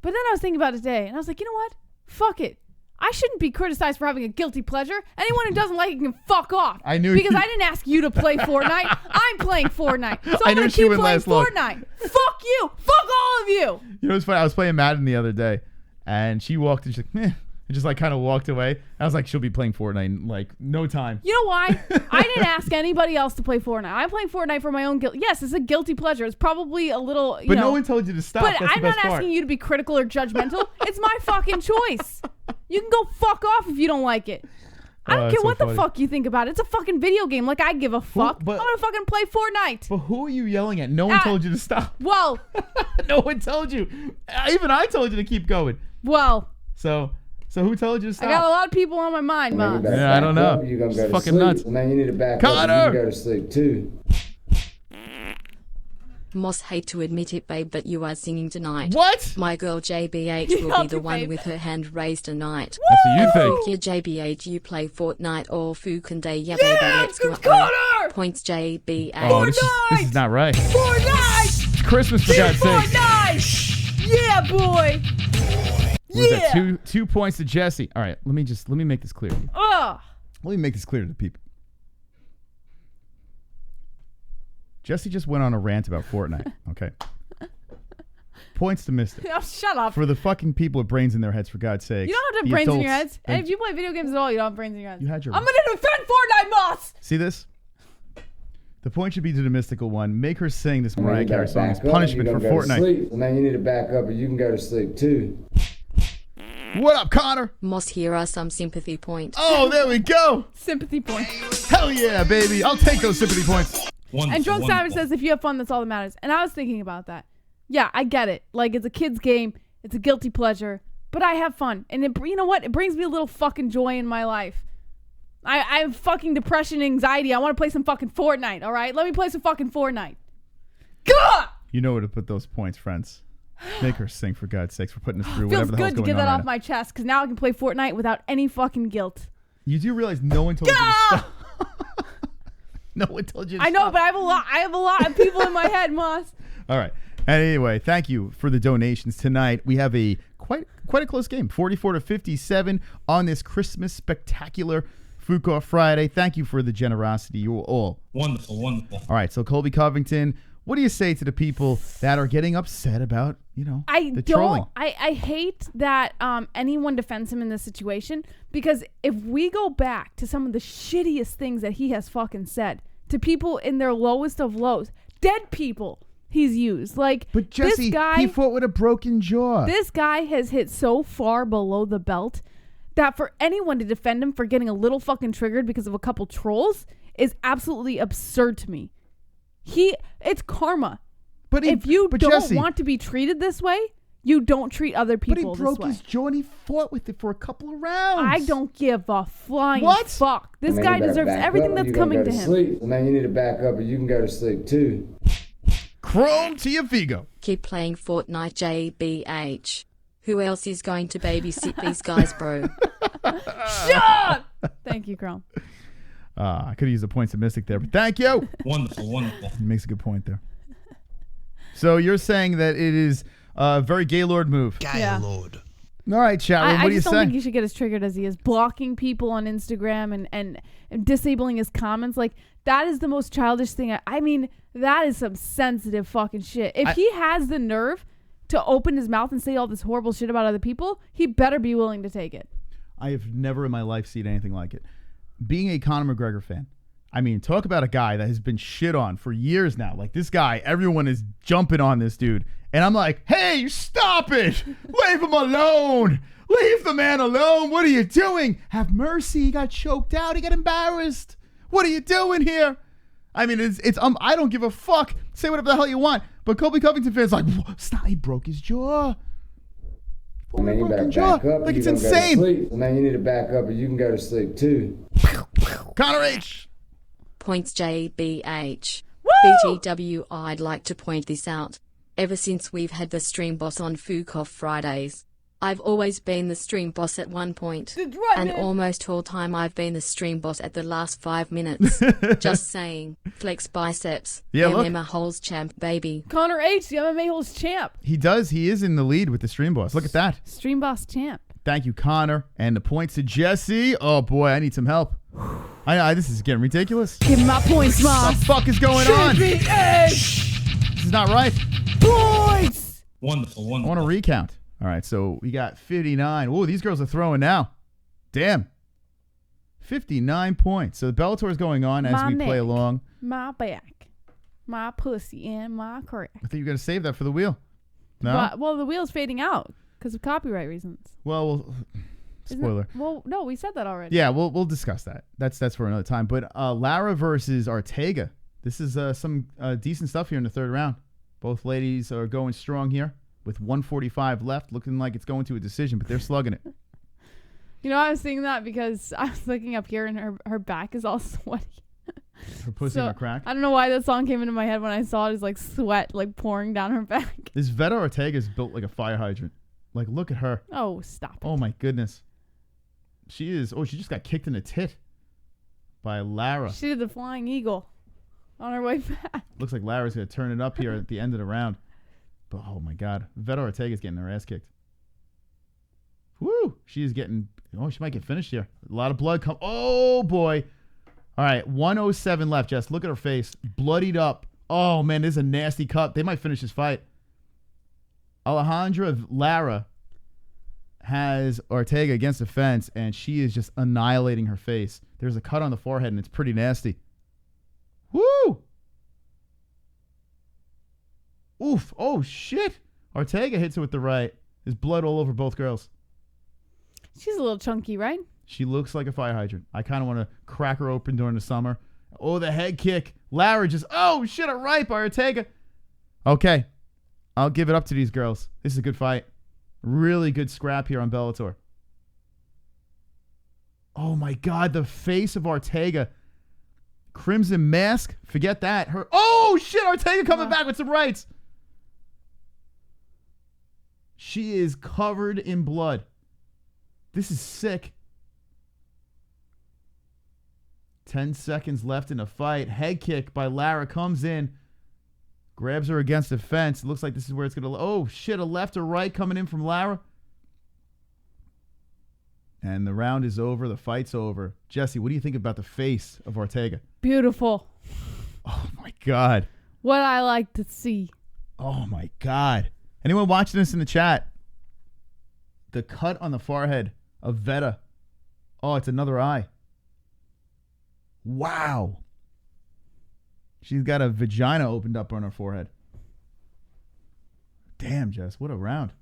But then I was thinking about it today, and I was like, you know what? Fuck it. I shouldn't be criticized for having a guilty pleasure. Anyone who doesn't like it can fuck off. I knew because you- I didn't ask you to play Fortnite. I'm playing Fortnite. So I I'm knew going to she keep wouldn't playing last long. Fortnite. Fuck you. Fuck all of you. You know what's funny? I was playing Madden the other day, and she walked and she's like, meh. And just like kind of walked away. I was like, she'll be playing Fortnite in like no time. You know why? I didn't ask anybody else to play Fortnite. I'm playing Fortnite for my own guilt. Yes, it's a guilty pleasure. It's probably a little, you But know. no one told you to stop. But That's I'm the not best part. asking you to be critical or judgmental. It's my fucking choice. You can go fuck off if you don't like it. I don't Oh, care that's so what the funny. fuck you think about it. It's a fucking video game. Like, I give a fuck. but- I'm gonna fucking play Fortnite. But who are you yelling at? No one told you to stop. Well, No one told you. Even I told you to keep going. well, So who told you to I stop? got a lot of people on my mind, Man, you man. better Yeah, I don't back know. up or You're gonna It's go to fucking sleep. nuts. Man, you need to back up. Connor! or You can go to sleep too. Moss, hate to admit it, babe, but you are singing tonight. What? My girl JBH You will love be the it, one babe. with her hand raised tonight. That's what you think. Yeah, JBH, you play Fortnite or Fukande. Yeah, Yeah, baby, let's go. it's Connor! Points JBH. Oh, this is not right. Fortnite! It's Christmas, for God's sake. Fortnite! Yeah, boy! Was that two points to Jesse? All right, let me make this clear. Ugh. Let me make this clear to the people. Jesse just went on a rant about Fortnite. Okay. Points to Mystic. Oh, shut up. For the fucking people with brains in their heads, for God's sake. You don't have to have brains in your heads. And if you play video games at all, you don't have brains in your heads. You had your- I'm going to defend Fortnite, Moss! See this? The point should be to the mystical one. Make her sing this Man, Mariah you gotta Carey song as back up, punishment you for gonna go to Fortnite. sleep. Man, you need to back up or you can go to sleep too. What up, Connor? Moss, here are some sympathy points. Oh, there we go. Sympathy points. Hell yeah, baby. I'll take those sympathy points. Wonderful, And Drunk Savage wonderful. says if you have fun, that's all that matters. And I was thinking about that. Yeah, I get it. Like, it's a kid's game. It's a guilty pleasure. But I have fun. And you know what? It brings me a little fucking joy in my life. I have fucking depression and anxiety. I want to play some fucking Fortnite, all right? Let me play some fucking Fortnite. God! You know where to put those points, friends. Make her sing, for God's sakes, for putting us through Feels whatever the hell's good to going get on that right off now. my chest because now I can play Fortnite without any fucking guilt. You do realize no one told you to stop. No one told you to I know, stop. but I have a lot of people in my head, Moss. All right. Anyway, thank you for the donations tonight. We have a quite a close game, 44-57 on this Christmas spectacular Fuko Friday. Thank you for the generosity, you all. Wonderful, wonderful. All right, so Colby Covington, what do you say to the people that are getting upset about, the trolling? I hate that anyone defends him in this situation because if we go back to some of the shittiest things that he has fucking said to people in their lowest of lows, dead people he's used. Like, But Jesse, this guy, he fought with a broken jaw. This guy has hit so far below the belt that for anyone to defend him for getting a little fucking triggered because of a couple trolls is absolutely absurd to me. It's karma. But if you don't Jesse, want to be treated this way, you don't treat other people But he broke this way. his jaw and he fought with it for a couple of rounds. I don't give a flying What? fuck. This Man, guy you better deserves back everything up or that's you gonna coming go to him. Sleep. Man, you need to back up or you can go to sleep too. Chrome to your Vigo. Keep playing Fortnite, JBH. Who else is going to babysit these guys, bro? Shut up! Thank you, Chrome. I could have used the points of Mystic there, but thank you. Wonderful, wonderful. He makes a good point there. So you're saying that it is a very Gaylord move. Yeah. All right, Sharon, I what do you just don't say? think he should get as triggered as he is. Blocking people on Instagram and disabling his comments. Like, that is the most childish thing. I mean, that is some sensitive fucking shit. If he has the nerve to open his mouth and say all this horrible shit about other people, he better be willing to take it. I have never in my life seen anything like it. Being a Conor McGregor fan, I mean, talk about a guy that has been shit on for years now. Like, this guy, everyone is jumping on this dude. And I'm like, hey, stop it. Leave him alone. Leave the man alone. What are you doing? Have mercy. He got choked out. He got embarrassed. What are you doing here? I mean, it's I don't give a fuck. Say whatever the hell you want. But Colby Covington fans like, stop. He broke his jaw. Man, you better back up or Like, you it's gonna go to insane. sleep. Man, you need to back up or you can go to sleep too. Connor H. Points JBH. Woo! BTW, I'd like to point this out. Ever since we've had the stream boss on Fukoff Fridays, I've always been the stream boss at one point. That's right, And man. almost all time I've been the stream boss at the last 5 minutes. Just saying. Flex biceps. Yeah, look. MMA-Holes champ, baby. Connor H, the MMA-Holes champ. He does. He is in the lead with the stream boss. Look at that. Stream boss champ. Thank you, Connor. And the points to Jesse. Oh, boy, I need some help. This is getting ridiculous. Give me my points, What Moss. the fuck is going on? This This is not right. points. Wonderful, I wonderful. want to recount. All right, so we got 59. Whoa, these girls are throwing now. Damn. 59 points. So the Bellator is going on as My we play neck. along. My back. My pussy and my crack. I think you're going to save that for the wheel. No? Well, the wheel's fading out because of copyright reasons. Well, Isn't spoiler. it? Well, no, we said that already. Yeah, we'll discuss that. That's for another time. But Lara versus Ortega. This is some decent stuff here in the third round. Both ladies are going strong here with 145 left, looking like it's going to a decision, but they're slugging it. You know, I was seeing that because I was looking up here and her back is all sweaty. Her pussy and her crack. I don't know why that song came into my head when I saw it. It's like sweat like pouring down her back. This Veta Ortega is built like a fire hydrant. Like, look at her. Oh, stop it. Oh, my goodness. She is. Oh, she just got kicked in the tit by Lara. She did the flying eagle on her way back. Looks like Lara's going to turn it up here at the end of the round. But, oh, my God. Veta Ortega's getting her ass kicked. Woo! She is getting... Oh, she might get finished here. A lot of blood come... Oh, boy. All right, 107 left, Jess. Look at her face. Bloodied up. Oh, man, this is a nasty cut. They might finish this fight. Alejandra Lara has Ortega against the fence, and she is just annihilating her face. There's a cut on the forehead, and it's pretty nasty. Woo! Oof. Oh, shit. Ortega hits her with the right. There's blood all over both girls. She's a little chunky, right? She looks like a fire hydrant. I kind of want to crack her open during the summer. Oh, the head kick. Lara just... Oh, shit, a right by Ortega. Okay. I'll give it up to these girls. This is a good fight. Really good scrap here on Bellator. Oh, my God. The face of Ortega. Crimson mask. Forget that. Her. Oh, shit. Ortega coming back with some rights. She is covered in blood. This is sick. 10 seconds left in the fight. Head kick by Lara comes in. Grabs her against the fence. Looks like this is where it's going to... Oh, shit. A left or right coming in from Lara. And the round is over. The fight's over. Jesse, what do you think about the face of Ortega? Beautiful. Oh, my God. What I like to see. Oh, my God. Anyone watching this in the chat? The cut on the forehead of Veta. Oh, it's another eye. Wow. She's got a vagina opened up on her forehead. Damn, Jess, what a round.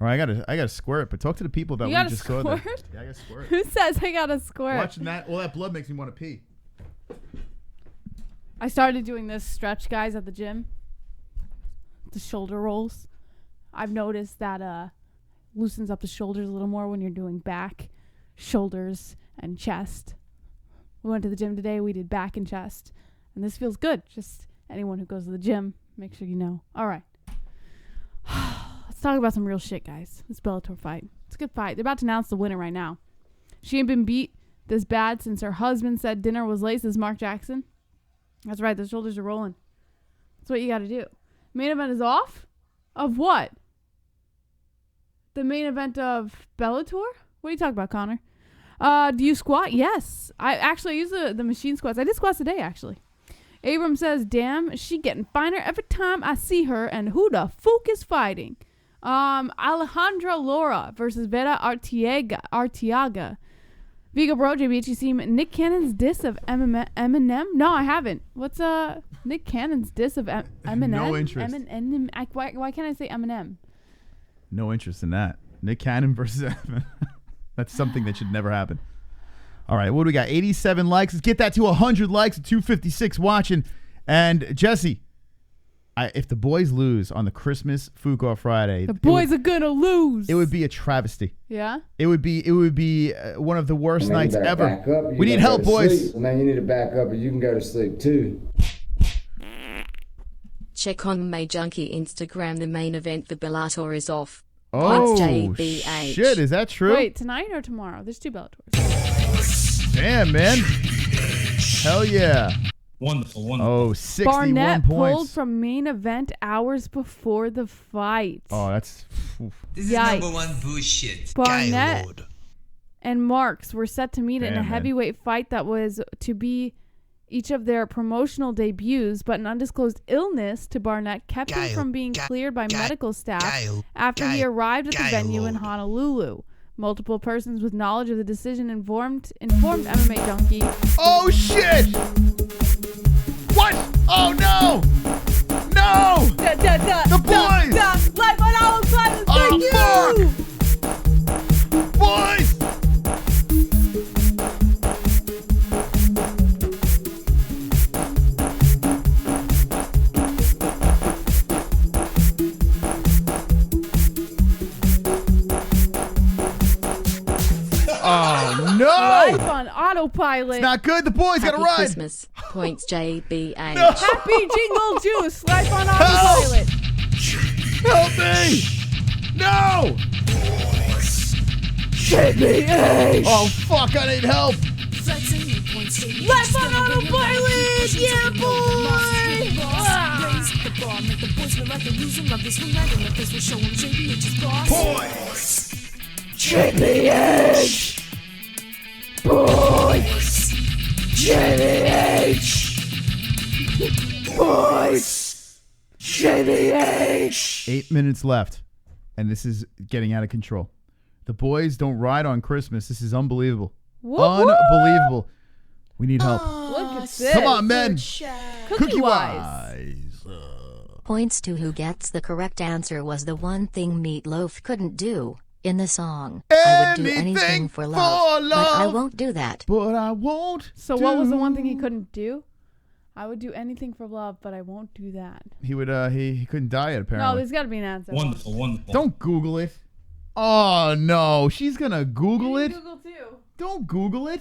All right, I gotta squirt, but talk to the people about what you just saw there. Yeah, I gotta squirt. Who says I gotta squirt? Watching that, all that blood makes me want to pee. I started doing this stretch, guys, at the gym. The shoulder rolls. I've noticed that loosens up the shoulders a little more when you're doing back, shoulders, and chest. We went to the gym today. We did back and chest. And this feels good. Just anyone who goes to the gym, make sure you know. All right. Let's talk about some real shit, guys. This Bellator fight. It's a good fight. They're about to announce the winner right now. She ain't been beat this bad since her husband said dinner was late. This is Mark Jackson. That's right. The shoulders are rolling. That's what you got to do. Main event is off? Of what? The main event of Bellator? What are you talking about, Connor? Do you squat? Yes. I use the machine squats. I did squats today, actually. Abram says, damn, she getting finer every time I see her, and who the fuck is fighting? Alejandra Lara versus Veta Arteaga. Vigo Bro, JBH, you seen Nick Cannon's diss of Eminem? No, I haven't. What's Nick Cannon's diss of Eminem? No interest. Why can't I say Eminem? No interest in that. Nick Cannon versus Eminem. That's something that should never happen. All right, what do we got? 87 likes. Let's get that to 100 likes. 256 watching. And Jesse, if the boys lose on the Christmas Fuqua Friday, the boys are gonna lose. It would be a travesty. Yeah. It would be one of the worst nights ever. Back up. We need help, boys. Man, you need to back up, or you can go to sleep too. Check on my junkie Instagram. The main event for Bellator is off. Oh, JBH. shit. Is that true? Wait, tonight or tomorrow? There's 2 Bellators. Damn, man. Hell yeah. Wonderful, wonderful. Oh, 61 Barnett points. pulled from main event hours before the fight. Oh, that's... This is Yikes. number 1 bullshit. Barnett Guy and Marks were set to meet in a Damn, heavyweight fight that was to be each of their promotional debuts, but an undisclosed illness to Barnett kept him from being cleared by medical staff after he arrived at the venue in Honolulu. Multiple persons with knowledge of the decision informed MMA Junkie. Oh, shit! What? Oh, no! No! The boys! Like what I was trying to say, fuck! Boys! Oh, no! Life on autopilot. It's not good. The boys got to Happy ride. Christmas. points JBH. Happy Jingle Juice. Life on autopilot. Help me! No! JBH! Oh, fuck, I need help! Life on autopilot. Yeah, boy. Boys! JBH! Boys! JBH! Boys! JBH! 8 minutes left, and this is getting out of control. The boys don't ride on Christmas. This is unbelievable. Unbelievable. We need help. Look at this. Come on, men. Cookie wise. Points to who gets the correct answer was the one thing Meatloaf couldn't do in the song. I would do anything for love, but I won't do that. But I won't. So what was the one thing he couldn't do? I would do anything for love, but I won't do that. He would. He couldn't diet apparently. No, there's got to be an answer. Wonderful, wonderful. Don't Google it. Oh no, she's gonna Google it. Google too. Don't Google it.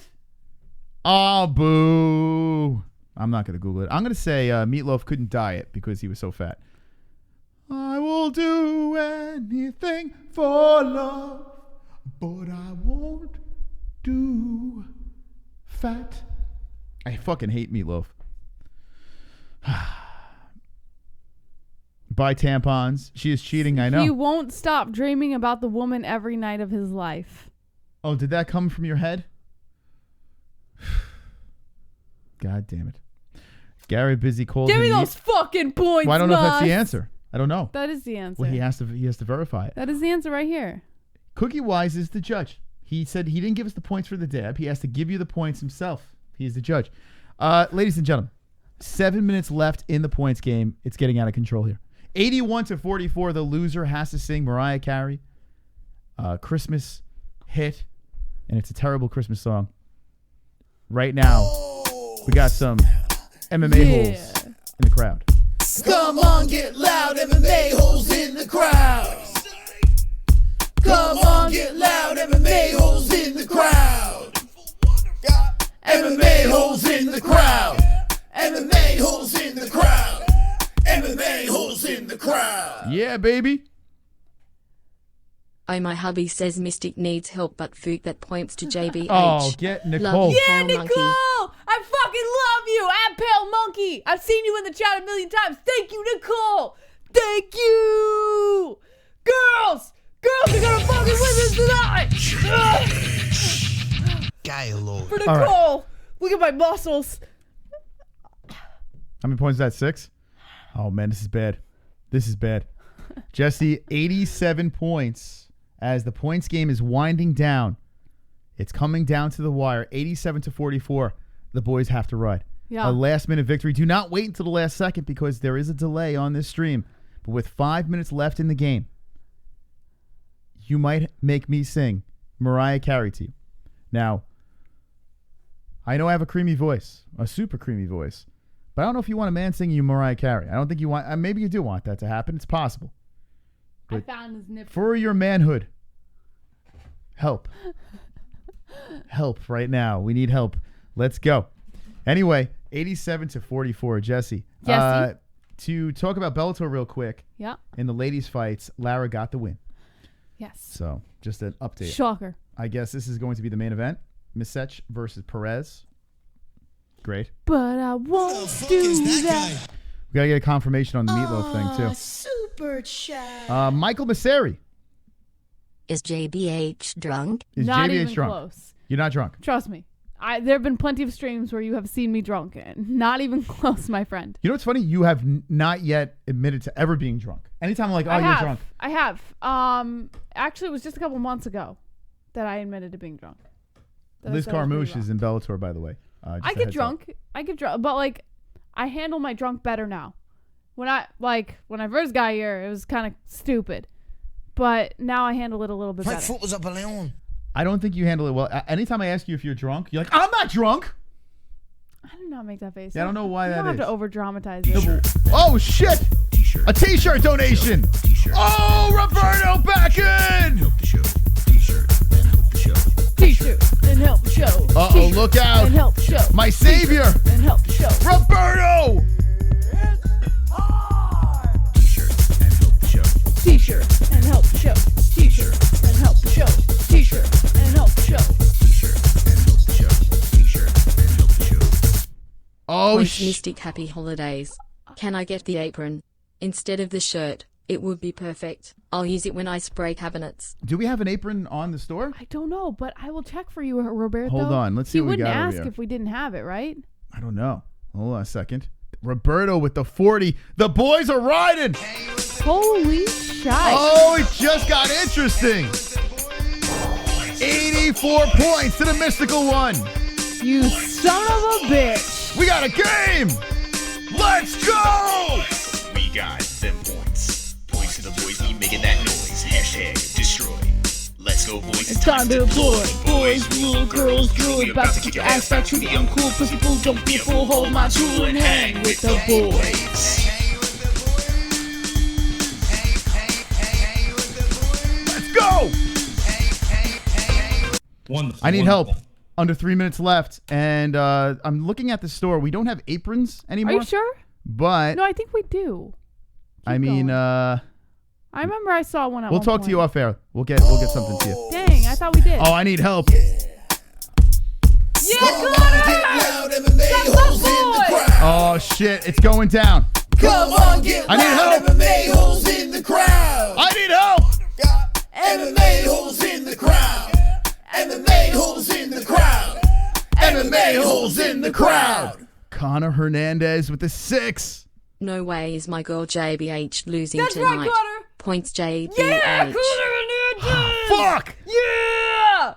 Oh boo! I'm not gonna Google it. I'm gonna say Meatloaf couldn't diet because he was so fat. I will do anything for love, but I won't do fat. I fucking hate Meatloaf. Buy tampons. She is cheating, I know. He won't stop dreaming about the woman every night of his life. Oh, did that come from your head? God damn it. Gary Busy called Give him me those fucking points, Well, I don't know if that's the Moss. answer. I don't know. That is the answer. Well, he has to verify it. That is the answer right here. Cookie Wise is the judge. He said he didn't give us the points for the dab. He has to give you the points himself. He is the judge. Ladies and gentlemen, 7 minutes left in the points game. It's getting out of control here. 81-44. The loser has to sing Mariah Carey, Christmas hit, and it's a terrible Christmas song. Right now, we got some MMA-Holes in the crowd. Come on, get loud, MMA-Holes in the crowd. Come on, get loud, MMA-Holes in the crowd. MMA-Holes in the crowd. MMA-Holes in the crowd. MMA-Holes in the crowd. Yeah, baby. Oh, my hubby says Mystic needs help, but food that points to JBH. Oh, get Nicole. Love you, Yeah, Pale Nicole! Monkey. I fucking love you! I'm Pale Monkey! I've seen you in the chat a million times. Thank you, Nicole! Thank you! Girls! Girls are gonna fucking win this tonight! For Nicole! All right. Look at my muscles. How many points is that? 6? Oh, man, this is bad. This is bad. Jesse, 87 points. As the points game is winding down, it's coming down to the wire. 87-44. The boys have to ride. Yeah. A last-minute victory. Do not wait until the last second because there is a delay on this stream. But with 5 minutes left in the game, you might make me sing Mariah Carey to you. Now, I know I have a creamy voice, a super creamy voice, but I don't know if you want a man singing you Mariah Carey. I don't think you want, maybe you do want that to happen. It's possible. I found his nipple. For your manhood, help. Help right now. We need help. Let's go. Anyway, 87-44, Jesse. Jesse. To talk about Bellator real quick. Yeah. In the ladies' fights, Lara got the win. Yes. So, just an update. Shocker. I guess this is going to be the main event. Misech versus Perez. Great. But I won't do that. We got to get a confirmation on the Meatloaf thing, too. Super chat. Michael Masseri. Is JBH drunk? Is Not JBH even drunk? close. You're not drunk. Trust me. There have been plenty of streams where you have seen me drunk. Not even close, my friend. You know what's funny? You have not yet admitted to ever being drunk. Anytime I'm like, oh, you're drunk. I have. Actually, it was just a couple months ago that I admitted to being drunk. Liz Carmouche is in Bellator, by the way. I get drunk. But like, I handle my drunk better now. When I first got here, it was kind of stupid, but now I handle it a little bit better. was a balloon. I don't think you handle it well. Anytime I ask you if you're drunk, you're like, I'm not drunk. I do not make that face. Yeah, I don't know why that is. You don't have to over dramatize it. Oh shit! T-shirt. A T-shirt donation. T-shirt. Oh, Roberto back in. Help the show. T-shirt. Help the show. T-shirt. T-shirt and help show. Uh-oh, look out. And help show. My savior. And help show. Roberto. T-shirt and help show. T-shirt and help show. T-shirt and help show. T-shirt and help show. T-shirt and help show. T-shirt and help show. Oh, Mystic, happy holidays. Can I get the apron? Instead of the shirt, it would be perfect. I'll use it when I spray cabinets. do we have an apron on the store? I don't know, but I will check for you, Roberto. Hold on, let's see He what we wouldn't got over ask here. if we didn't have it, right? I don't know. Hold on a second. Roberto with the 40. The boys are riding. Holy shit. Oh, it just got interesting. 84 points to the mystical one. You son of a bitch. We got a game. Let's go. We got them points. Points to the boys, we making that noise. Hashtag destroy. Let's go, boys. It's time to deploy. Boys rule, girls drool. We About to kick your ass back to the uncool. Pussy fool, don't be a fool. Hold my tool and hang with the boys. Let's go. Wonderful. I need wonderful. help. Under 3 minutes left, and I'm looking at the store. We don't have aprons anymore. Are you sure? But No, I think we do. I mean, I remember I saw one at we'll one talk point. to you off air. We'll get something to you. Dang, I thought we did. Oh, I need help. Yeah, MMA-Holes in the crowd. Oh shit, it's going down. Come on, get I need loud. help. MMA-Holes in the crowd. I need help. MMA-Holes in the crowd. MMA-Holes in the crowd. MMA-Holes in the crowd. Connor Hernandez with the 6. No way is my girl JBH losing That's right, tonight. Connor. Points JBH. Yeah, Connor Hernandez. Fuck. Yeah.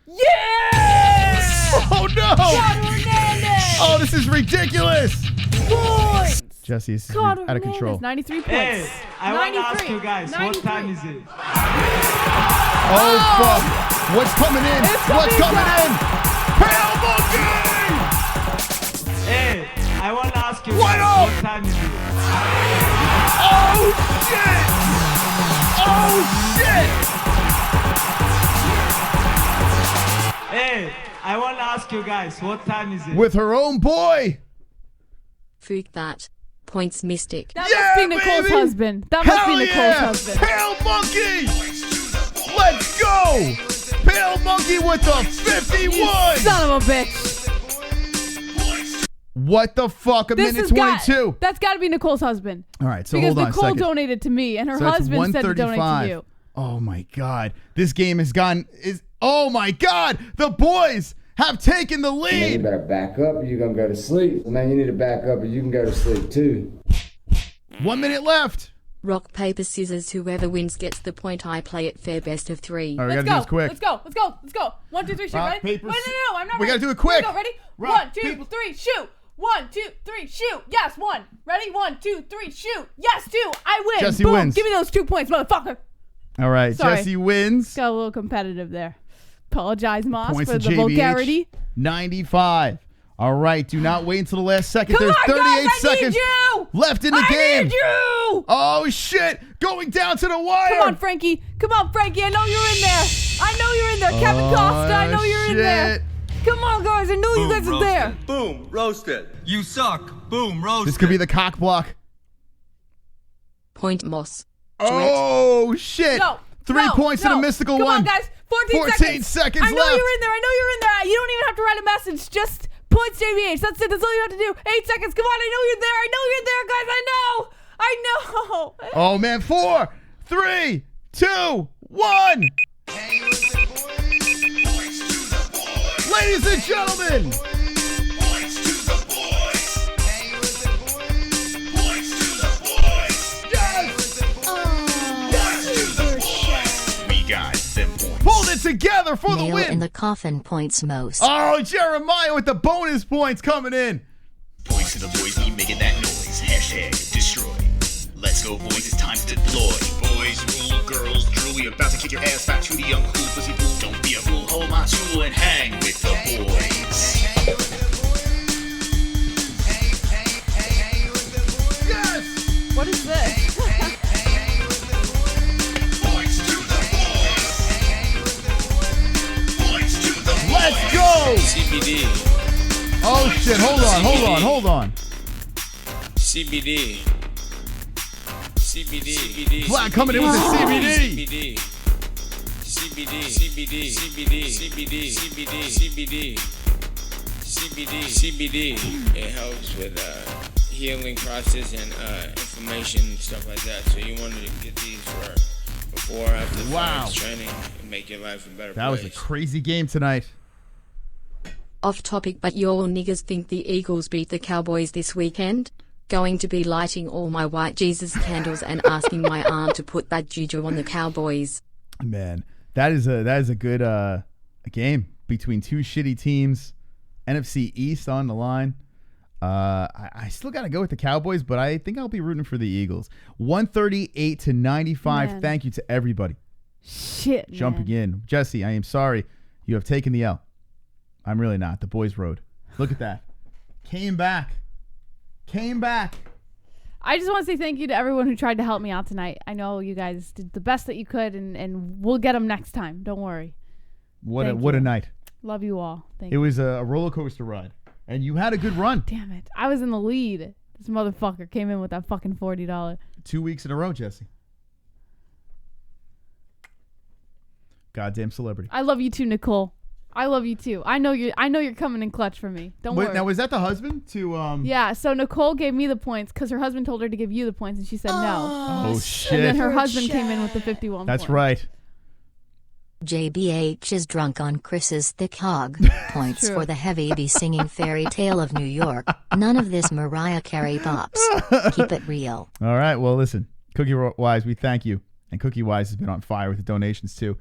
Yeah. Oh no. Connor Hernandez. Oh, this is ridiculous. Points. Jesse, this is Connor out of control. Hernandez, 93 points. Hey, I want to ask you guys, 93. what time is it? Oh fuck. What's coming in? What's coming in? Pale Monkey. Hey, I want to ask you What guys, up? what time is it? Oh shit. Oh shit. Hey, I want to ask you guys, what time is it? With her own boy. Freak that. Points Mystic. That Yeah, must be Nicole's baby. husband. That must Hell be Nicole's yeah. husband. Pale Monkey. Let's go. Pale Monkey with the 51. Son of a bitch. What the fuck? A minute 22. That's got to be Nicole's husband. All right, so Because hold on a Nicole second. donated to me, and her So that's husband said to donate to 135. you. Oh my god. This game has gone oh my god. The boys have taken the Man, you lead. better back up or you're going to go to sleep. Man, you need to back up or you can go to sleep too. 1 minute left. Rock, paper, scissors. Whoever wins gets the point. I play it fair, best of 3. All right, we Let's gotta do go. this quick. Let's go. Let's go. Let's go. 1, 2, 3, shoot. Rock, Ready? paper, Wait, no, I'm not we ready. gotta do it quick. Here we go. Ready? Rock, 1, 2, paper. 3, shoot. 1, 2, 3, shoot. Yes, 1. Ready? 1, 2, 3, shoot. Yes, 2. I win. Jesse Boom. wins. Give me those 2 points, motherfucker. All right, Sorry. Jesse wins. Got a little competitive there. Apologize, Moss, Points for to the JBH. vulgarity. 95. All right, do not wait until the last second. Come There's on, 38 guys, I seconds need you. left in the game. I need you. Oh shit! Going down to the wire. Come on, Frankie. Come on, Frankie. I know you're in there. I know you're in there. Kevin Costa, I know you're in there. Come on, guys. I know you guys are there. Boom, roasted. You suck. Boom, roasted. This could be the cock block. Point Moss. Oh shit! No. 3 points to the mystical Come one. on, guys. 14 seconds I know left. you're in there. I know you're in there. You don't even have to write a message. Just points JBH. That's it. That's all you have to do. 8 seconds. Come on. I know you're there. I know you're there, guys. I know. Oh man, 4, 3, 2, 1. Ladies and gentlemen, We got them points. pulled it together for the Nail win. in the coffin points most. Oh, Jeremiah with the bonus points coming in. Points to the boys, we making that noise. Hashtag destroy. Let's go, boys, it's time to deploy. Boys rule, girls drool. We about to kick your ass back to the uncool pussy fool. Don't be a fool, hold my tool and hang with the boys. Yes. What is this? Points to the boys. Points to CBD. Oh shit! Hold on. CBD. CBD. Flat coming in with the CBD. CBD. It helps with healing process and inflammation and stuff like that. So you wanted to get these for before or after fight training and make your life a better place. That was a crazy game tonight. Off topic, but you all niggas think the Eagles beat the Cowboys this weekend? Going to be lighting all my white Jesus candles and asking my aunt to put that juju on the Cowboys. Man, that is a good game between two shitty teams. NFC East on the line. I still got to go with the Cowboys, but I think I'll be rooting for the Eagles. 138-95. Man. Thank you to everybody. Shit, Jumping in. Jesse, I am sorry. You have taken the L. I'm really not. The boys rode. Look at that. Came back. I just want to say thank you to everyone who tried to help me out tonight. I know you guys did the best that you could, and we'll get them next time. Don't worry. What a night. Love you all. Thank you. It was a roller coaster ride, and you had a good run. Damn it. I was in the lead. This motherfucker came in with that fucking $40. 2 weeks in a row, Jesse. Goddamn celebrity. I love you too, Nicole. I love you too. I know you're coming in clutch for me. Don't worry. Now, was that the husband to Yeah, so Nicole gave me the points because her husband told her to give you the points, and she said no. Oh shit. And then her husband came in with the 51 That's points. right. JBH is drunk on Chris's thick hog. Points for the heavy B singing Fairy Tale of New York. None of this Mariah Carey pops. Keep it real. All right. Well, listen, Cookie Wise, we thank you. And Cookie Wise has been on fire with the donations too.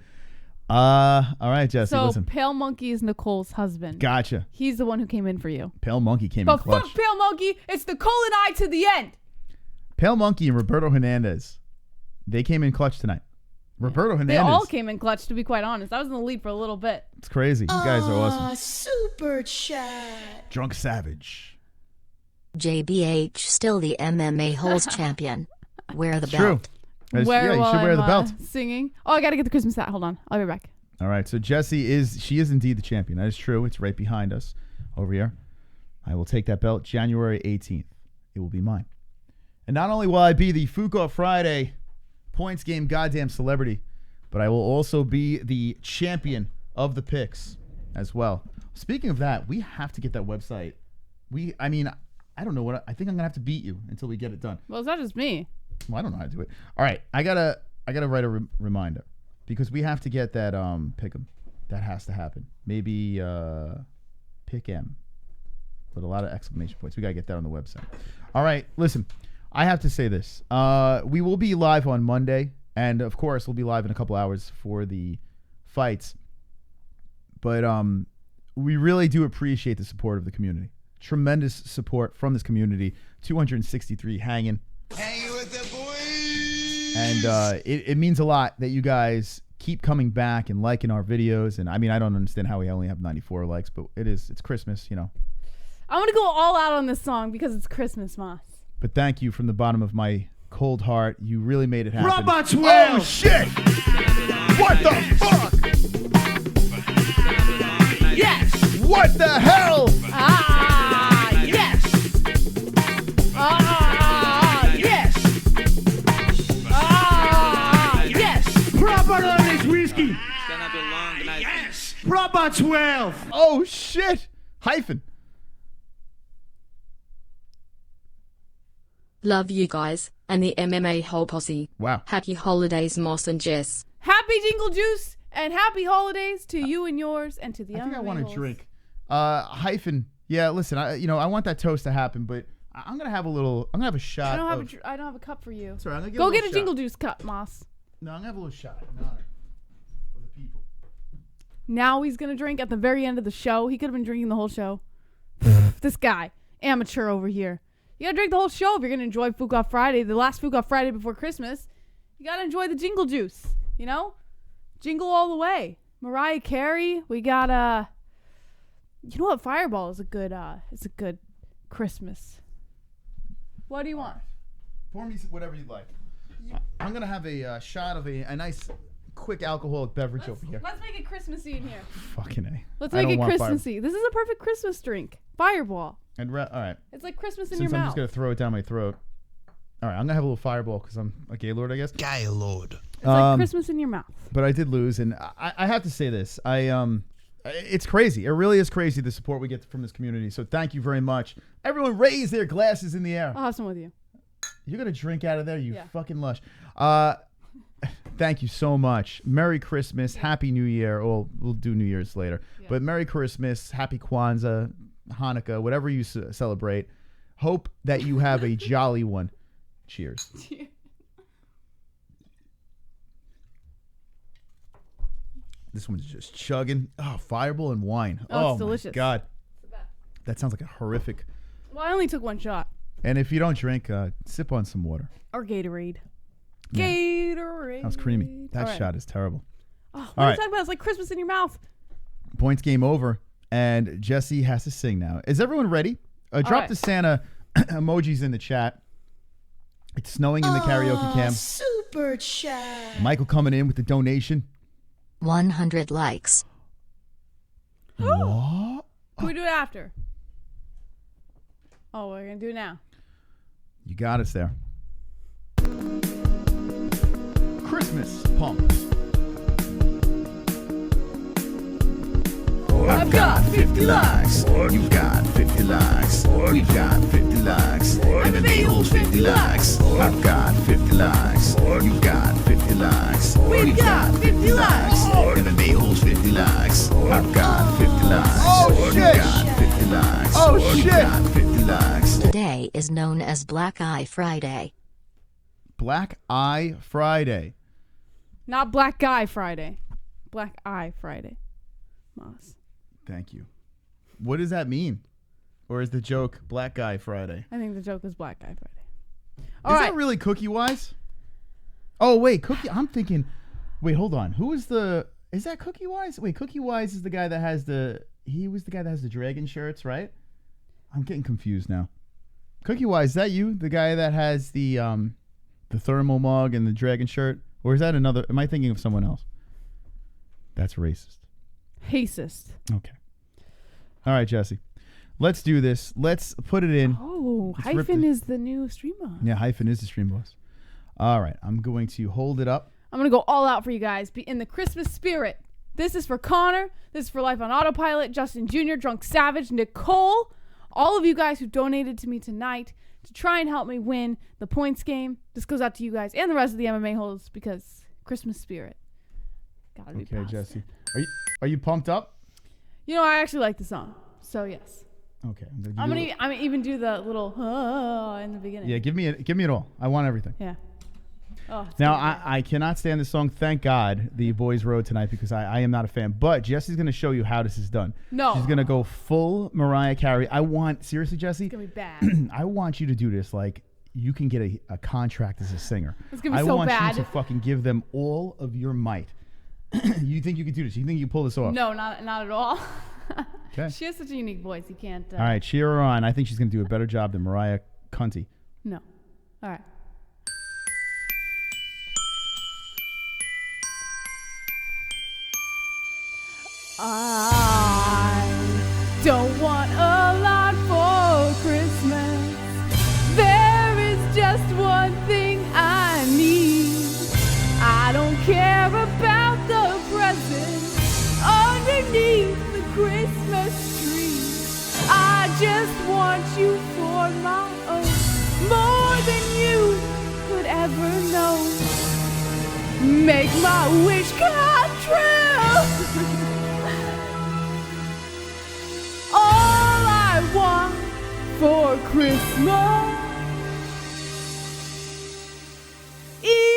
All right, Jesse, So listen. Pale Monkey is Nicole's husband. Gotcha. He's the one who came in for you. Pale Monkey came in But clutch. fuck Pale Monkey. It's Nicole and I to the end. Pale Monkey and Roberto Hernandez, they came in clutch tonight. Roberto Hernandez. They all came in clutch, to be quite honest. I was in the lead for a little bit. It's crazy. You guys are awesome. Super chat. Drunk Savage. JBH still the MMA-Holes champion. Wear the True. belt. Yeah, you should wear the belt. Singing. Oh, I got to get the Christmas hat. Hold on. I'll be back. All right, so Jessie is indeed the champion. That is true. It's right behind us over here. I will take that belt January 18th. It will be mine. And not only will I be the Fuko Friday points game goddamn celebrity, but I will also be the champion of the picks as well. Speaking of that, we have to get that website. I don't know what I think I'm gonna have to beat you until we get it done. Well, it's not just me. Well, I don't know how to do it. All right, I gotta write a reminder because we have to get that pick 'em. That has to happen. Maybe pick M with a lot of exclamation points. We gotta get that on the website. All right, listen. I have to say this. We will be live on Monday, and of course, we'll be live in a couple hours for the fights. But we really do appreciate the support of the community. Tremendous support from this community. 263 hanging. Hanging with the boys. And it means a lot that you guys keep coming back and liking our videos. And I mean, I don't understand how we only have 94 likes, but it's Christmas, you know. I'm going to go all out on this song because it's Christmas, Moss. But thank you from the bottom of my cold heart. You really made it happen. Robot 12. Oh, shit. What the fuck? Yes. What the hell? Ah, yes. Ah, yes. Ah, yes. Proper on this whiskey. Yes. Proper 12. Oh, shit. Hyphen. Love you guys, and the MMA whole posse. Wow. Happy holidays, Moss and Jess. Happy Jingle Juice and happy holidays to you and yours and to the I think I want Holes. to drink. Hyphen. Yeah, listen, I want that toast to happen, but I'm going to have I'm going to have a shot. I don't have a cup for you. Sorry, I'm gonna Go get a shot. Jingle Juice cup, Moss. No, I'm going to have a little shot in honor of the people. Now he's going to drink at the very end of the show. He could have been drinking the whole show. This guy. Amateur over here. You gotta drink the whole show if you're gonna enjoy Fook Off Friday, the last Fook Off Friday before Christmas. You gotta enjoy the jingle juice, you know? Jingle all the way. Mariah Carey, we got you know what? Fireball is a good Christmas. What do you want? Pour me whatever you'd like. I'm gonna have a shot of a nice quick alcoholic beverage over here. Let's make it Christmassy in here. Fucking A. Let's make it Christmassy. This is a perfect Christmas drink. Fireball. All right. It's like Christmas in Since your I'm mouth. just going to throw it down my throat. All right, I'm going to have a little Fireball because I'm a Gaylord, I guess. Gaylord. It's like Christmas in your mouth. But I did lose, and I have to say this. It's crazy. It really is crazy, the support we get from this community. So thank you very much. Everyone raise their glasses in the air. I'll have some with you. You're going to drink out of there, you fucking lush. Thank you so much. Merry Christmas. Happy New Year. We'll do New Year's later. Yeah. But Merry Christmas. Happy Kwanzaa, Hanukkah, whatever you celebrate. Hope that you have a jolly one. Cheers. This one's just chugging. Oh, Fireball and wine. Oh, it's delicious. My God. That sounds like a horrific. Well, I only took one shot. And if you don't drink, sip on some water. Or Gatorade. Yeah. Gatorade. That was creamy. That shot is terrible. Oh, what are you talking about? It's like Christmas in your mouth. Points game over. And Jesse has to sing now. Is everyone ready? Drop the Santa emojis in the chat. It's snowing in the karaoke cam. Super chat. Michael coming in with the donation. 100 likes. What? Can we do it after? Oh, we're going to do it now. You got us there. Christmas pump. I've got 50 likes. You've got 50 likes. We've got 50 likes. MMA-Holes 50 likes. I've got 50 likes. You've got 50 likes. We've got 50 likes. MMA-Holes 50 likes. I've got 50 likes. Oh shit! You've got 50 likes. Oh You've shit! got 50 likes. Today is known as Black Eye Friday. Black Eye Friday. Not Black Guy Friday. Black Eye Friday. Moss. Thank you. What does that mean? Or is the joke Black Guy Friday? I think the joke is Black Guy Friday. Is that really Cookie Wise? Oh, wait. Cookie. I'm thinking. Wait, hold on. Who is the. Is that Cookie Wise? Wait, Cookie Wise is the guy that has the. He was the guy that has the dragon shirts, right? I'm getting confused now. Cookie Wise, is that you? The guy that has the thermal mug and the dragon shirt? Or is that another. Am I thinking of someone else? That's racist. Racist. Okay. All right, Jesse. Let's do this. Let's put it in. Oh, Hyphen is the new stream boss. Yeah, Hyphen is the stream boss. All right. I'm going to hold it up. I'm going to go all out for you guys. Be in the Christmas spirit. This is for Connor. This is for Life on Autopilot, Justin Jr., Drunk Savage, Nicole. All of you guys who donated to me tonight to try and help me win the points game. This goes out to you guys and the rest of the MMA holes because Christmas spirit. Gotta be okay, positive. Jesse. Are you pumped up? You know, I actually like the song. So, yes. Okay. I'm gonna even do the little in the beginning. Yeah, give me it all. I want everything. Yeah. Oh, now I cannot stand this song. Thank God the boys rode tonight because I am not a fan. But Jesse's gonna show you how this is done. No. She's gonna go full Mariah Carey. Seriously, Jesse. It's gonna be bad. I want you to do this like you can get a contract as a singer. It's gonna be so bad. I want you to fucking give them all of your might. You think you can do this? You think you can pull this off? No, not at all. Okay. She has such a unique voice. You can't. All right, cheer her on. I think she's going to do a better job than Mariah Cunty. No. All right. I don't want a lot for Christmas. There is just one thing I need. I don't care about the presents underneath the Christmas tree. I just want you for my own, more than you could ever know. Make my wish come true. All I want for Christmas is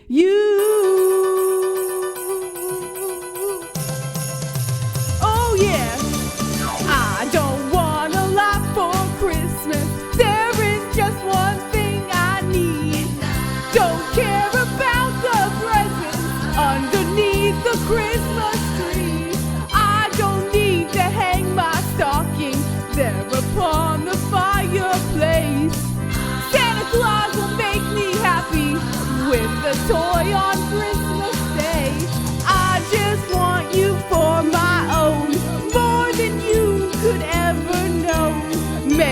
you. Oh yeah, I don't want a lot for Christmas. There is just one thing I need. Don't care about the presents underneath the Christmas tree. I don't need to hang my stocking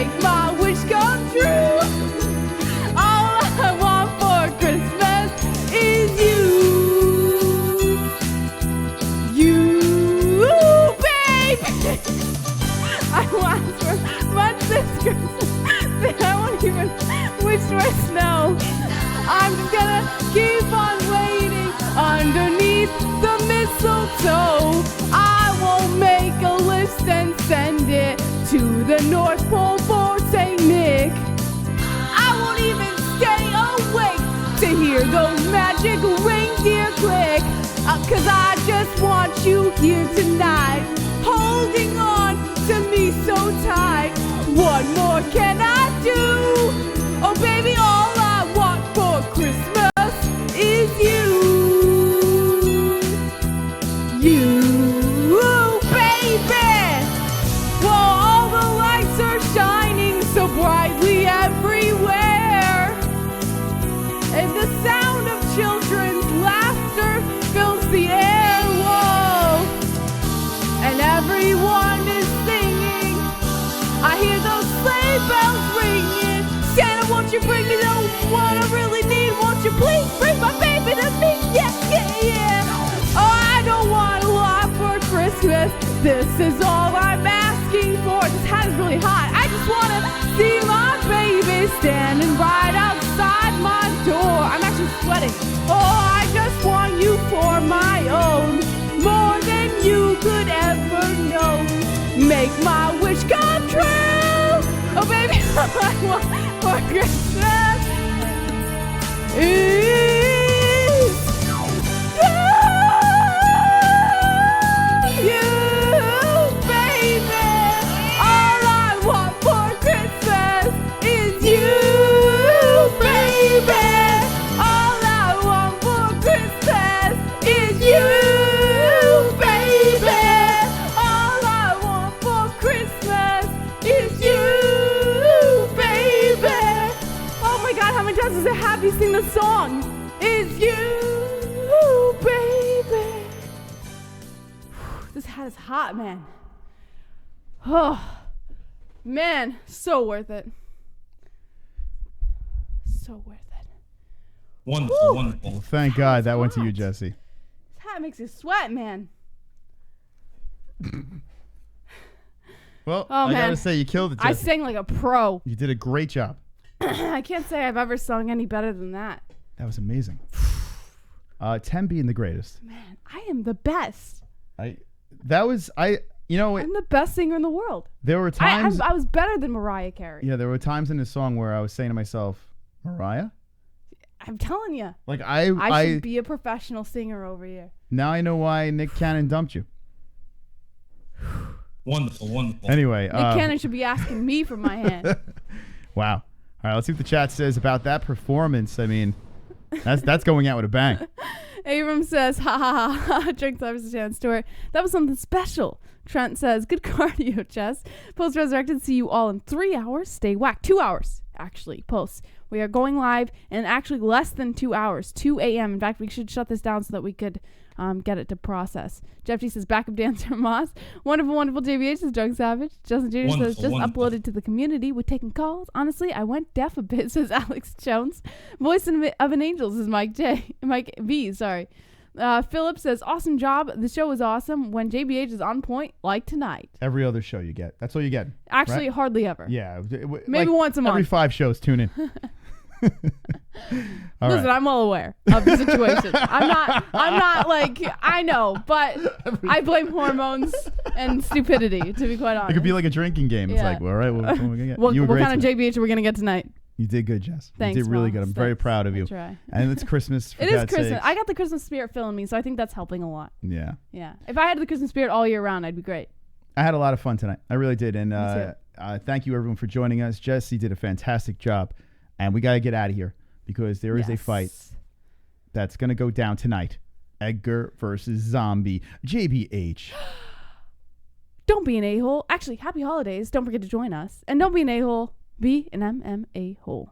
make my wish come true. All I want for Christmas is you. You, baby. I want for much this Christmas that I won't even wish for snow. I'm just gonna keep on waiting underneath the mistletoe. I won't make a list and send it to the North Pole for St. Nick. I won't even stay awake to hear those magic reindeer click. 'Cause I just want you here tonight, holding on to me so tight. What more can I do? Oh baby, all I want for Christmas is you. You, baby. Well, all the lights are shining so brightly everywhere, and the sound of children's laughter fills the air. Whoa, and everyone is singing. I hear those sleigh bells ringing. Santa, won't you bring me the one I really need? Won't you please bring my baby to me? Yeah, yeah, yeah. Oh, I don't want a lot for Christmas. This is all I'm asking for. This hat is really hot. I just want to see my baby standing right outside my door. I'm actually sweating. Oh, I just want you for my own, more than you could ever know. Make my wish come true. Oh, baby, all I want for Christmas is you, baby. All I want for Christmas is you, baby. All I want for Christmas is you, baby. All I want for Christmas is you, baby. Oh my God, how many times does it have you sing the song? Is you, baby. This hat is hot, man. Oh, man, so worth it. So worth it. Wonderful, Woo. wonderful. Well, thank God that went to you, Jesse. This hat makes you sweat, man. Well, Oh, I man. gotta say, you killed it, Jesse. I sang like a pro. You did a great job. I can't say I've ever sung any better than that. That was amazing. 10 being the greatest. Man, I am the best. I'm the best singer in the world. There were times I was better than Mariah Carey. Yeah, there were times in this song where I was saying to myself, Mariah? I'm telling you. Like I should be a professional singer over here. Now I know why Nick Cannon dumped you. Wonderful, wonderful. Anyway, Nick Cannon should be asking me for my hand. Wow. All right, let's see what the chat says about that performance. I mean, that's going out with a bang. Abram says, ha ha ha, drink service to Shannon Stewart. That was something special. Trent says, good cardio, Jess. Post resurrected, see you all in 3 hours. Stay whack. 2 hours, actually, posts. We are going live in actually less than 2 hours, 2 a.m. In fact, we should shut this down so that we could get it to process. Jeff G says, backup dancer Moss. Wonderful, wonderful JBH says, Drunk Savage. Justin Jr. says, just uploaded to the community. We're taking calls. Honestly, I went deaf a bit, says Alex Jones. Voice of an Angel says Mike V, sorry. Philip says, awesome job. The show is awesome when JBH is on point, like tonight. Every other show you get. That's all you get. Actually, right? Hardly ever. Yeah. Maybe once a month. Every 5 shows, tune in. Listen, I'm well aware of the situation. I'm not like, I know, but I blame hormones and stupidity, to be quite honest. It could be like a drinking game. It's Yeah. like, well, all right, what are we going to get? What kind of JBH are we going to get tonight? You did good, Jess. Thanks, you did really Mom. good. I'm very proud of you. I try. And it's Christmas. For It is God's Christmas. sakes. I got the Christmas spirit filling me, so I think that's helping a lot. Yeah. Yeah. If I had the Christmas spirit all year round, I'd be great. I had a lot of fun tonight. I really did. And too. thank you, everyone, for joining us. Jesse did a fantastic job. And we got to get out of here because there is a fight that's going to go down tonight. Edgar versus Zombie. JBH. Don't be an a-hole. Actually, happy holidays. Don't forget to join us. And don't be an a-hole. Be an MMA hole.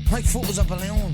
My foot was up a balloon.